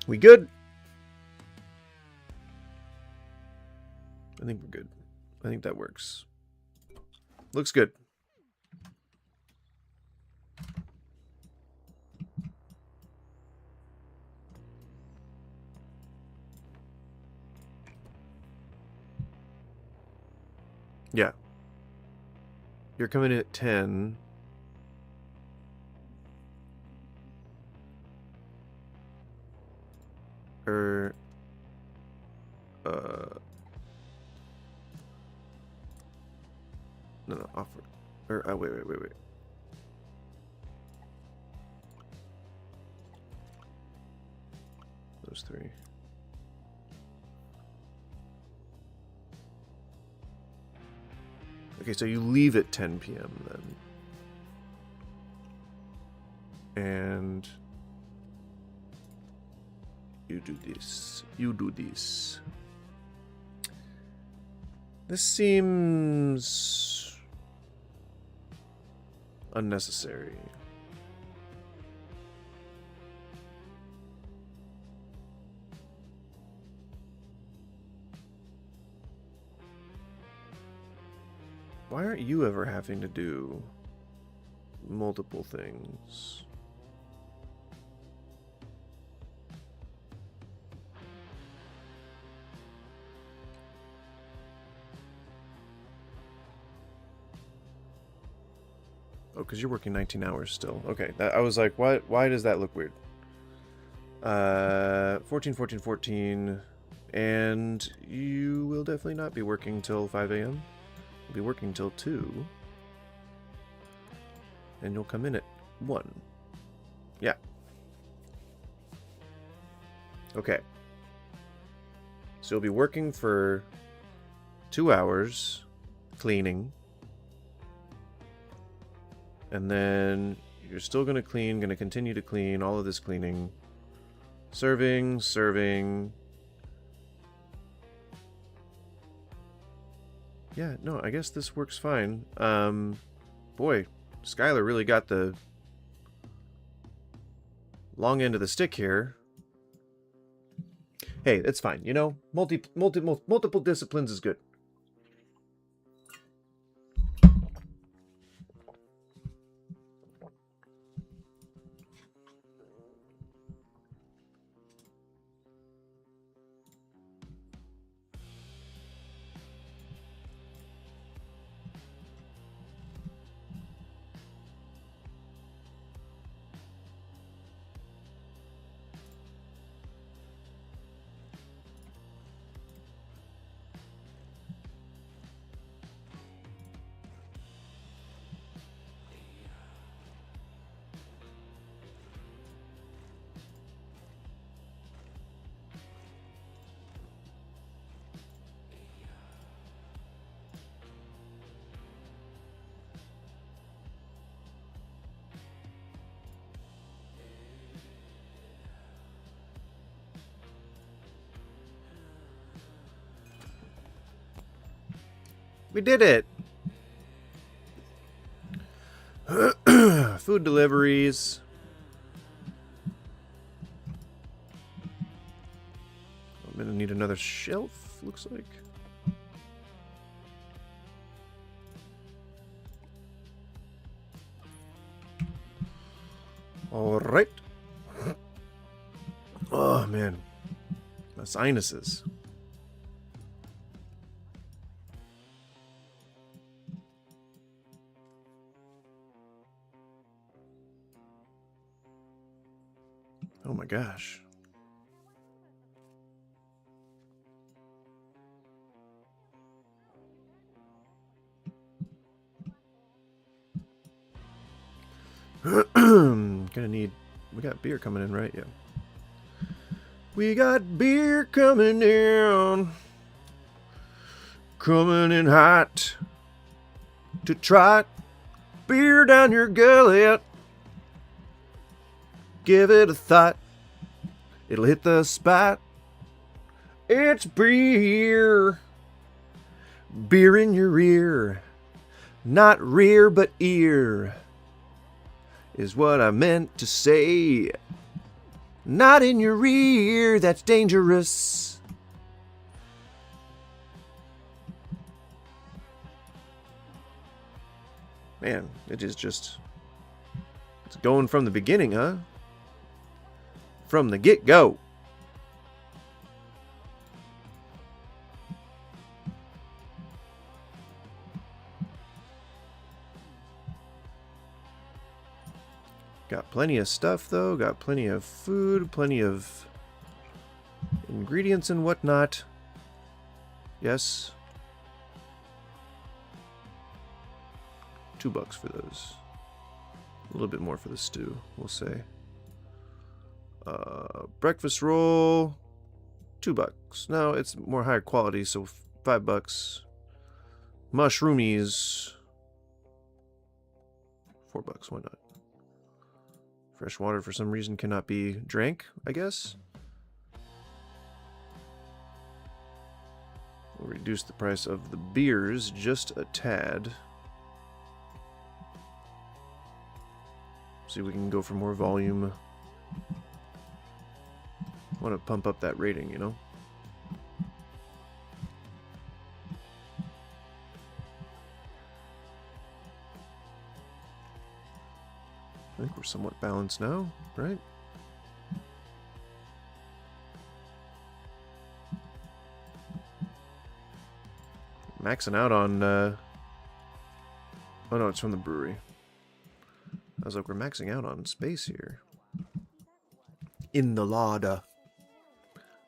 We good? I think we're good. I think that works. Looks good. Yeah. You're coming in at 10. No, offer. Wait. Those 3. Okay, so you leave at 10 p.m. then. And you do this. You do this. This seems unnecessary. Why aren't you ever having to do multiple things? Oh, because you're working 19 hours still. Okay, I was like, why does that look weird? 14. And you will definitely not be working till 5 a.m. You'll be working till 2. And you'll come in at 1. Yeah. Okay. So you'll be working for 2 hours, cleaning. And then you're still going to clean, going to continue to clean, all of this cleaning. Serving. Yeah, no, I guess this works fine. Boy, Skylar really got the long end of the stick here. Hey, it's fine, you know? Multiple disciplines is good. We did it! Food deliveries. I'm gonna need another shelf, looks like. Alright. Oh, man. My sinuses. Oh my gosh. Gonna need... We got beer coming in, right? Yeah. We got beer coming in. Coming in hot. To trot. Beer down your gullet. Give it a thought. It'll hit the spot. It's beer. Beer in your ear. Not rear, but ear. Is what I meant to say. Not in your ear, that's dangerous. Man, it is just... It's going from the beginning, huh? From the get-go. Got plenty of stuff, though. Got plenty of food, plenty of ingredients and whatnot. Yes. $2 for those. A little bit more for the stew, we'll say. Breakfast roll, $2. No, it's more higher quality, so $5. Mushroomies, $4. Why not? Fresh water for some reason cannot be drank, I guess. We'll reduce the price of the beers just a tad. See if we can go for more volume. Want to pump up that rating, you know? I think we're somewhat balanced now, right? Maxing out on, oh no, it's from the brewery. I was like, we're maxing out on space here. In the larder.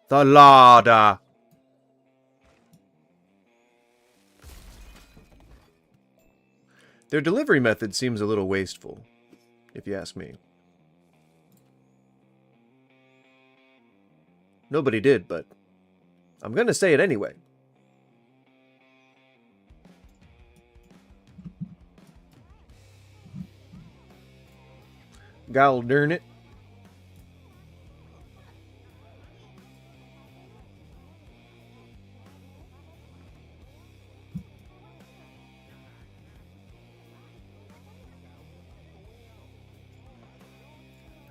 The larder! Their delivery method seems a little wasteful, if you ask me. Nobody did, but I'm gonna say it anyway. Gol darn it.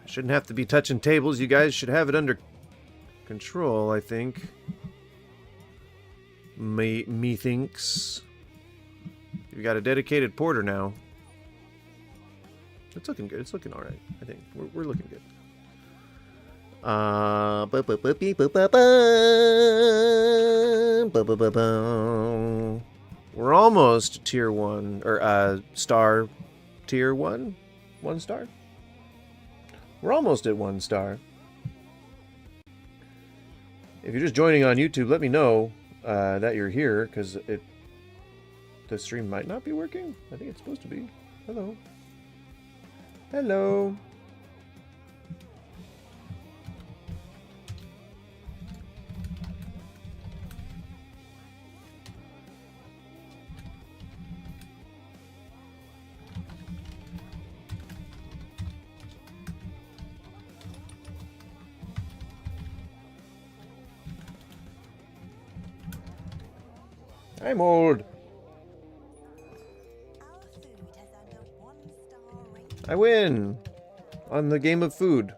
I shouldn't have to be touching tables. You guys should have it under control, I think. Me thinks. You got a dedicated porter now. It's looking good. It's looking all right. I think we're looking good. We're almost tier 1 or star tier 1. 1 star. We're almost at 1 star. If you're just joining on YouTube, let me know that you're here, because the stream might not be working. I think it's supposed to be. Hello. Hello. I'm old. I win! On the game of food.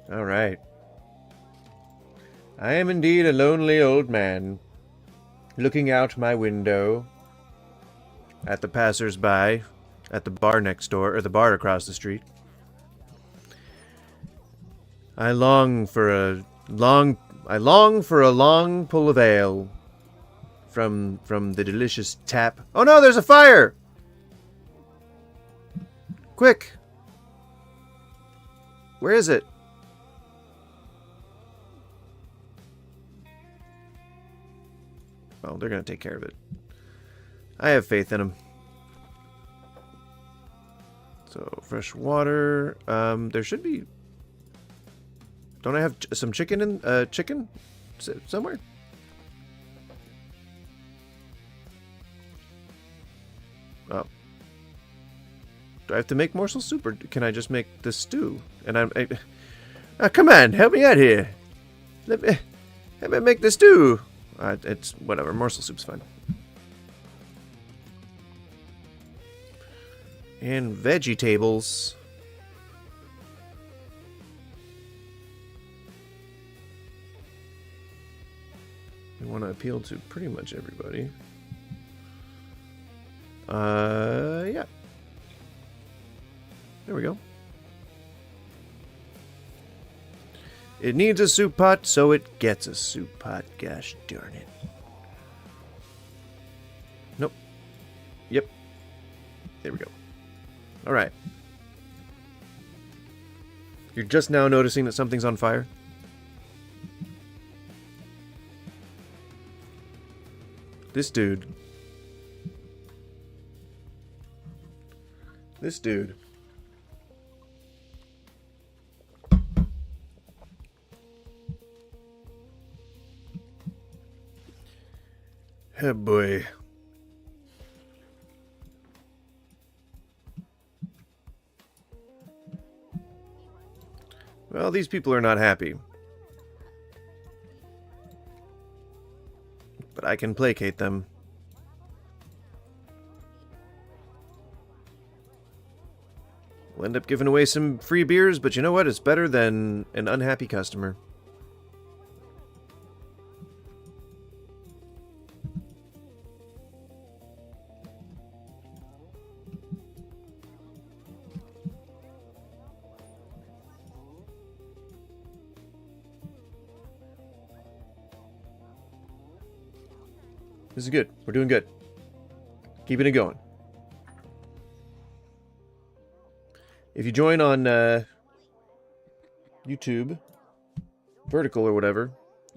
All right. I am indeed a lonely old man, looking out my window at the passers-by at the bar next door, or the bar across the street. I long for a long pull of ale from the delicious tap. Oh no, there's a fire! Quick! Where is it? Well, they're gonna take care of it. I have faith in them. So, fresh water. There should be... Don't I have some chicken in... chicken? Somewhere? Oh. Do I have to make morsel soup, or can I just make the stew? And come on, help me out here. Let me make the stew. It's whatever. Morsel soup's fine. And vegetables. We want to appeal to pretty much everybody. Yeah. There we go. It needs a soup pot, so it gets a soup pot. Gosh darn it. Nope. Yep. There we go. Alright. You're just now noticing that something's on fire? This dude. This dude. Oh boy. Well, these people are not happy. But I can placate them. We'll end up giving away some free beers, but you know what? It's better than an unhappy customer. This is good. We're doing good. Keeping it going. If you join on YouTube, vertical or whatever,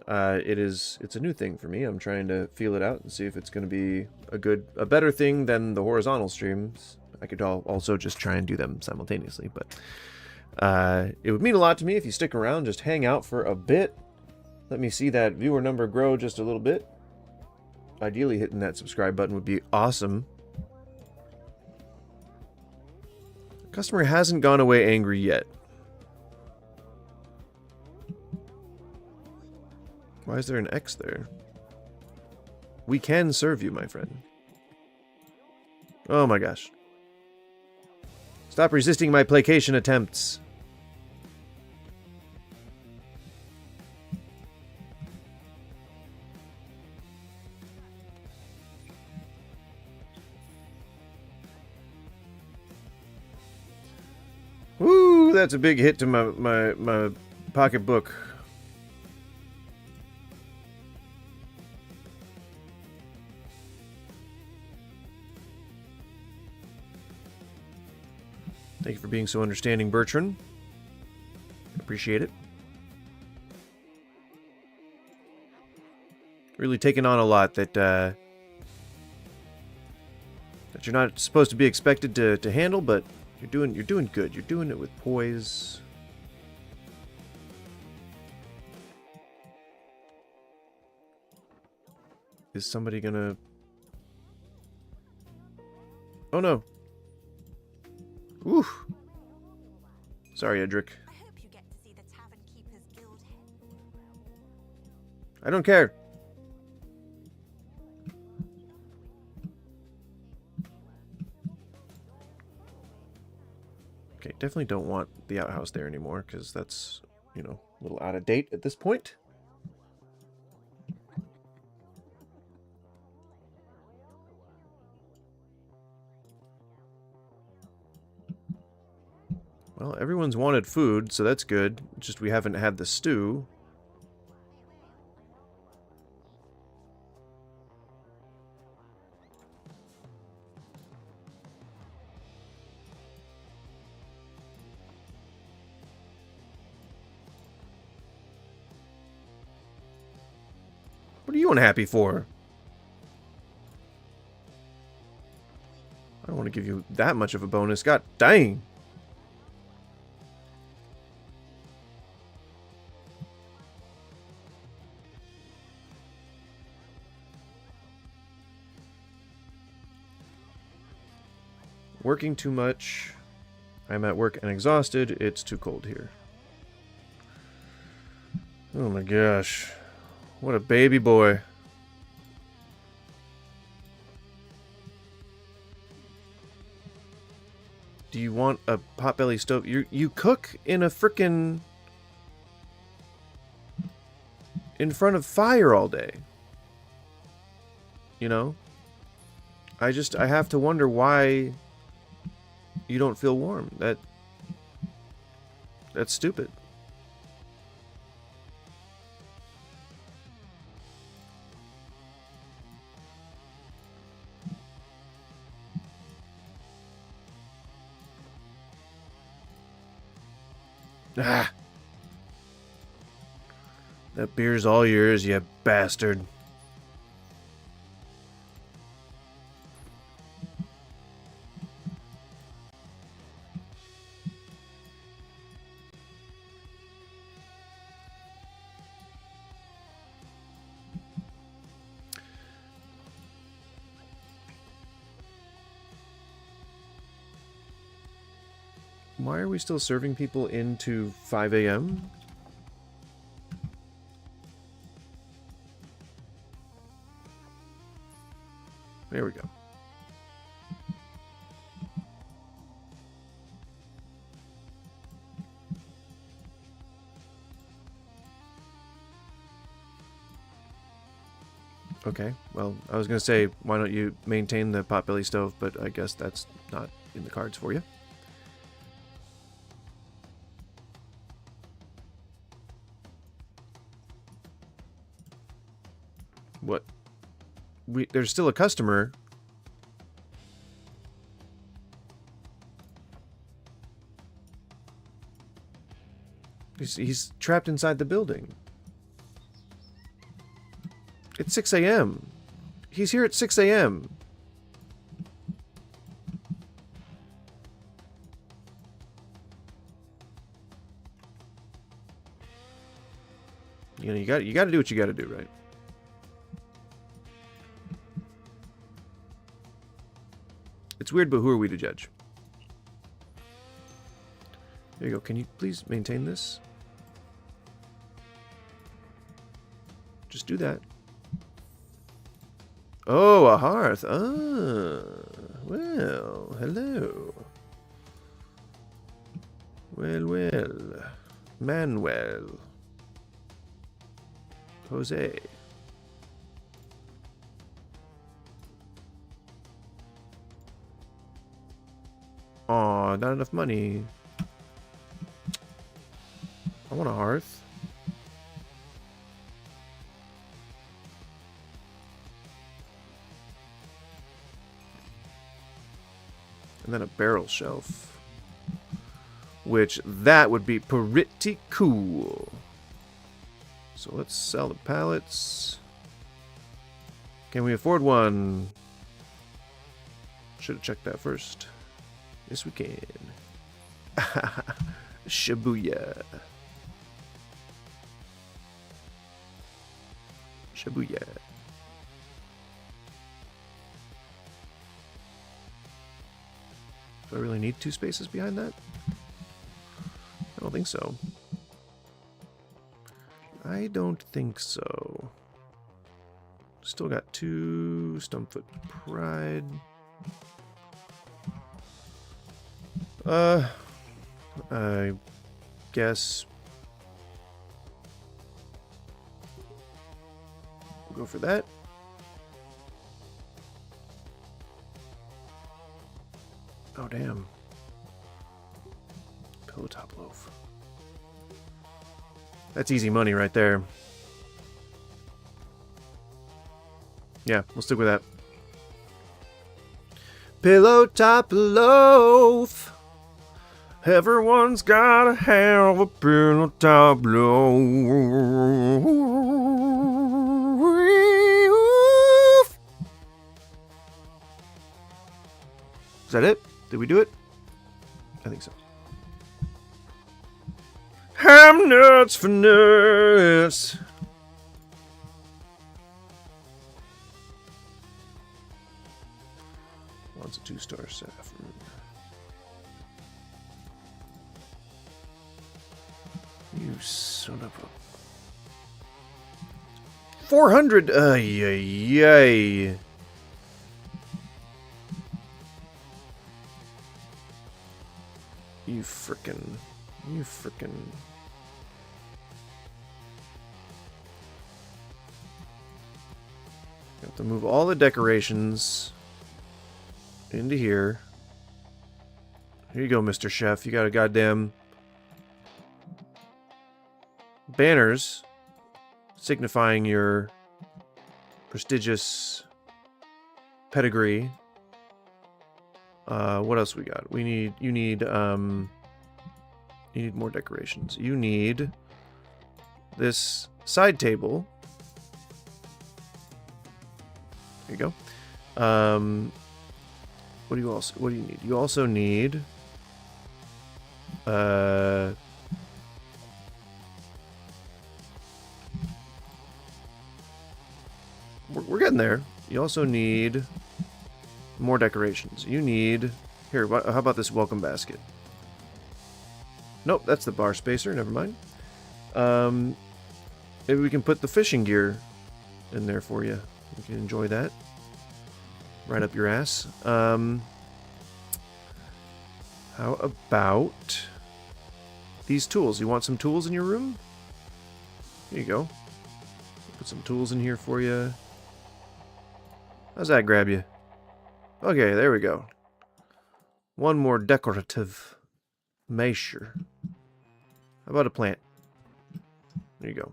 it's a new thing for me. I'm trying to feel it out and see if it's going to be a better thing than the horizontal streams. I could also just try and do them simultaneously, but it would mean a lot to me if you stick around, just hang out for a bit. Let me see that viewer number grow just a little bit. Ideally, hitting that subscribe button would be awesome. Customer hasn't gone away angry yet. Why is there an X there? We can serve you, my friend. Oh my gosh. Stop resisting my placation attempts. Woo, that's a big hit to my pocketbook. Thank you for being so understanding, Bertrand. Appreciate it. Really taking on a lot that that you're not supposed to be expected to handle, but you're doing good. You're doing it with poise. Is somebody gonna... Oh no. Ooh. Sorry, Edric. I hope you get to see the Tavern Keeper's guild head. I don't care. Okay, definitely don't want the outhouse there anymore, because that's, you know, a little out of date at this point. Well, everyone's wanted food, so that's good. Just we haven't had the stew. What are you unhappy for? I don't want to give you that much of a bonus. God dang! Working too much. I'm at work and exhausted. It's too cold here. Oh my gosh. What a baby boy. Do you want a potbelly stove? You cook in a frickin' in front of fire all day. You know? I have to wonder why you don't feel warm. That's stupid. Ah. That beer's all yours, you bastard. Why are we still serving people into 5 a.m.? There we go. Okay, well, I was going to say, why don't you maintain the potbelly stove, but I guess that's not in the cards for you. What? There's still a customer. He's trapped inside the building. It's 6 a.m. He's here at 6 a.m. You know, you got to do what you got to do, right? It's weird, but who are we to judge? There you go. Can you please maintain this? Just do that. Oh, a hearth. Ah, well, hello. Well. Manuel. Jose. Aw, not enough money. I want a hearth. And then a barrel shelf. Which, that would be pretty cool. So let's sell the pallets. Can we afford one? Should have checked that first. Yes, we can. Shibuya. Shibuya. Do I really need 2 spaces behind that? I don't think so. I don't think so. Still got 2 Stumpfoot Pride. I guess we'll go for that. Oh, damn. Pillow top loaf. That's easy money right there. Yeah, we'll stick with that. Pillow top loaf. Everyone's gotta have a pillow top loaf. Is that it? Did we do it? I think so. I'm nuts for nuts. Wants a 2-star saffron. You son of a... 400! Ay. You frickin'... Have to move all the decorations into here. Here you go, Mr. Chef. You got a goddamn banners signifying your prestigious pedigree. What else we got? You need more decorations. You need this side table. There you go. What do you need? You also need we're getting there. You also need more decorations. You need here, how about this welcome basket? Nope, that's the bar spacer, never mind. Maybe we can put the fishing gear in there for you. You can enjoy that. Right up your ass. How about these tools? You want some tools in your room? Here you go. Put some tools in here for you. How's that grab you? Okay, there we go. One more decorative measure. How about a plant? There you go.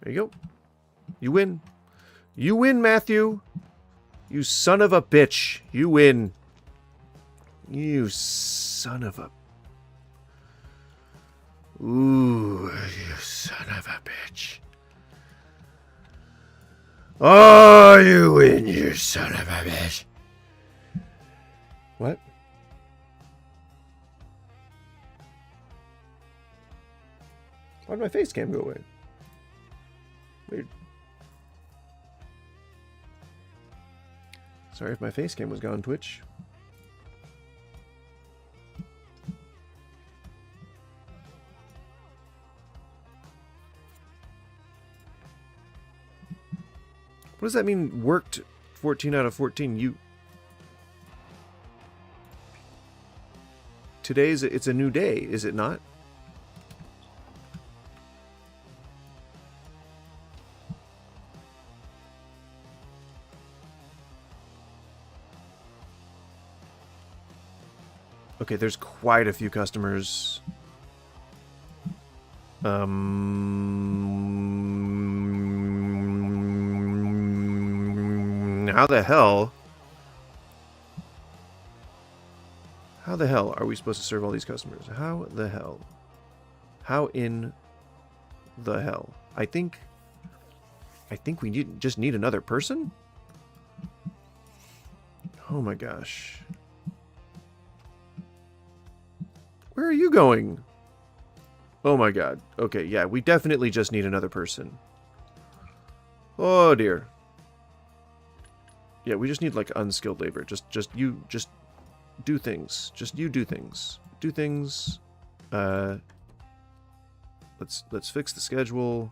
There you go. You win. You win, Matthew. You son of a bitch. You win. You son of a... Ooh, you son of a bitch. Oh, you win, you son of a bitch. What? Why'd my face cam go away? Weird. Sorry if my face cam was gone, Twitch. What does that mean, worked 14 out of 14? It's a new day, is it not? Okay, there's quite a few customers. How the hell? How the hell are we supposed to serve all these customers? How the hell? How in the hell? I think we just need another person? Oh my gosh. Where are you going? Oh my god. Okay, yeah, we definitely just need another person. Oh dear. Yeah, we just need like unskilled labor. Just do things. Just you do things. Do things. Let's fix the schedule.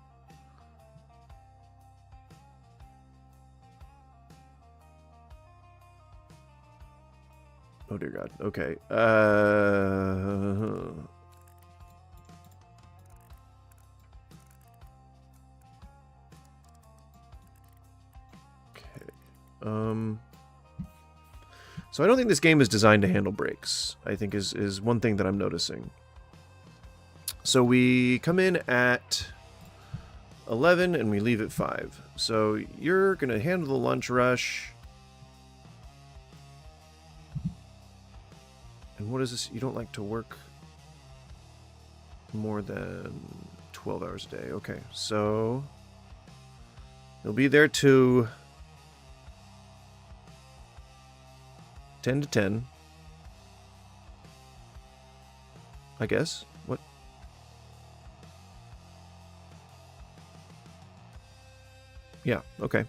Oh dear god. Okay. So I don't think this game is designed to handle breaks, I think is one thing that I'm noticing. So we come in at 11 and we leave at 5. So you're going to handle the lunch rush. And what is this? You don't like to work more than 12 hours a day. Okay, so you'll be there to 10 to 10. I guess. What? Yeah, okay.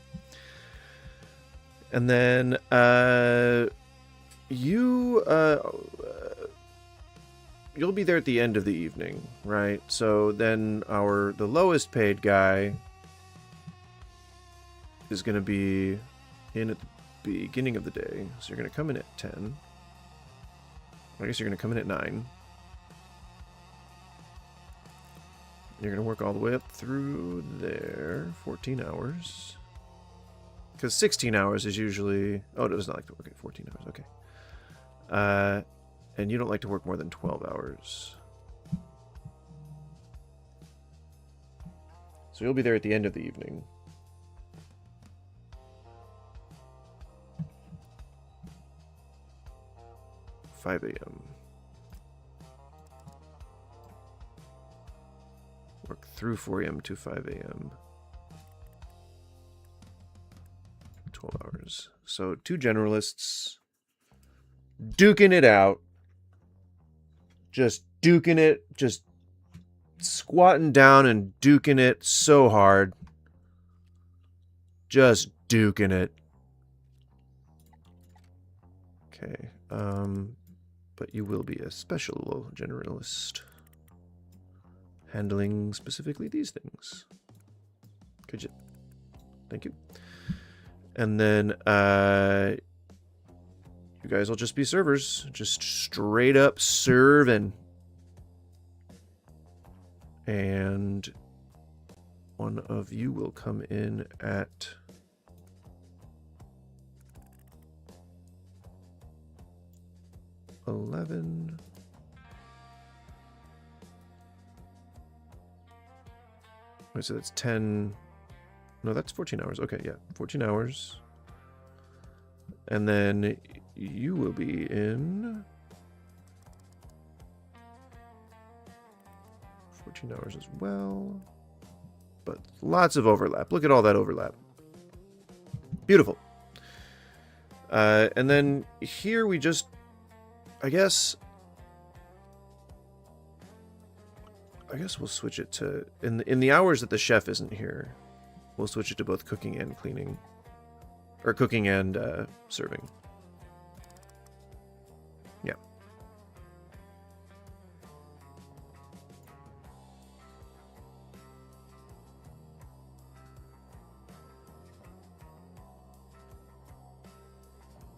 And then you'll be there at the end of the evening, right? So then the lowest paid guy is going to be in at the beginning of the day. So you're going to come in at 10. I guess you're going to come in at 9. You're going to work all the way up through there, 14 hours. Because 16 hours is usually... Oh, it does not like to work at 14 hours, okay. And you don't like to work more than 12 hours. So you'll be there at the end of the evening. $5 a.m. Work through 4 a.m. to 5 a.m. 12 hours. So 2 generalists duking it out. Just duking it. Just squatting down and duking it so hard. Just duking it. Okay. But you will be a special generalist. Handling specifically these things. Could you? Thank you. And then you guys will just be servers. Just straight up serving. And one of you will come in at 11. Wait, so that's 10. No, that's 14 hours. Okay, yeah, 14 hours. And then you will be in 14 hours as well. But lots of overlap. Look at all that overlap. Beautiful. And then here we just, I guess we'll switch it to, in the hours that the chef isn't here, we'll switch it to both cooking and cleaning. Or cooking and serving. Yeah.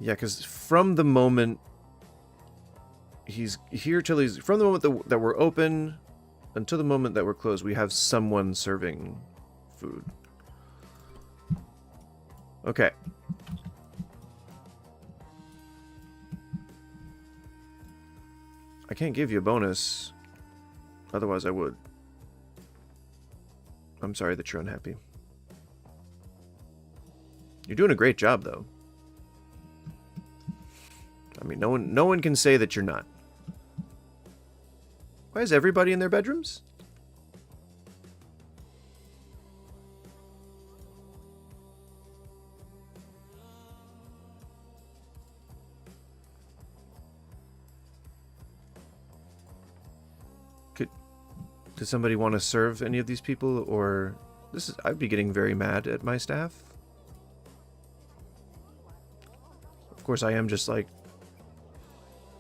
Yeah, because from the moment he's here till he's... From the moment that we're open until the moment that we're closed, we have someone serving food. Okay. I can't give you a bonus. Otherwise I would. I'm sorry that you're unhappy. You're doing a great job, though. I mean, no one can say that you're not. Why is everybody in their bedrooms? Does somebody want to serve any of these people, or I'd be getting very mad at my staff. Of course, I am just like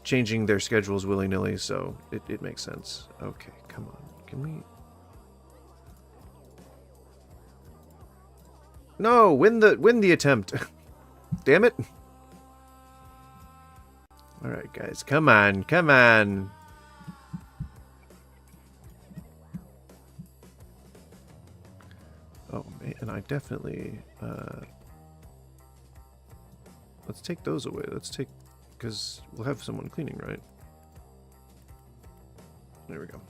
changing their schedules willy-nilly, so it makes sense. Okay, come on. Can we... No, win the attempt. Damn it. All right, guys, come on, come on. Oh man, and I definitely let's take those away. Let's take, because we'll have someone cleaning, right? There we go.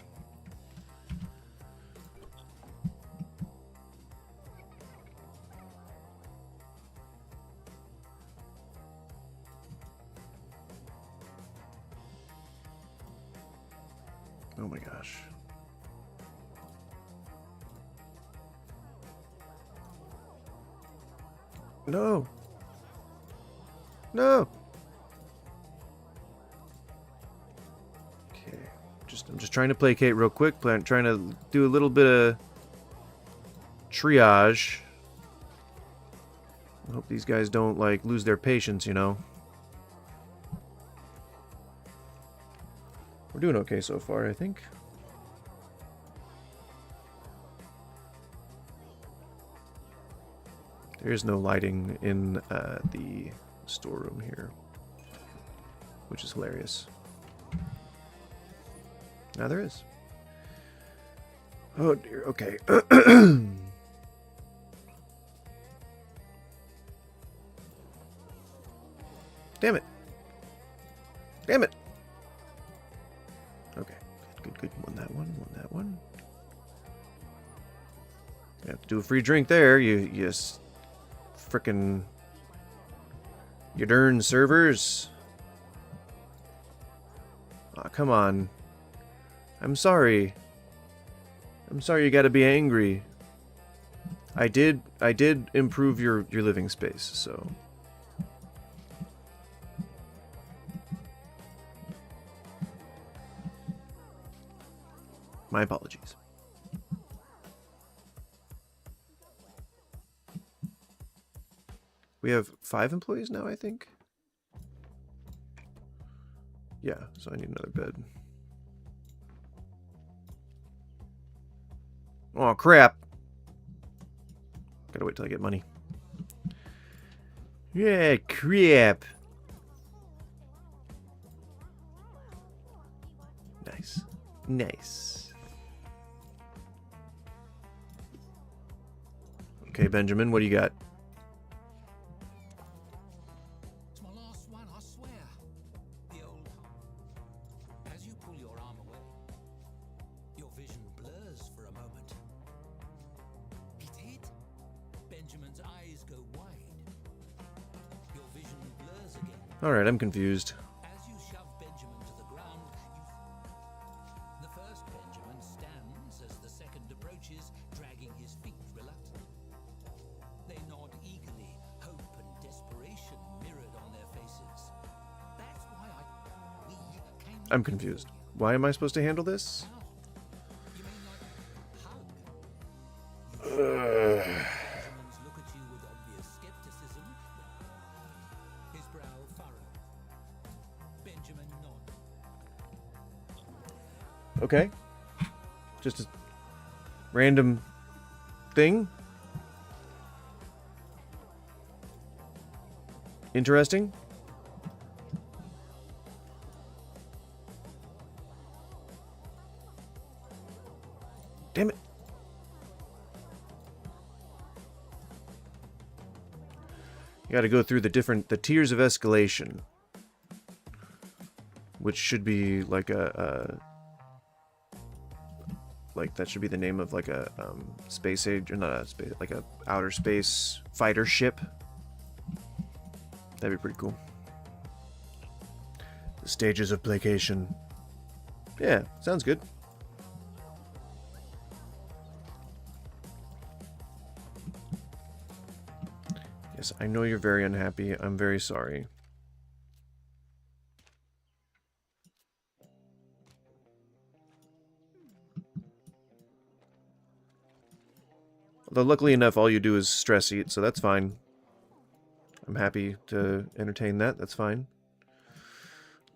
Oh my gosh. No. No. Okay. I'm just trying to placate real quick. Trying to do a little bit of triage. I hope these guys don't like lose their patience, you know. We're doing okay so far, I think. There is no lighting in the storeroom here, which is hilarious. Now there is. Oh dear, okay. Damn it. Damn it. Okay, good. Won that one. You have to do a free drink there, you frickin' you darn servers. Aw, come on. I'm sorry you gotta be angry. I did improve your living space, so. My apologies. We have 5 employees now, I think. Yeah, so I need another bed. Oh, crap. Gotta wait till I get money. Yeah, crap. Nice. Nice. Okay, Benjamin, what do you got? It's my last one, I swear. The old heart. As you pull your arm away, your vision blurs for a moment. It? Benjamin's eyes go wide. Your vision blurs again. Alright, I'm confused. As you shove Benjamin to the ground, the first Benjamin stands as the second approaches, dragging his feet reluctantly. They nod eagerly, hope and desperation mirrored on their faces. That's why we came. I'm confused. Why am I supposed to handle this? How? You mean like hug? Benjamin's look at you with obvious skepticism. His brow furrowed. Benjamin nodded. Okay. Just a random thing. Interesting. Damn it. You gotta go through the tiers of escalation. Which should be like like that should be the name of like a space age, or not a space, like a outer space fighter ship. That'd be pretty cool. The stages of placation. Yeah, sounds good. Yes, I know you're very unhappy. I'm very sorry. Although luckily enough, all you do is stress eat, so that's fine. I'm happy to entertain that. That's fine.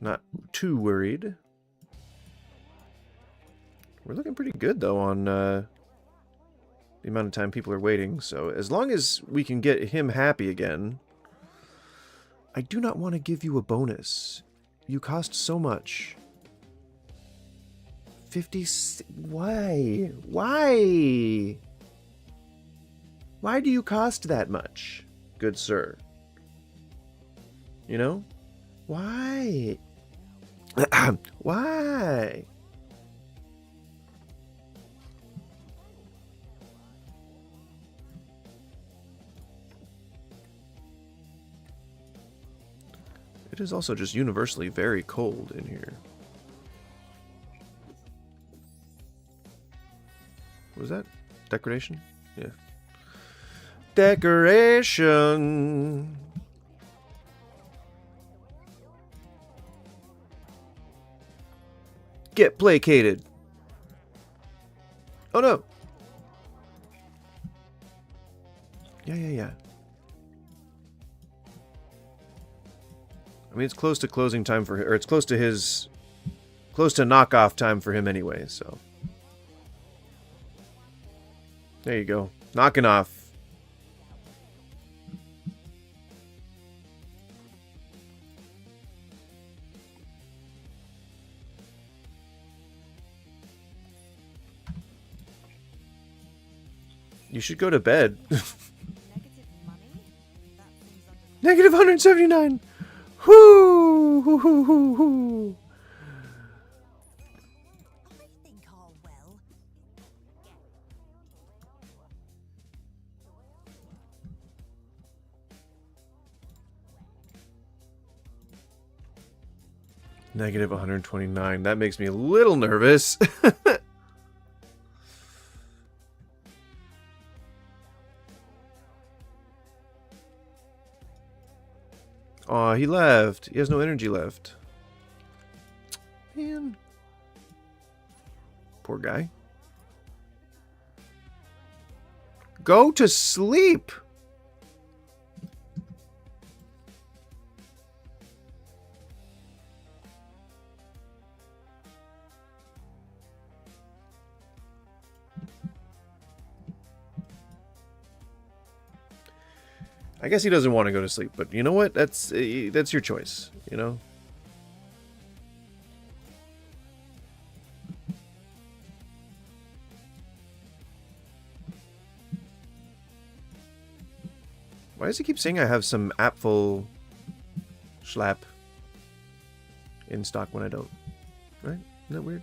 Not too worried. We're looking pretty good, though, on the amount of time people are waiting. So as long as we can get him happy again... I do not want to give you a bonus. You cost so much. 50... Why? Why? Why do you cost that much, good sir? You know? Why? Why? It is also just universally very cold in here. What was that? Decoration? Yeah. Decoration! Get placated! Oh no! Yeah. I mean, it's close to closing time for him, or it's close to his... close to knockoff time for him anyway, so... There you go. Knocking off. You should go to bed. Negative money? That seems under... Negative 179! Whoo! Hoo hoo hoo hoo! I think I'll well. Negative 129. That makes me a little nervous. Aw, he left. He has no energy left. Man. Poor guy. Go to sleep! I guess he doesn't want to go to sleep, but you know what? That's your choice, you know? Why does he keep saying I have some apfel schlap in stock when I don't? Right? Isn't that weird?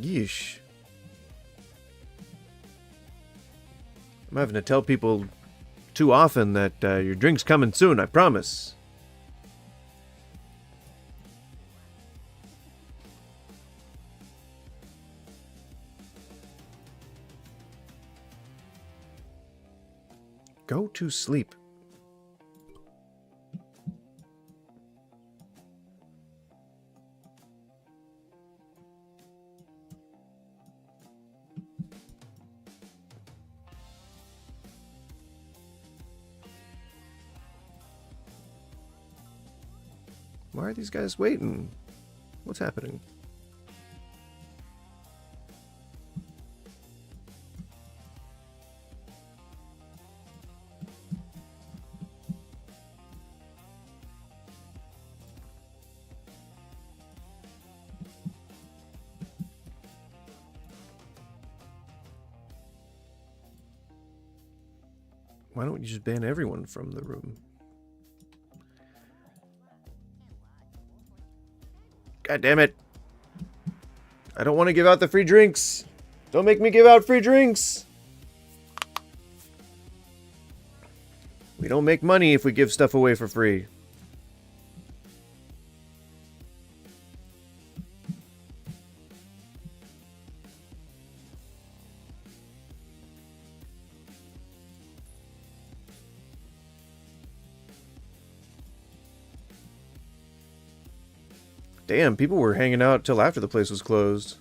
Yeesh. I'm having to tell people too often that your drink's coming soon, I promise. Go to sleep. Why are these guys waiting? What's happening? Why don't you just ban everyone from the room? God damn it. I don't want to give out the free drinks. Don't make me give out free drinks. We don't make money if we give stuff away for free. Damn, people were hanging out till after the place was closed.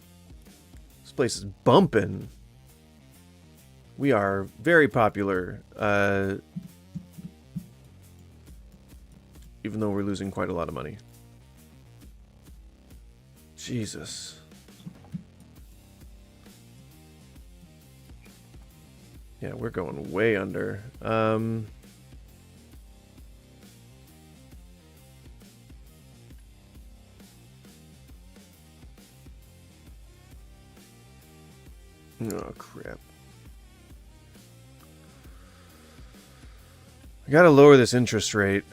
This place is bumping. We are very popular. Even though we're losing quite a lot of money. Jesus. Yeah, we're going way under. Oh, crap. I gotta lower this interest rate.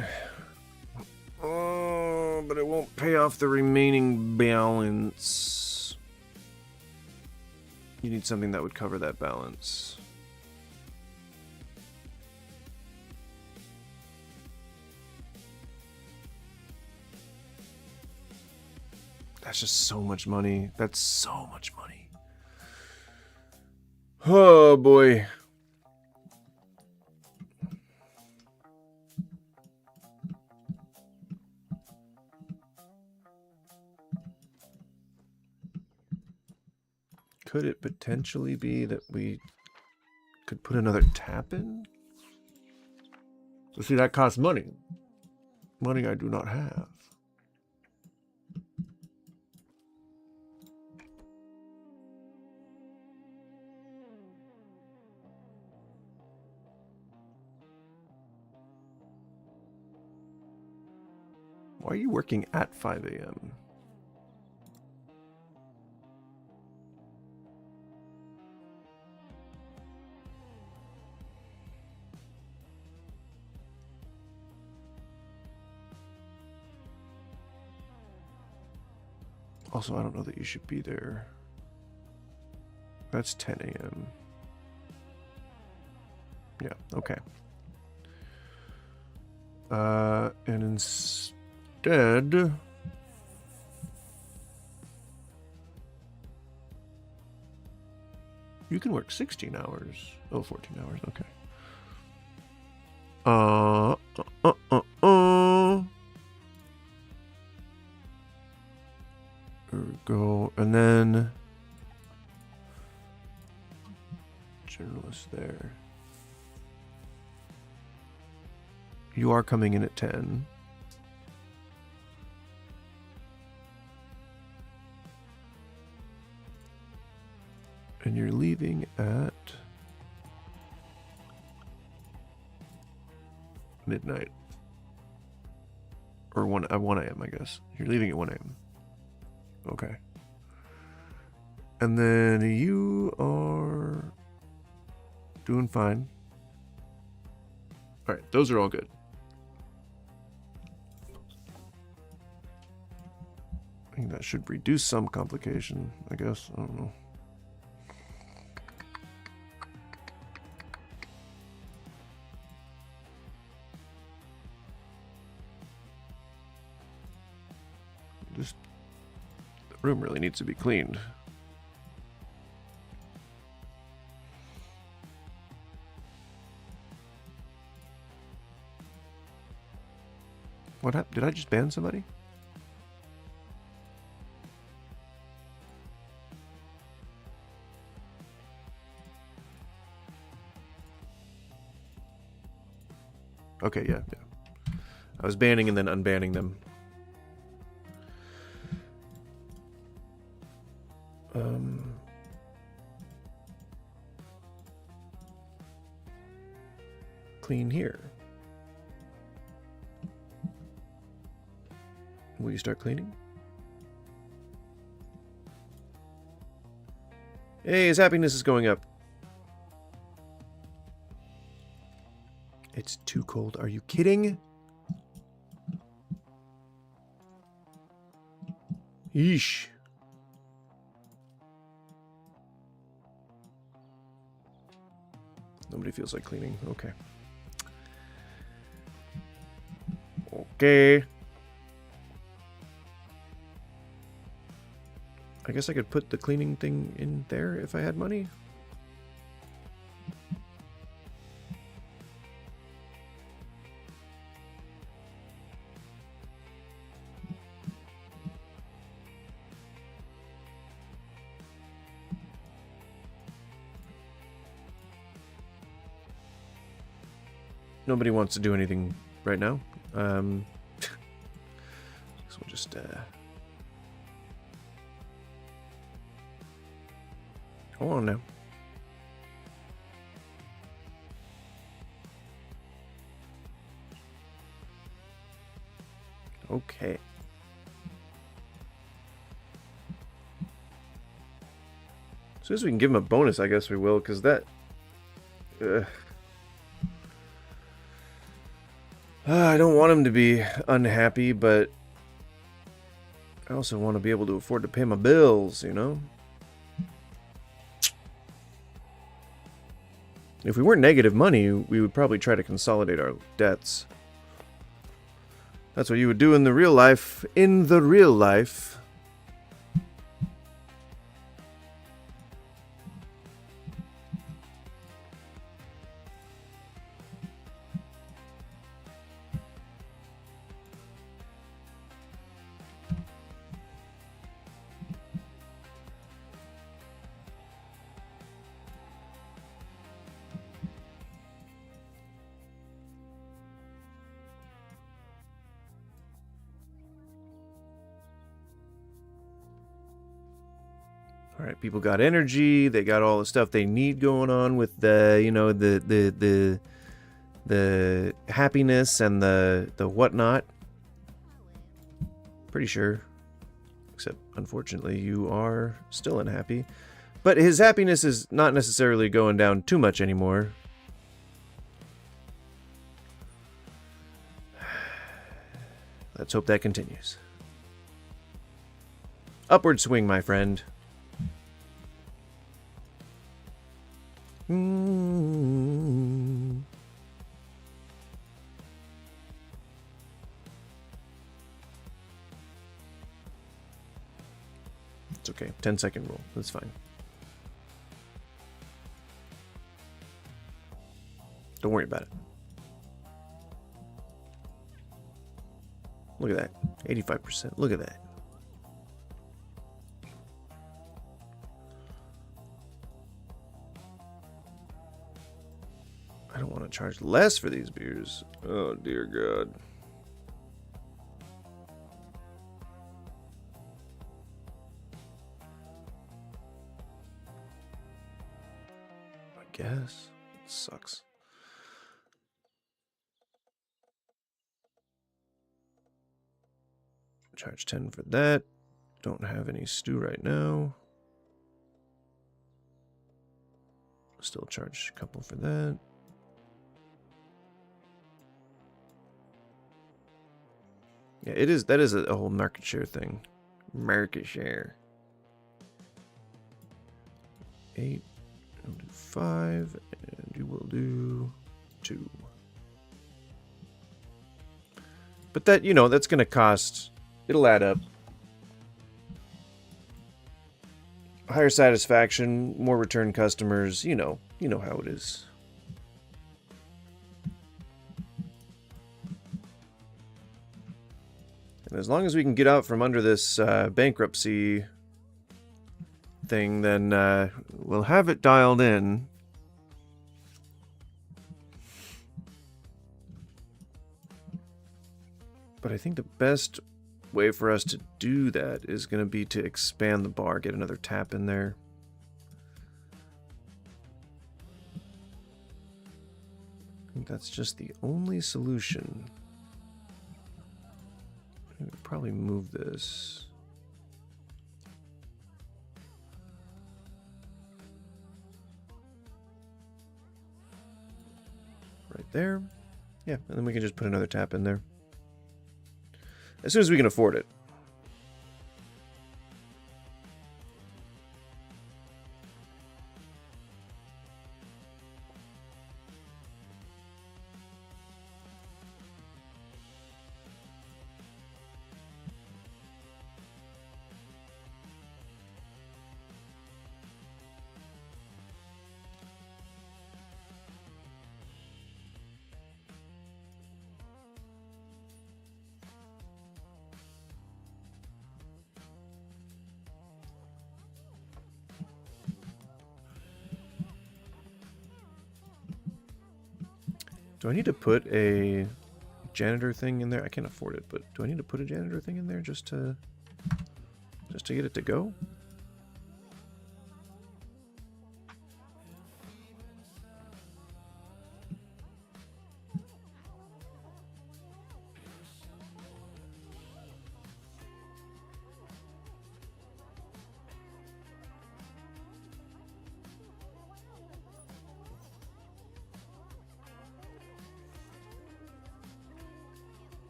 Oh, but it won't pay off the remaining balance. You need something that would cover that balance. That's just so much money. That's so much money. Oh, boy. Could it potentially be that we could put another tap in? So see, that costs money. Money I do not have. Why are you working at 5 a.m.? Also, I don't know that you should be there. That's 10 a.m. Yeah, okay. And instead... You can work 16 hours. Oh, 14 hours, okay. There we go. And then... Journalist there. You are coming in at 10. And you're leaving at midnight. Or 1 a.m., I guess. You're leaving at 1 a.m. Okay. And then you are doing fine. All right, those are all good. I think that should reduce some complication, I guess. I don't know. Just the room really needs to be cleaned. What happened? Did I just ban somebody? Okay, yeah. I was banning and then unbanning them. Clean here. Will you start cleaning? Hey, his happiness is going up. It's too cold. Are you kidding? Yeesh. Nobody feels like cleaning. Okay. Okay. I guess I could put the cleaning thing in there if I had money. nobody wants to do anything right now. So we'll just hold on now. Okay. As soon as we can give him a bonus, I guess we will, because that... I don't want him to be unhappy, but I also want to be able to afford to pay my bills, you know? If we weren't negative money, we would probably try to consolidate our debts. That's what you would do in the real life. In the real life. All right, people got energy. They got all the stuff they need going on with the, you know, the happiness and the whatnot. Pretty sure. Except, unfortunately, you are still unhappy. But his happiness is not necessarily going down too much anymore. Let's hope that continues. Upward swing, my friend. It's okay. 10-second rule. That's fine. Don't worry about it. Look at that. 85%. Look at that. I don't want to charge less for these beers. Oh, dear God. I guess. It sucks. Charge 10 for that. Don't have any stew right now. Still charge a couple for that. Yeah, it is. That is a whole market share thing. Market share. 8. We'll do 5, and you will do 2. But that, you know, that's going to cost. It'll add up. Higher satisfaction, more return customers. You know how it is. And as long as we can get out from under this bankruptcy thing, then we'll have it dialed in. But I think the best way for us to do that is going to be to expand the bar, get another tap in there. I think that's just the only solution. I would probably move this. Right there. Yeah, and then we can just put another tap in there. As soon as we can afford it. Do I need to put a janitor thing in there? I can't afford it, but do I need to put a janitor thing in there just to get it to go?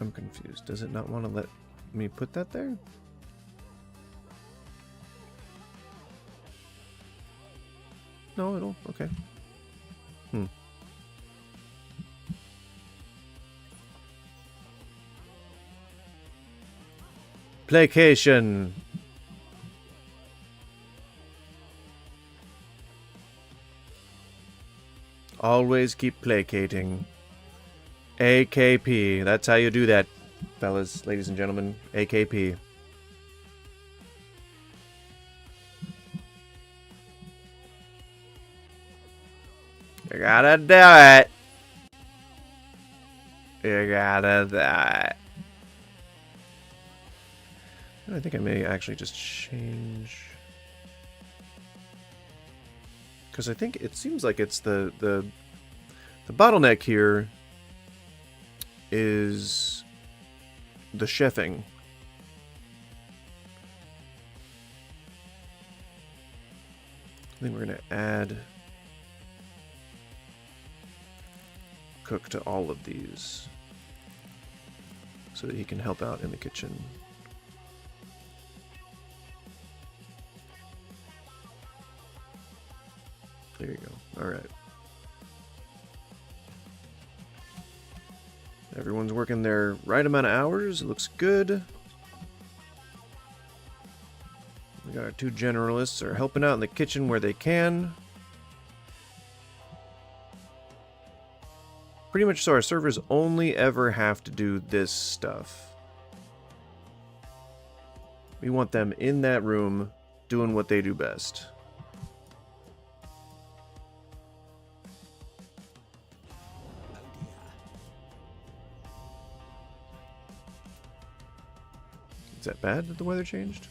I'm confused. Does it not want to let me put that there? No, it'll... okay. Placation! Always keep placating. AKP. That's how you do that, fellas, ladies and gentlemen. AKP. You gotta do it. You gotta do it. I think I may actually just change... because I think it seems like it's the bottleneck here is the chefing. I think we're going to add cook to all of these so that he can help out in the kitchen. There you go. All right. Everyone's working their right amount of hours. It looks good. We got our two generalists are helping out in the kitchen where they can. Pretty much so our servers only ever have to do this stuff. We want them in that room doing what they do best. Is that bad that the weather changed?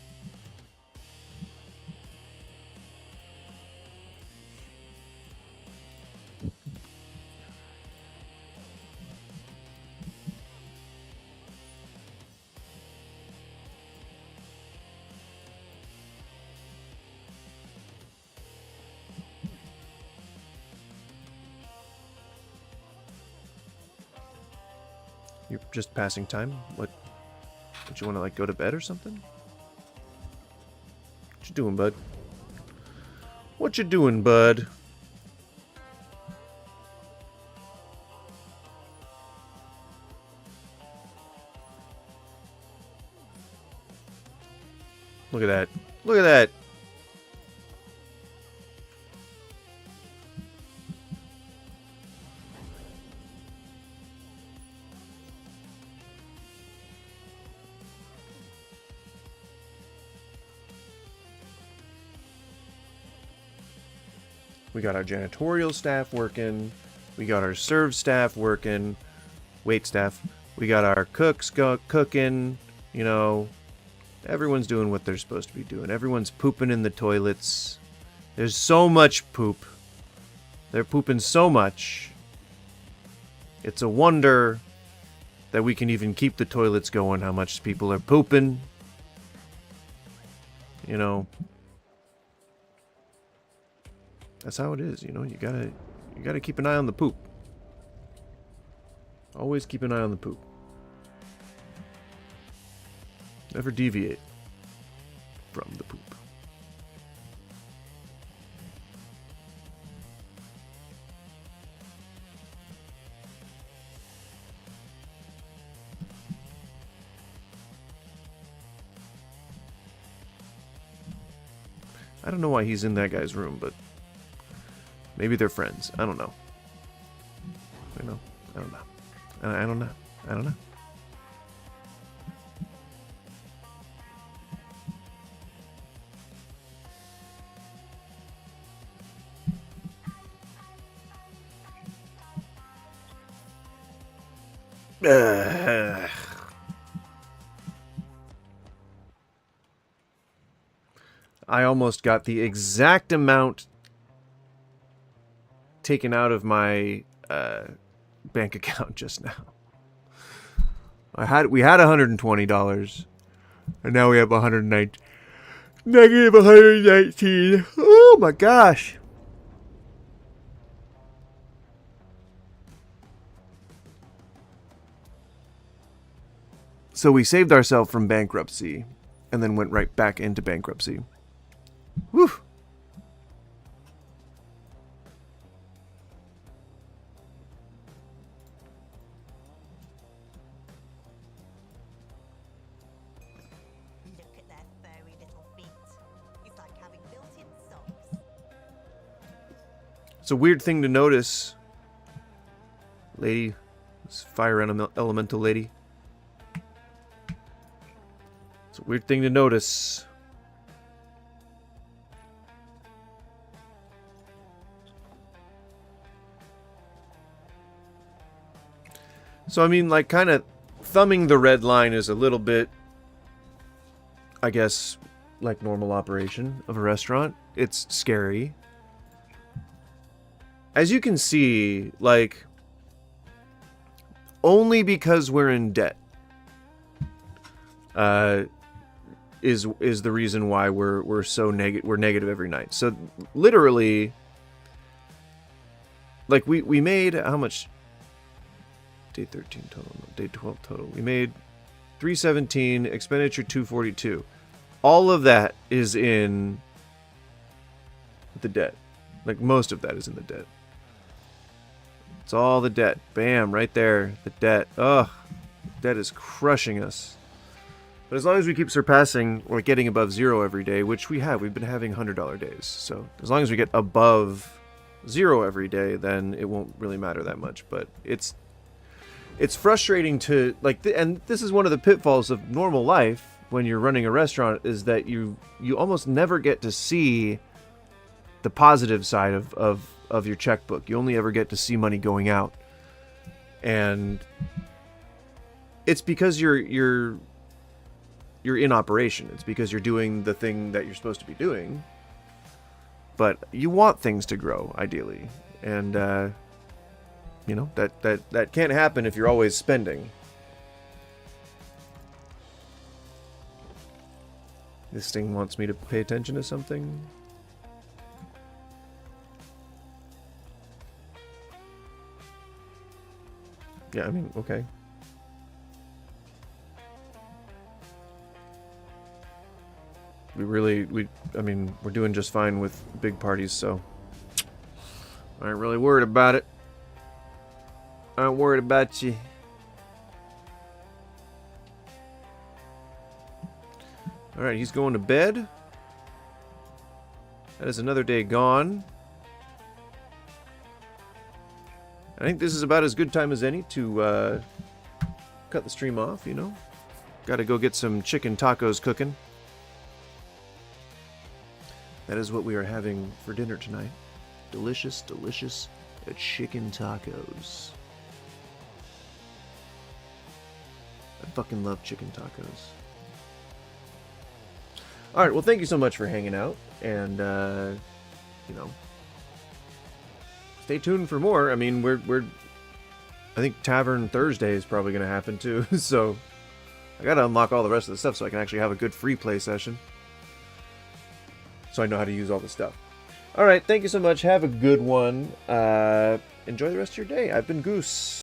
You're just passing time? What? Don't you want to, like, go to bed or something? What you doing, bud? What you doing, bud? Look at that. Look at that. We got our janitorial staff working. We got our serve staff working. Wait staff. We got our cooks cooking. You know, everyone's doing what they're supposed to be doing. Everyone's pooping in the toilets. There's so much poop. They're pooping so much. It's a wonder that we can even keep the toilets going, how much people are pooping. You know, that's how it is, you know. You gotta keep an eye on the poop. Always keep an eye on the poop. Never deviate from the poop. I don't know why he's in that guy's room, but maybe they're friends. I don't know. I don't know. I don't know. I don't know. I don't know. I almost got the exact amount taken out of my bank account just now. We had $120, and now we have 119. Negative 119. Oh my gosh. So we saved ourselves from bankruptcy and then went right back into bankruptcy. Whew. Look at their furry little feet. It's like having built-in socks. It's a weird thing to notice, lady. This fire elemental lady. It's a weird thing to notice. So, I mean, like, kind of thumbing the red line is a little bit, I guess, like normal operation of a restaurant. It's scary. As you can see, like, only because we're in debt is the reason why we're so we're negative every night. So literally, like, we made how much? Day 13 total, no, day 12 total. We made 317, expenditure 242. All of that is in the debt. Like, most of that is in the debt. It's all the debt. Bam, right there. The debt. Ugh. Debt is crushing us. But as long as we keep surpassing or getting above zero every day, which we have, we've been having $100 days. So as long as we get above zero every day, then it won't really matter that much. But it's frustrating to, like, and this is one of the pitfalls of normal life when you're running a restaurant, is that you almost never get to see the positive side of your checkbook. You only ever get to see money going out. And it's because you're in operation. It's because you're doing the thing that you're supposed to be doing. But you want things to grow, ideally. And you know, that can't happen if you're always spending. This thing wants me to pay attention to something. Yeah, I mean, okay. I mean, we're doing just fine with big parties, so I ain't really worried about it. I ain't worried about you. Alright, he's going to bed. That is another day gone. I think this is about as good time as any to cut the stream off, you know. Gotta go get some chicken tacos cooking. That is what we are having for dinner tonight. Delicious, delicious chicken tacos. I fucking love chicken tacos. Alright, well, thank you so much for hanging out. And, you know, stay tuned for more. I mean, I think Tavern Thursday is probably going to happen too. So I got to unlock all the rest of the stuff so I can actually have a good free play session. So I know how to use all the stuff. Alright, thank you so much. Have a good one. Enjoy the rest of your day. I've been Goose.